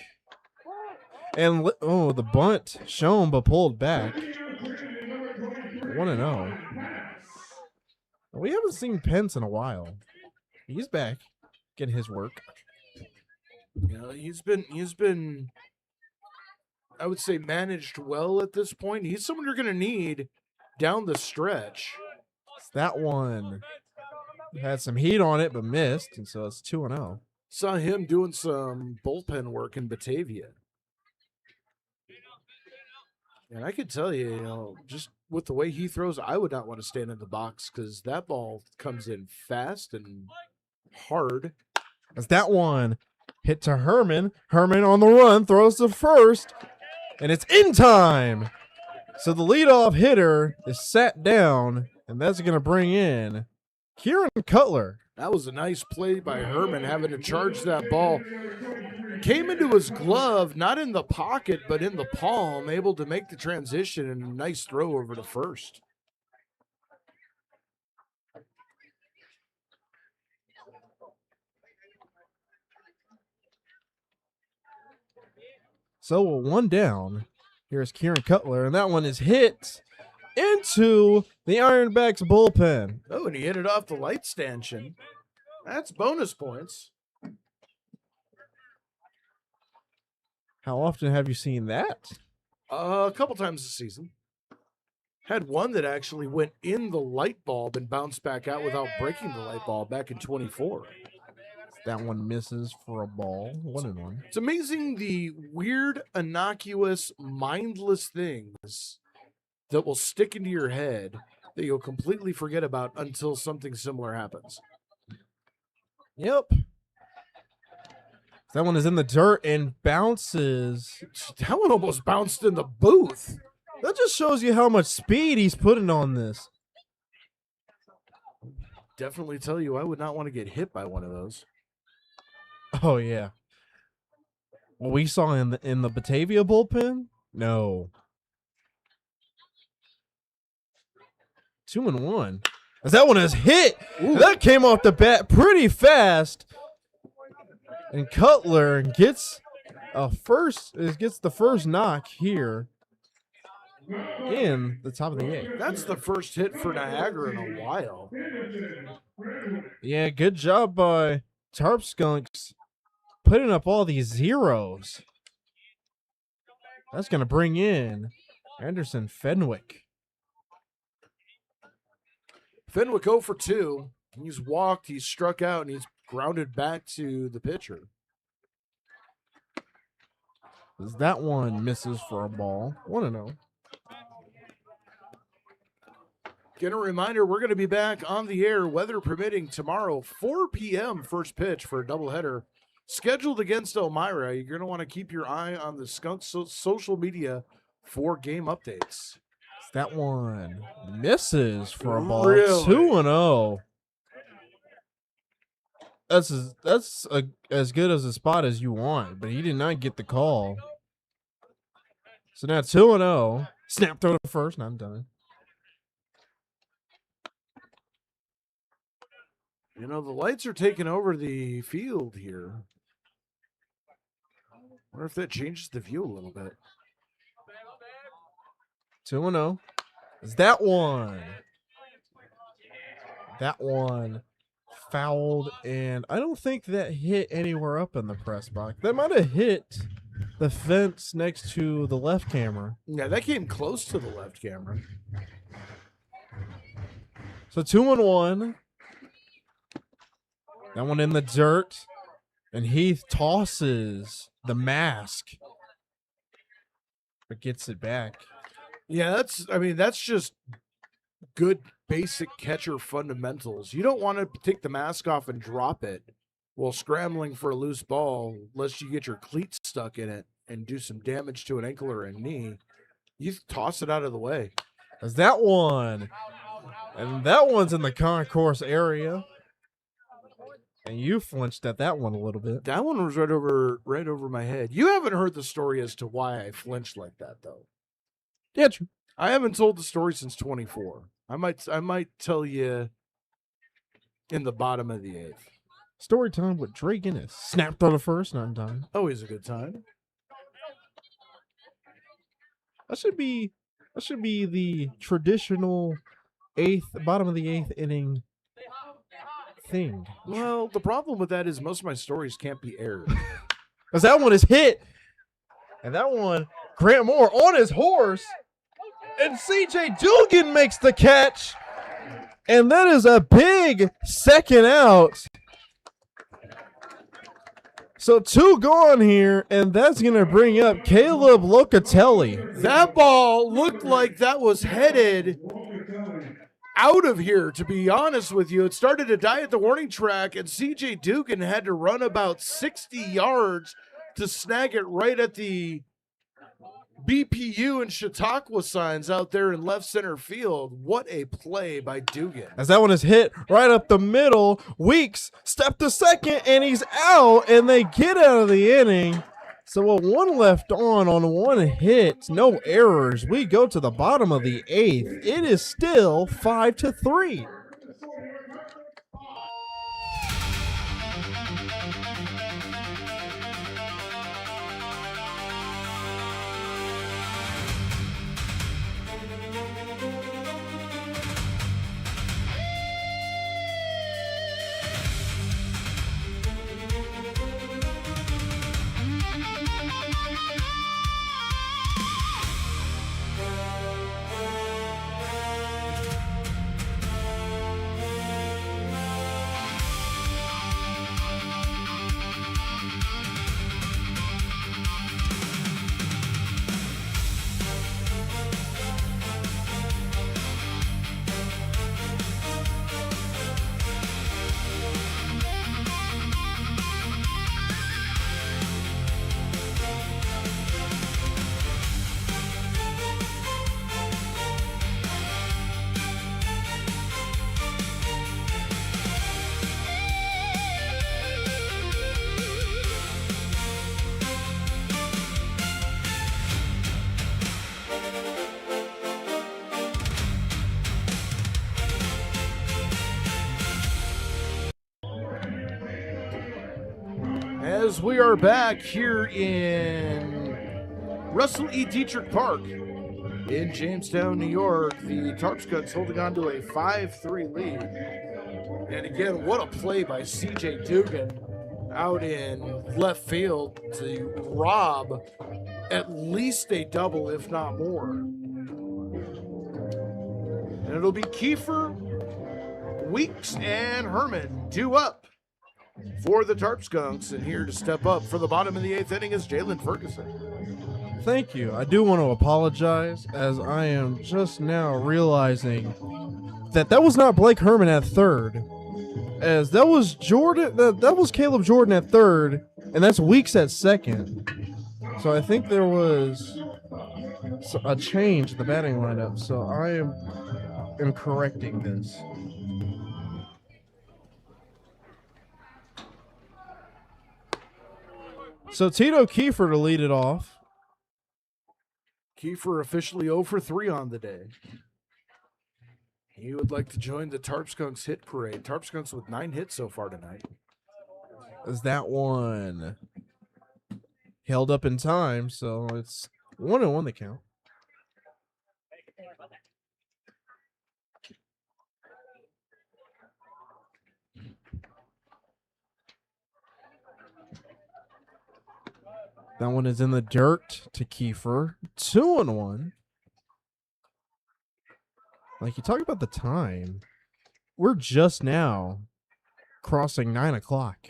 And the bunt shown but pulled back. 1-0. We haven't seen Pence in a while. He's back, getting his work. He's been I would say managed well at this point. He's someone you're going to need down the stretch. That one had some heat on it but missed, and so it's 2-0. Saw him doing some bullpen work in Batavia. And I could tell you, just with the way he throws, I would not want to stand in the box because that ball comes in fast and hard. As that one hit to Herman. Herman on the run, throws to first, and it's in time. So the leadoff hitter is sat down, and that's going to bring in Kieran Cutler. That was a nice play by Herman, having to charge that ball. Came into his glove, not in the pocket, but in the palm, able to make the transition, and a nice throw over to first. So one down. Here's Kieran Cutler, and that one is hit into the Ironbacks bullpen. Oh, and he hit it off the light stanchion. That's bonus points. How often have you seen that? A couple times this season. Had one that actually went in the light bulb and bounced back out without breaking the light bulb back in 24. That one misses for a ball. 1-1. It's amazing the weird, innocuous, mindless things that will stick into your head that you'll completely forget about until something similar happens. Yep. That one is in the dirt and bounces. That one almost bounced in the booth. That just shows you how much speed he's putting on this. Definitely tell you I would not want to get hit by one of those. Oh yeah. What we saw in the Batavia bullpen? No. 2-1. As that one is hit. That came off the bat pretty fast. And Cutler gets the first knock here in the top of the 8th. That's the first hit for Niagara in a while. Yeah, good job by Tarp Skunks putting up all these zeros. That's going to bring in Anderson Fenwick. Fenwick 0 for 2. He's walked, he's struck out, and he's grounded back to the pitcher. As that one misses for a ball. 1-0. Again, a reminder, we're going to be back on the air, weather permitting, tomorrow, 4 p.m. first pitch for a doubleheader scheduled against Elmira. You're going to want to keep your eye on the Skunks social media for game updates. That one misses for a ball. Really? 2-0. That's as good as a spot as you want, but he did not get the call. So now 2-0. Snap throw to first. Not done. The lights are taking over the field here. Wonder if that changes the view a little bit. 2-0. Is that one? That one fouled, and I don't think that hit anywhere up in the press box. That might have hit the fence next to the left camera. Yeah, that came close to the left camera. So 2-1. That one in the dirt, and Heath tosses the mask, but gets it back. Yeah, that's just good basic catcher fundamentals. You don't want to take the mask off and drop it while scrambling for a loose ball, lest you get your cleats stuck in it and do some damage to an ankle or a knee. You toss it out of the way. There's that one. And that one's in the concourse area. And you flinched at that one a little bit. That one was right over my head. You haven't heard the story as to why I flinched like that, though. Yeah, true. I haven't told the story since 24. I might tell you in the bottom of the 8th. Story time with Dre Guinness. Snapped on the first, not in time. Always a good time. That should be the traditional bottom of the eighth inning thing. Well, the problem with that is most of my stories can't be aired. Because that one is hit. And that one, Grant Moore on his horse. And CJ Dugan makes the catch. And that is a big second out. So 2 gone here, and that's going to bring up Caleb Locatelli. That ball looked like that was headed out of here, to be honest with you. It started to die at the warning track, and CJ Dugan had to run about 60 yards to snag it right at the BPU and Chautauqua signs out there in left center field. What a play by Dugan. As that one is hit right up the middle, Weeks stepped to second, and he's out, and they get out of the inning. So with 1 left on 1 hit, no errors, we go to the bottom of the 8th. It is still 5-3. As we are back here in Russell E. Diethrich Park in Jamestown, New York, the Tarp Skunks holding on to a 5-3 lead. And again, what a play by CJ Dugan out in left field to rob at least a double, if not more. And it'll be Kiefer, Weeks, and Herman due up for the Tarp Skunks, and here to step up for the bottom of the 8th inning is Jalen Ferguson. Thank you. I do want to apologize, as I am just now realizing that was not Blake Herman at third, as that was Jordan. That was Caleb Jordan at third, and that's Weeks at second. So I think there was a change in the batting lineup. So I am correcting this. So Tito Kiefer to lead it off. Kiefer officially 0 for 3 on the day. He would like to join the Tarp Skunks hit parade. Tarp Skunks with 9 hits so far tonight. Is that one held up in time? So it's 1-1 the count. That one is in the dirt to Kiefer. 2-1. Like, you talk about the time. We're just now crossing 9 o'clock.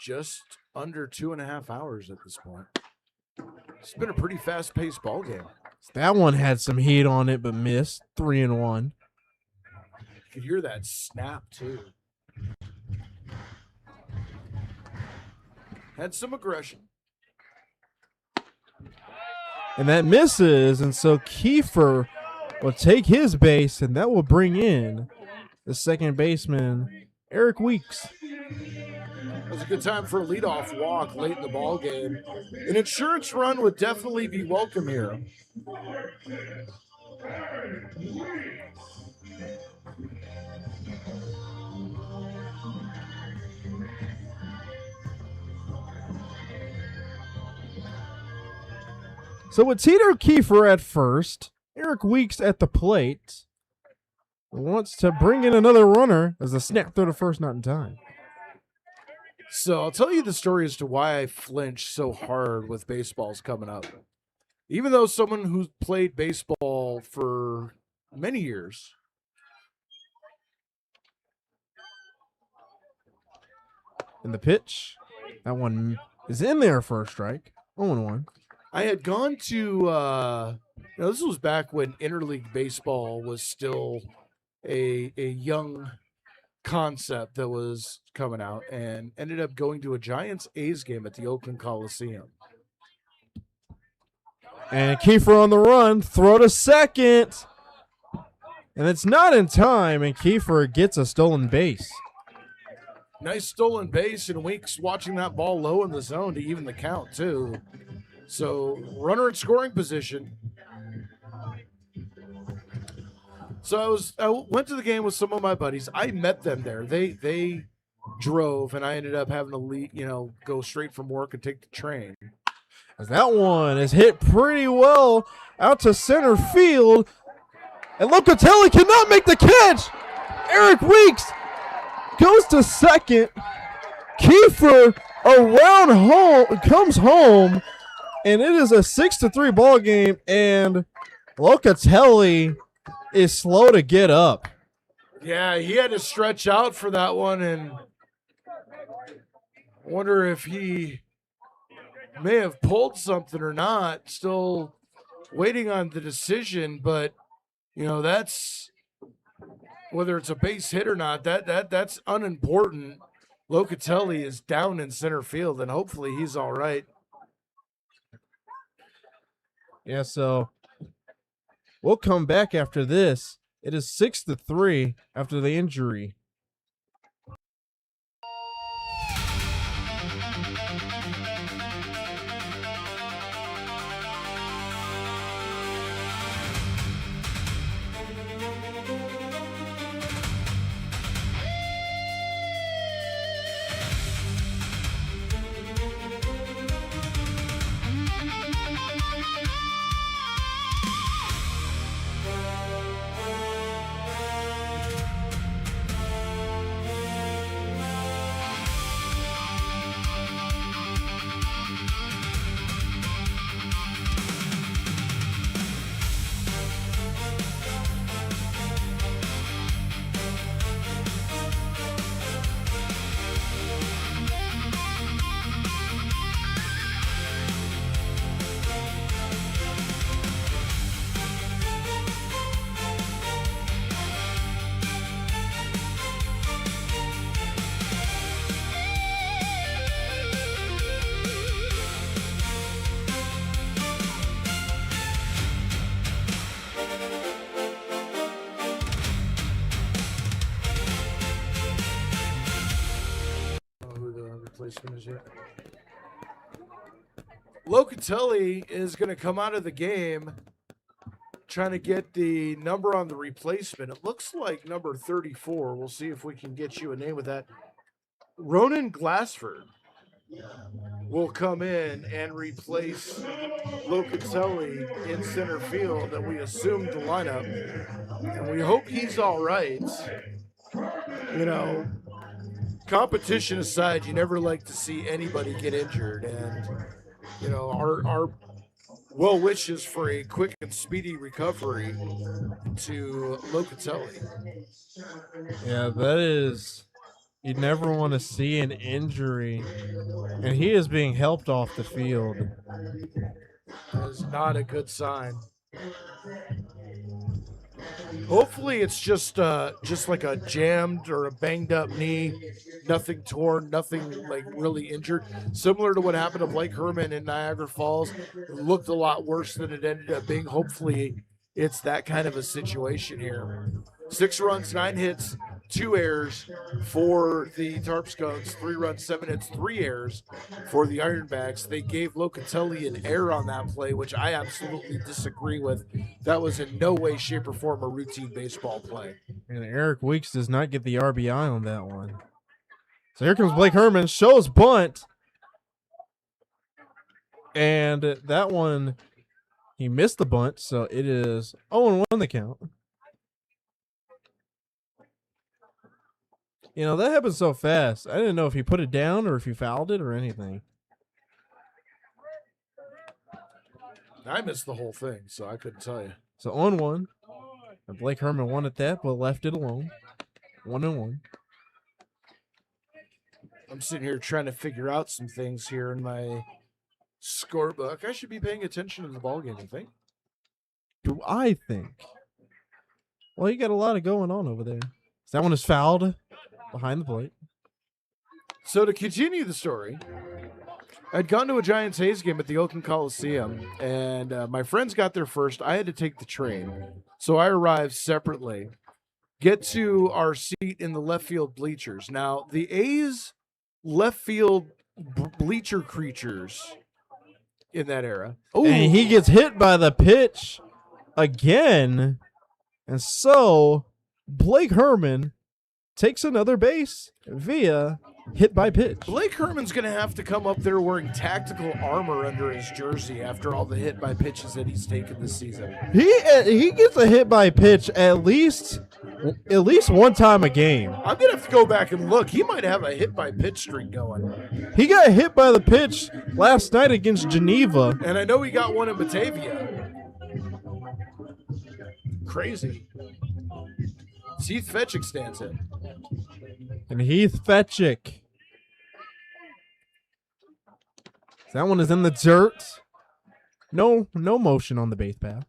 Just under 2.5 hours at this point. It's been a pretty fast-paced ball game. That one had some heat on it, but missed. 3-1. You could hear that snap, too. Had some aggression. And that misses, and so Kiefer will take his base, and that will bring in the second baseman, Eric Weeks. It was a good time for a leadoff walk late in the ball game. An insurance run would definitely be welcome here. So with Tito Kiefer at first, Eric Weeks at the plate wants to bring in another runner as a snap throw to first, not in time. So I'll tell you the story as to why I flinch so hard with baseballs coming up. Even though someone who's played baseball for many years, And the pitch, that one is in there for a strike. 0-1. I had gone to, this was back when interleague baseball was still a young concept that was coming out, and ended up going to a Giants-A's game at the Oakland Coliseum. And Kiefer on the run, throw to second. And it's not in time, and Kiefer gets a stolen base. Nice stolen base, and Weeks watching that ball low in the zone to even the count, too. So, runner in scoring position. So I went to the game with some of my buddies. I met them there. They drove, and I ended up having to leave, go straight from work and take the train. As that one is hit pretty well out to center field. And Locatelli cannot make the catch. Eric Weeks goes to second. Kiefer around home comes home, and it is a 6-3 ball game. And Locatelli is slow to get up. Yeah, he had to stretch out for that one, and I wonder if he may have pulled something or not. Still waiting on the decision, but that's whether it's a base hit or not. That's unimportant. Locatelli is down in center field, and hopefully he's all right. Yeah, so we'll come back after this. It is 6-3 after the injury. Replacement is yet. Locatelli is going to come out of the game trying to get the number on the replacement. It looks like number 34. We'll see if we can get you a name with that. Ronan Glassford will come in and replace Locatelli in center field, and we assumed the lineup, and we hope he's all right. Competition aside, you never like to see anybody get injured, and our well wishes for a quick and speedy recovery to Locatelli. Yeah, that is, you never want to see an injury, and he is being helped off the field. That is not a good sign. Hopefully it's just like a jammed or a banged up knee, nothing torn, nothing like really injured. Similar to what happened to Blake Herman in Niagara Falls. It looked a lot worse than it ended up being. Hopefully it's that kind of a situation here. 6 runs, 9 hits, 2 errors for the Tarp Skunks, 3 runs, 7 hits, 3 errors for the Ironbacks. They gave Locatelli an error on that play, which I absolutely disagree with. That was in no way, shape, or form a routine baseball play. And Eric Weeks does not get the RBI on that one. So here comes Blake Herman, shows bunt. And that one He missed the bunt, so it is 0-1 the count. You know, that happened so fast. I didn't know if he put it down or if he fouled it or anything. I missed the whole thing, so I couldn't tell you. So 0-1. And Blake Herman won at that, but left it alone. 1-1. I'm sitting here trying to figure out some things here in my scorebook. I should be paying attention to the ballgame, I think. Do I think? Well, you got a lot of going on over there. That one is fouled behind the plate. So to continue the story, I'd gone to a Giants Hayes game at the Oakland Coliseum, and my friends got there first. I had to take the train, so I arrived separately. Get to our seat in the left field bleachers. Now, the A's left field bleacher creatures in that era. Ooh. And he gets hit by the pitch again. And so Blake Herman takes another base via hit by pitch. Blake Herman's going to have to come up there wearing tactical armor under his jersey after all the hit by pitches that he's taken this season. He gets a hit by pitch at least one time a game. I'm going to have to go back and look. He might have a hit by pitch streak going. He got hit by the pitch last night against Geneva. And I know he got one in Batavia. Crazy. Heath Fetchick stands in. And Heath Fetchick. That one is in the dirt. No motion on the base path.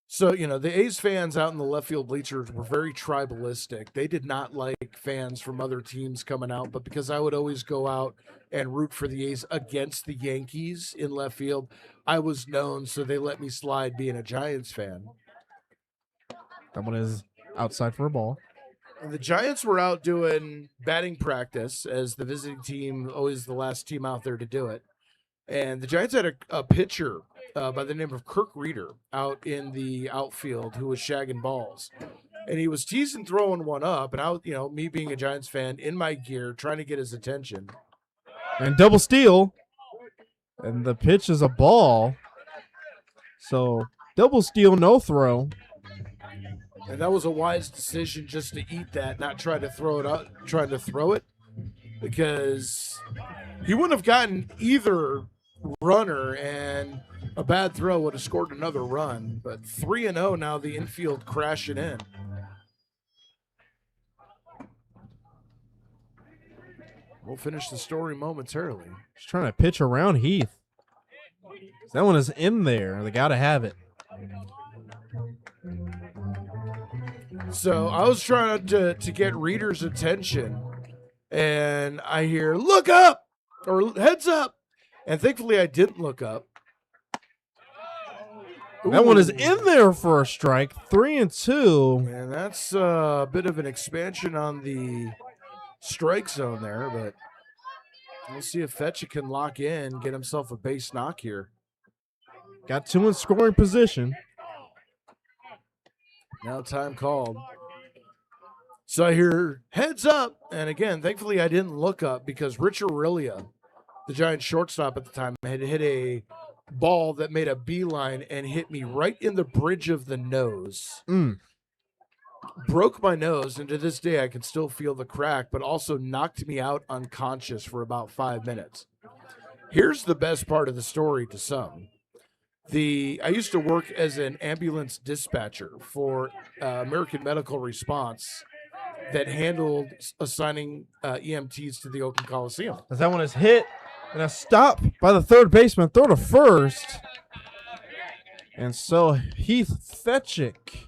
So, you know, the A's fans out in the left field bleachers were very tribalistic. They did not like fans from other teams coming out, but because I would always go out and root for the A's against the Yankees in left field, I was known, so they let me slide being a Giants fan. That one is outside for a ball. And the Giants were out doing batting practice as the visiting team, always the last team out there to do it. And the Giants had a pitcher by the name of Kirk Reeder out in the outfield who was shagging balls. And he was teasing throwing one up, and I was, you know, me being a Giants fan in my gear, trying to get his attention. And double steal. And the pitch is a ball. So double steal, no throw. And that was a wise decision just to eat that, not try to throw it out, trying to throw it, because he wouldn't have gotten either runner, and a bad throw would have scored another run. But 3-0 now, the infield crashing in. We'll finish the story momentarily. He's trying to pitch around Heath. That one is in there. They got to have it. So I was trying to get Reader's attention, and I hear, look up, or heads up. And thankfully I didn't look up. That one is in there for a strike. 3-2. And that's a bit of an expansion on the strike zone there, but we'll see if Fetchick can lock in, get himself a base knock here. Got two in scoring position. Now time called. So I hear heads up. And again, thankfully I didn't look up because Rich Aurelia, the Giants shortstop at the time, had hit a ball that made a beeline and hit me right in the bridge of the nose. Broke my nose, and to this day I can still feel the crack, but also knocked me out unconscious for about 5 minutes. Here's the best part of the story to some. I used to work as an ambulance dispatcher for American Medical Response that handled assigning EMTs to the Oakland Coliseum. As that one is hit, and a stop by the third baseman, throw to first. And so Heath Fetchick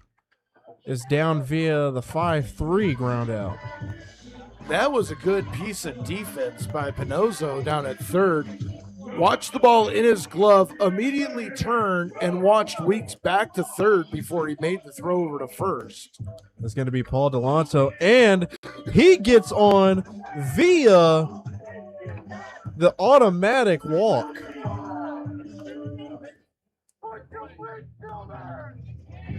is down via the 5-3 ground out. That was a good piece of defense by Pinozzo down at third. Watched the ball in his glove, immediately turned, and watched Weeks back to third before he made the throw over to first. That's going to be Paul Delanto, and he gets on via the automatic walk.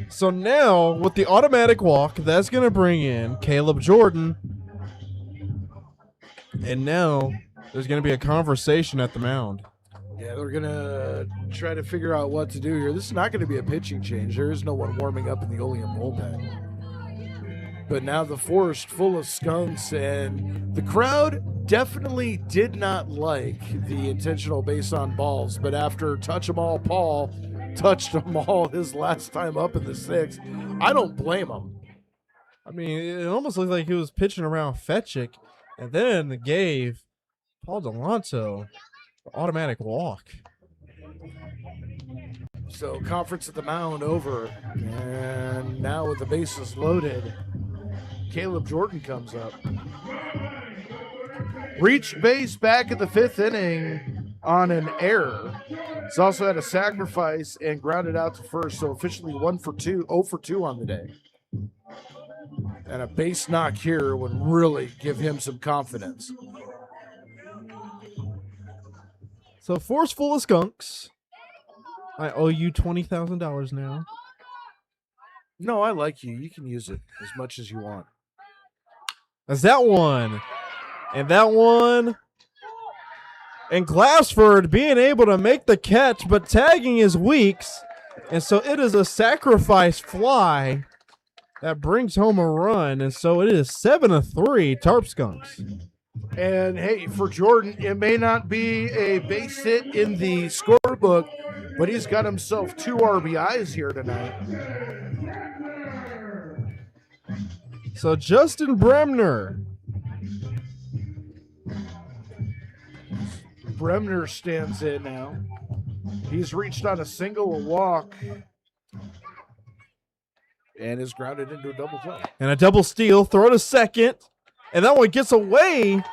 So now, with the automatic walk, that's going to bring in Caleb Jordan. And now there's going to be a conversation at the mound. Yeah, they're going to try to figure out what to do here. This is not going to be a pitching change. There is no one warming up in the Olean bullpen. But now the forest full of skunks, and the crowd definitely did not like the intentional base on balls. But after Touch 'em All Paul touched them all his last time up in the sixth, I don't blame him. I mean, it almost looked like he was pitching around Fetchick, and then gave Paul Delanto an automatic walk. So conference at the mound over, and now with the bases loaded, Caleb Jordan comes up. Reached base back in the fifth inning on an error. He's also had a sacrifice and grounded out to first, so officially 0 for 2 on the day. And a base knock here would really give him some confidence. So force full of skunks. I owe you $20,000 now. No, I like you. You can use it as much as you want. That's that one. And that one. And Glassford being able to make the catch, but tagging his Weeks. And so it is a sacrifice fly that brings home a run. And so it is 7-3 Tarp Skunks. And hey, for Jordan, it may not be a base hit in the scorebook, but he's got himself 2 RBIs here tonight. So Justin Bremner. Bremner stands in now. He's reached on a single, a walk, and is grounded into a double play. And a double steal, throw to second. And that one gets away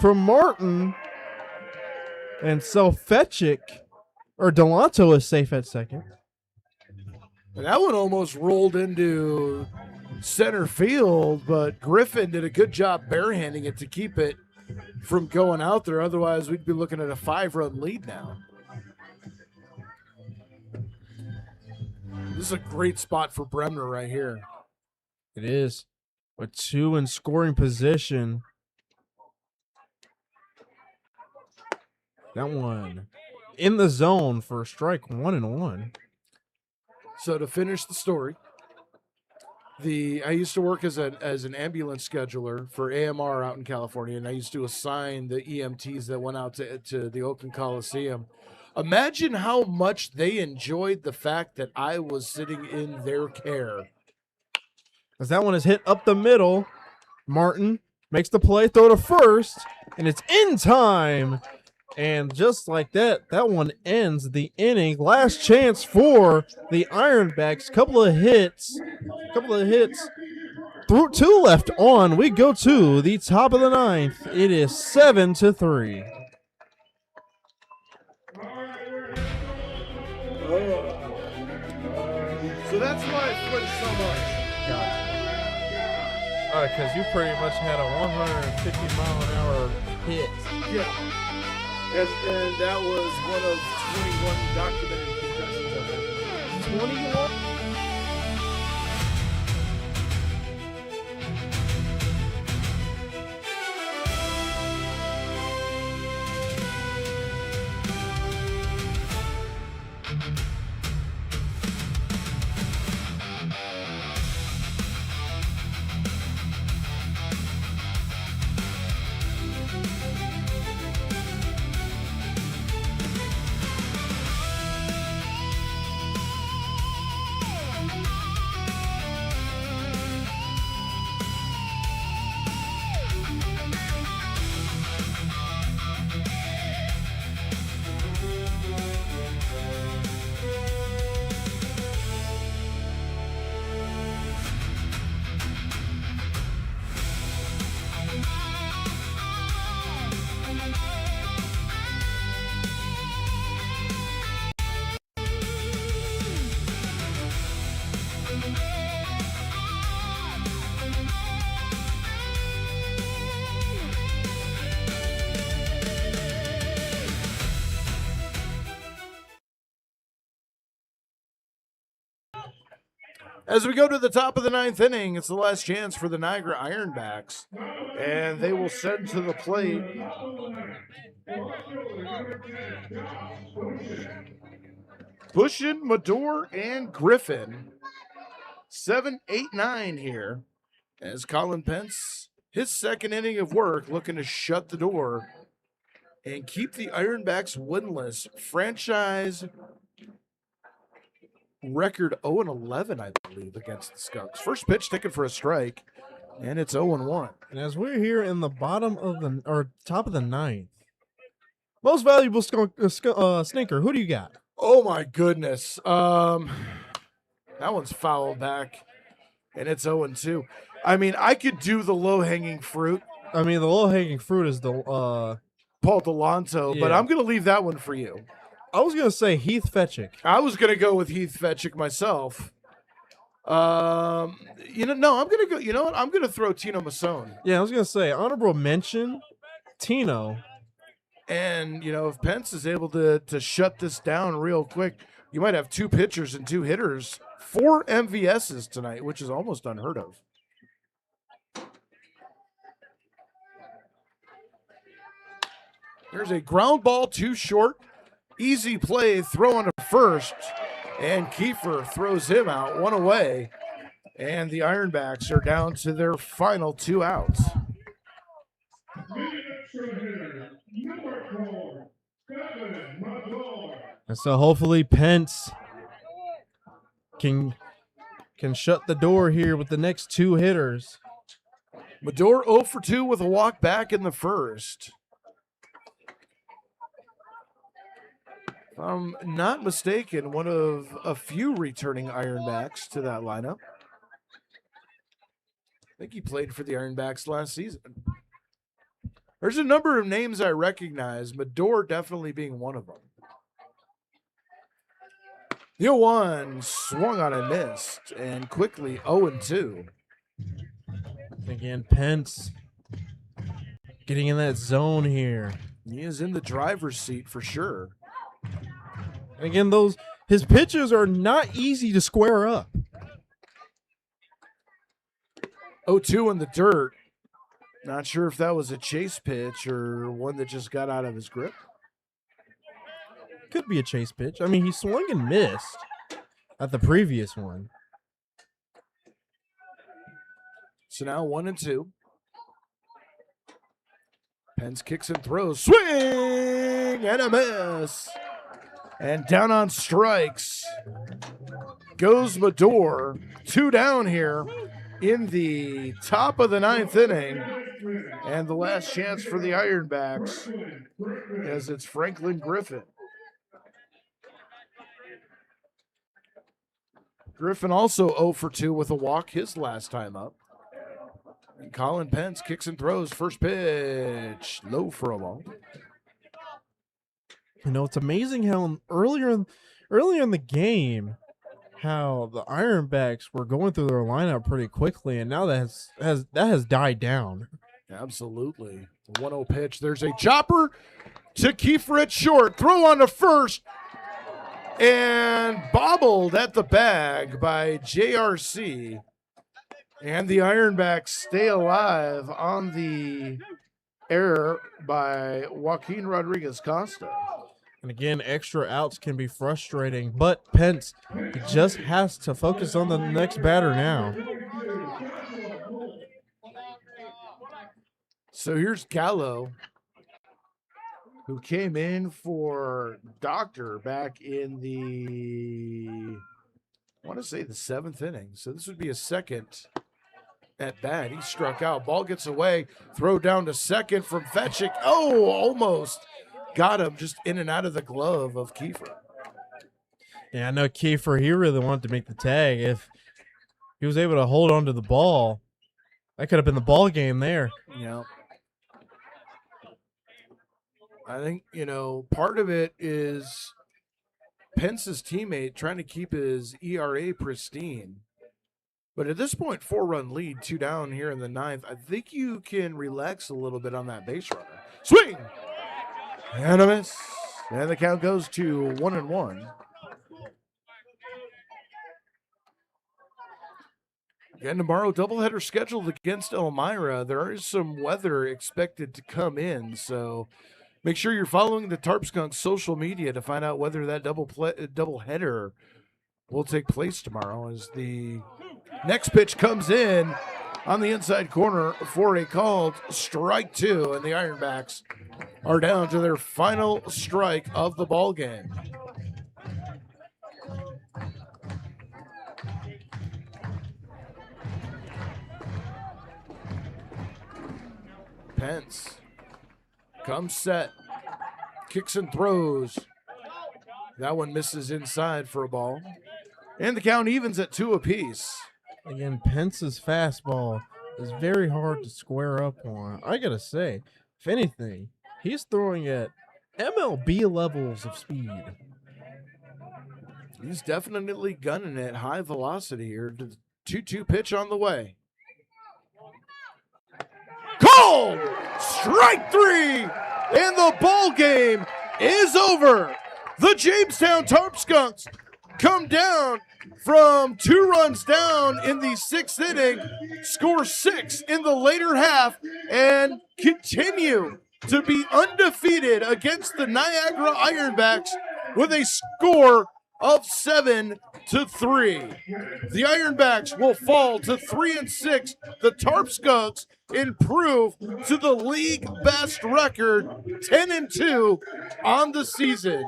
from Martin. And so Fetchick, or Delanto, is safe at second. And that one almost rolled into center field, but Griffin did a good job barehanding it to keep it from going out there. Otherwise, we'd be looking at a 5-run lead now. This is a great spot for Bremner right here. It is. With 2 in scoring position. That one in the zone for a strike, 1-1. So to finish the story, I used to work as an ambulance scheduler for AMR out in California, and I used to assign the EMTs that went out to the Oakland Coliseum. Imagine how much they enjoyed the fact that I was sitting in their care. As that one is hit up the middle. Martin makes the play, throw to first, and it's in time. And just like that, that one ends the inning. Last chance for the Ironbacks. Couple of hits. Through 2 left on. We go to the top of the 9th. It is 7-3. So that's why I flinched so much. Because you pretty much had a 150-mile-an-hour hit. Yeah. And that was one of 21 documented concussions. 21? As we go to the top of the 9th inning, it's the last chance for the Niagara Ironbacks. And they will send to the plate Bushin, Mador, and Griffin. 7, 8, 9 here. As Colin Pence, his second inning of work, looking to shut the door and keep the Ironbacks winless. Franchise record 0-11, I believe, against the Skunks. First pitch taken for a strike, and it's 0-1. And as we're here in the bottom of the or top of the ninth, most valuable stinker. Who do you got? Oh my goodness. That one's fouled back, and it's 0-2. I mean, I could do the low-hanging fruit, I mean, the low-hanging fruit is the Paul Delanto, but Yeah. I'm going to leave that one for you. I was gonna say Heath Fetchick. I was going to go with Heath Fetchick myself. I'm going to go, you know what? I'm going to throw Tino Masson. Yeah, I was gonna say honorable mention, Tino. And, if Pence is able to shut this down real quick, you might have 2 pitchers and 2 hitters, 4 MVSs tonight, which is almost unheard of. There's a ground ball too short. Easy play, throw on to first. And Kiefer throws him out, 1 away. And the Ironbacks are down to their final 2 outs. And so hopefully Pence can shut the door here with the next 2 hitters. Mador 0 for 2 with a walk back in the first. If I'm not mistaken, one of a few returning Ironbacks to that lineup. I think he played for the Ironbacks last season. There's a number of names I recognize, Mador definitely being one of them. The 0-1 swung on and missed, and quickly 0-2. Again, Pence getting in that zone here. He is in the driver's seat for sure. And again, his pitches are not easy to square up. 0-2 in the dirt. Not sure if that was a chase pitch or one that just got out of his grip. Could be a chase pitch. I mean, he swung and missed at the previous one. So now 1-2. Pence kicks and throws. Swing and a miss. And down on strikes goes Mador. 2 down here in the top of the 9th inning. And the last chance for the Ironbacks as it's Franklin Griffin. Griffin also 0 for 2 with a walk his last time up. And Colin Pence kicks and throws. First pitch, low for a ball. It's amazing how earlier in the game, how the Ironbacks were going through their lineup pretty quickly, and now that has died down. Absolutely. 1-0 pitch. There's a chopper to Kiefer at short. Throw on to first. And bobbled at the bag by JRC. And the Ironbacks stay alive on the error by Joaquin Rodriguez Costa. And again, extra outs can be frustrating, but Pence just has to focus on the next batter now. So here's Gallo, who came in for Doctor back in I want to say the 7th inning. So this would be a second at bat. He struck out. Ball gets away. Throw down to second from Fetchick. Oh, almost got him just in and out of the glove of Kiefer. Yeah, I know Kiefer, he really wanted to make the tag. If he was able to hold on to the ball, that could have been the ball game there. Yeah. I think, part of it is Pence's teammate trying to keep his ERA pristine. But at this point, 4-run lead, 2 down here in the 9th. I think you can relax a little bit on that base runner. Swing! And a miss. And the count goes to 1-1. Again, tomorrow, doubleheader scheduled against Elmira. There is some weather expected to come in, so Make sure you're following the Tarp Skunks social media to find out whether that double header will take place tomorrow, as the next pitch comes in on the inside corner for a called strike 2, and the Ironbacks are down to their final strike of the ball game. Pence comes set, kicks and throws. That one misses inside for a ball. And the count evens at 2 apiece. Again, Pence's fastball is very hard to square up on. I gotta say, if anything, he's throwing at MLB levels of speed. He's definitely gunning at high velocity here. 2-2 pitch on the way. Called! Strike 3! And the ball game is over. The Jamestown Tarp Skunks come down from 2 runs down in the 6th inning, score 6 in the later half, and continue to be undefeated against the Niagara Ironbacks with a score of 7-3. The Ironbacks will fall to 3-6. The Tarp Skunks improve to the league best record, 10-2 on the season.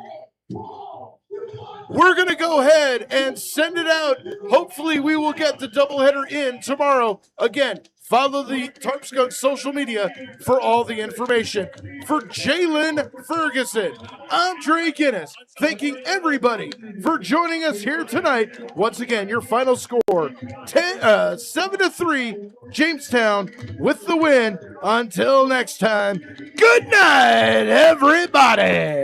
We're going to go ahead and send it out. Hopefully we will get the doubleheader in tomorrow. Again, follow the Tarp Skunks social media for all the information. For Jalen Ferguson, I'm Dre Guinness, thanking everybody for joining us here tonight. Once again, your final score, 7-3, Jamestown with the win. Until next time, good night, everybody.